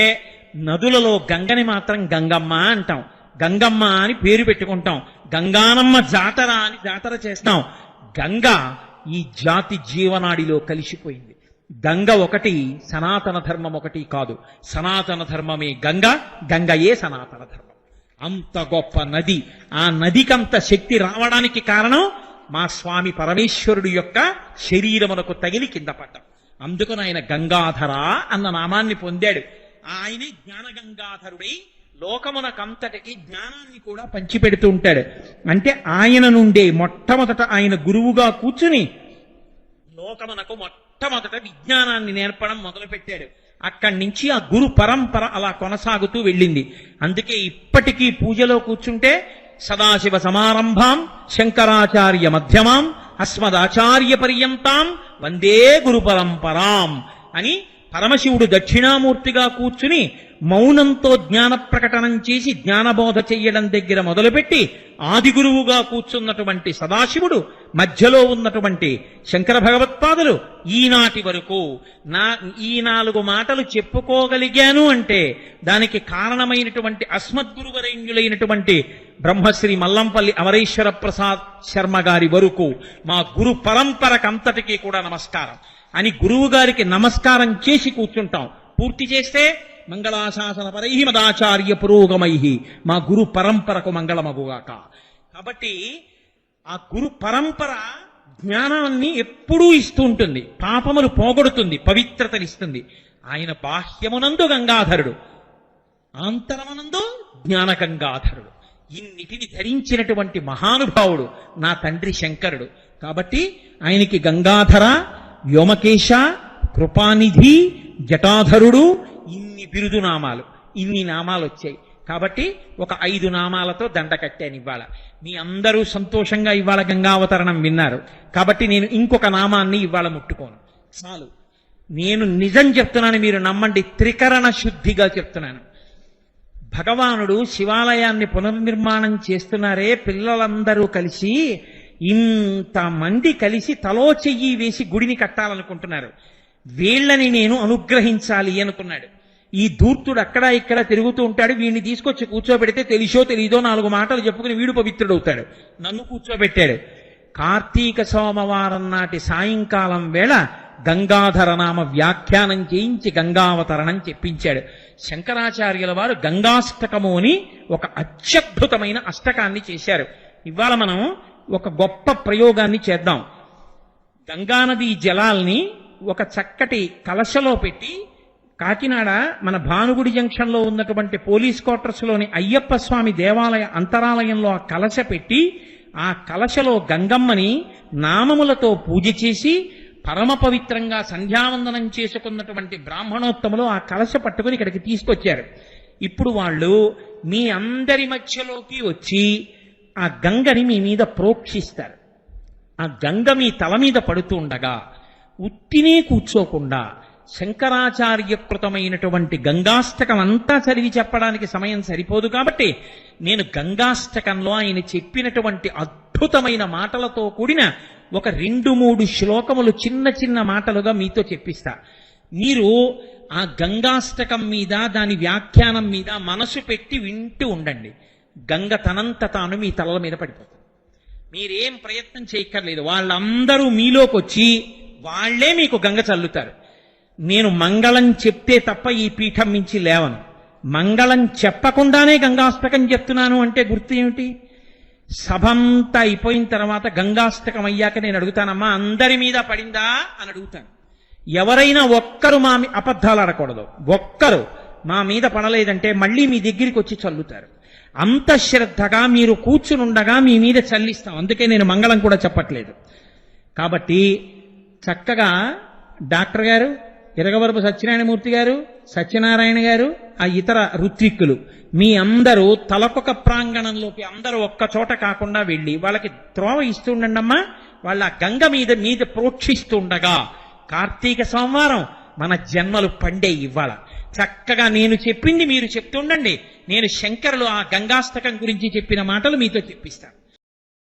నదులలో గంగని మాత్రం గంగమ్మ అంటాం. గంగమ్మ అని పేరు పెట్టుకుంటాం. గంగానమ్మ జాతర అని జాతర చేస్తాం. గంగ ఈ జాతి జీవనాడిలో కలిసిపోయింది. గంగ ఒకటి, సనాతన ధర్మం ఒకటి కాదు. సనాతన ధర్మమే గంగ, గంగయే సనాతన ధర్మం. అంత గొప్ప నది. ఆ నదికంత శక్తి రావడానికి కారణం మా స్వామి పరమేశ్వరుడు యొక్క శరీరమునకు తగిలి కింద పడ్డం. అందుకని ఆయన గంగాధర అన్న నామాన్ని పొందాడు. ఆయనే జ్ఞానగంగాధరుడై లోకమునకంతటికి జ్ఞానాన్ని కూడా పంచిపెడుతూ ఉంటాడు. అంటే ఆయన నుండే మొట్టమొదట ఆయన గురువుగా కూర్చుని లోకమునకు మొట్టమొదట విజ్ఞానాన్ని నేర్పడం మొదలుపెట్టాడు. అక్కడి నుంచి ఆ గురు పరంపర అలా కొనసాగుతూ వెళ్ళింది. అందుకే ఇప్పటికీ పూజలో కూర్చుంటే సదాశివ సమారంభాం శంకరాచార్య మధ్యమాం అస్మదాచార్య పర్యంతాం వందే గురు పరంపరాం అని పరమశివుడు దక్షిణామూర్తిగా కూర్చుని మౌనంతో జ్ఞాన ప్రకటనం చేసి జ్ఞానబోధ చెయ్యడం దగ్గర మొదలుపెట్టి ఆది గురువుగా కూర్చున్నటువంటి సదాశివుడు, మధ్యలో ఉన్నటువంటి శంకర భగవత్పాదులు, ఈనాటి వరకు ఈ 4 మాటలు చెప్పుకోగలిగాను అంటే దానికి కారణమైనటువంటి అస్మద్గురువరేణ్యులైనటువంటి బ్రహ్మశ్రీ మల్లంపల్లి అమరేశ్వర ప్రసాద్ శర్మ గారి వరకు మా గురు పరంపరకంతటికీ కూడా నమస్కారం అని గురువు గారికి నమస్కారం చేసి కూర్చుంటాం. పూర్తి చేస్తే మంగళాశాసన పరై మదాచార్య పురోగమై, మా గురు పరంపరకు మంగళమగుగాక. కాబట్టి ఆ గురు పరంపర జ్ఞానాన్ని ఎప్పుడూ ఇస్తూ ఉంటుంది, పాపములు పోగొడుతుంది, పవిత్రతనిస్తుంది. ఆయన బాహ్యమునందు గంగాధరుడు, ఆంతరమునందు జ్ఞాన గంగాధరుడు. ఇన్నిటిని ధరించినటువంటి మహానుభావుడు నా తండ్రి శంకరుడు. కాబట్టి ఆయనకి గంగాధర, వ్యోమకేశ, కృపానిధి, జటాధరుడు, ఇన్ని బిరుదు నామాలు, ఇన్ని నామాలు వచ్చాయి. కాబట్టి ఒక 5 నామాలతో దండ కట్టాను ఇవాళ. మీ అందరూ సంతోషంగా ఇవాళ గంగావతరణం విన్నారు. కాబట్టి నేను ఇంకొక నామాన్ని ఇవాళ ముట్టుకోను, చాలు. నేను నిజం చెప్తున్నాను, మీరు నమ్మండి, త్రికరణ శుద్ధిగా చెప్తున్నాను. భగవానుడు శివాలయాన్ని పునర్నిర్మాణం చేస్తున్నారే, పిల్లలందరూ కలిసి, ఇంతమంది కలిసి తలో చెయ్యి వేసి గుడిని కట్టాలనుకుంటున్నారు. వీళ్ళని నేను అనుగ్రహించాలి అనుకున్నాడు. ఈ ధూర్తుడు అక్కడ ఇక్కడ తిరుగుతూ ఉంటాడు, వీడిని తీసుకొచ్చి కూర్చోబెడితే తెలిసో తెలీదో 4 మాటలు చెప్పుకుని వీడు పవిత్రుడవుతాడు. నన్ను కూర్చోబెట్టాడు. కార్తీక సోమవారం నాటి సాయంకాలం వేళ గంగాధర నామ వ్యాఖ్యానం చేయించి గంగావతరణం చెప్పించాడు. శంకరాచార్యుల వారు గంగాష్టకము అని ఒక అత్యద్భుతమైన అష్టకాన్ని చేశారు. ఇవాళ మనం ఒక గొప్ప ప్రయోగాన్ని చేద్దాం. గంగానది జలాల్ని ఒక చక్కటి కలశలో పెట్టి, కాకినాడ మన భానుగుడి జంక్షన్లో ఉన్నటువంటి పోలీస్ క్వార్టర్స్ లోని అయ్యప్ప స్వామి దేవాలయ అంతరాలయంలో ఆ కలశ పెట్టి, ఆ కలశలో గంగమ్మని నామములతో పూజ చేసి పరమ పవిత్రంగా సంధ్యావందనం చేసుకున్నటువంటి బ్రాహ్మణోత్తములు ఆ కలశ పట్టుకుని ఇక్కడికి తీసుకొచ్చారు. ఇప్పుడు వాళ్ళు మీ అందరి మధ్యలోకి వచ్చి ఆ గంగని మీ మీద ప్రోక్షిస్తారు. ఆ గంగ మీ తల మీద పడుతూ ఉండగా ఉత్తినే కూర్చోకుండా శంకరాచార్యకృతమైనటువంటి గంగాష్టకం అంతా చదివి చెప్పడానికి సమయం సరిపోదు. కాబట్టి నేను గంగాష్టకంలో ఆయన చెప్పినటువంటి అద్భుతమైన మాటలతో కూడిన ఒక 2-3 శ్లోకములు చిన్న చిన్న మాటలుగా మీతో చెప్పిస్తా. మీరు ఆ గంగాష్టకం మీద, దాని వ్యాఖ్యానం మీద మనసు పెట్టి వింటూ ఉండండి. గంగ తనంత తాను మీ తలల మీద పడిపోతుంది. మీరేం ప్రయత్నం చేయక్కర్లేదు. వాళ్ళందరూ మీలోకి వచ్చి వాళ్లే మీకు గంగ చల్లుతారు. నేను మంగళం చెప్తే తప్ప ఈ పీఠం మించి లేవను. మంగళం చెప్పకుండానే గంగాష్టకం చెప్తున్నాను అంటే గుర్తు ఏమిటి? సభంతా అయిపోయిన తర్వాత గంగాష్టకం అయ్యాక నేను అడుగుతానమ్మా, అందరి మీద పడిందా అని అడుగుతాను. ఎవరైనా ఒక్కరు మా అబద్ధాలు ఆడకూడదు. ఒక్కరు మా మీద పడలేదంటే మళ్ళీ మీ దగ్గరికి వచ్చి చల్లుతారు. అంత శ్రద్ధగా మీరు కూర్చునుండగా మీ మీద చల్లిస్తాం. అందుకే నేను మంగళం కూడా చెప్పట్లేదు. కాబట్టి చక్కగా డాక్టర్ గారు, ఇరగవరపు సత్యనారాయణమూర్తి గారు, సత్యనారాయణ గారు, ఆ ఇతర ఋత్విక్కులు మీ అందరూ తలకొక ప్రాంగణంలోకి అందరూ ఒక్క చోట కాకుండా వెళ్ళి వాళ్ళకి త్రోవ ఇస్తుండమ్మా. వాళ్ళ గంగ మీద ప్రోక్షిస్తుండగా కార్తీక సోమవారం మన జన్మలు పండే ఇవ్వాల. చక్కగా నేను చెప్పింది మీరు చెప్తుండండి. నేను శంకరులు ఆ గంగాష్టకం గురించి చెప్పిన మాటలు మీతో చెప్పిస్తాను.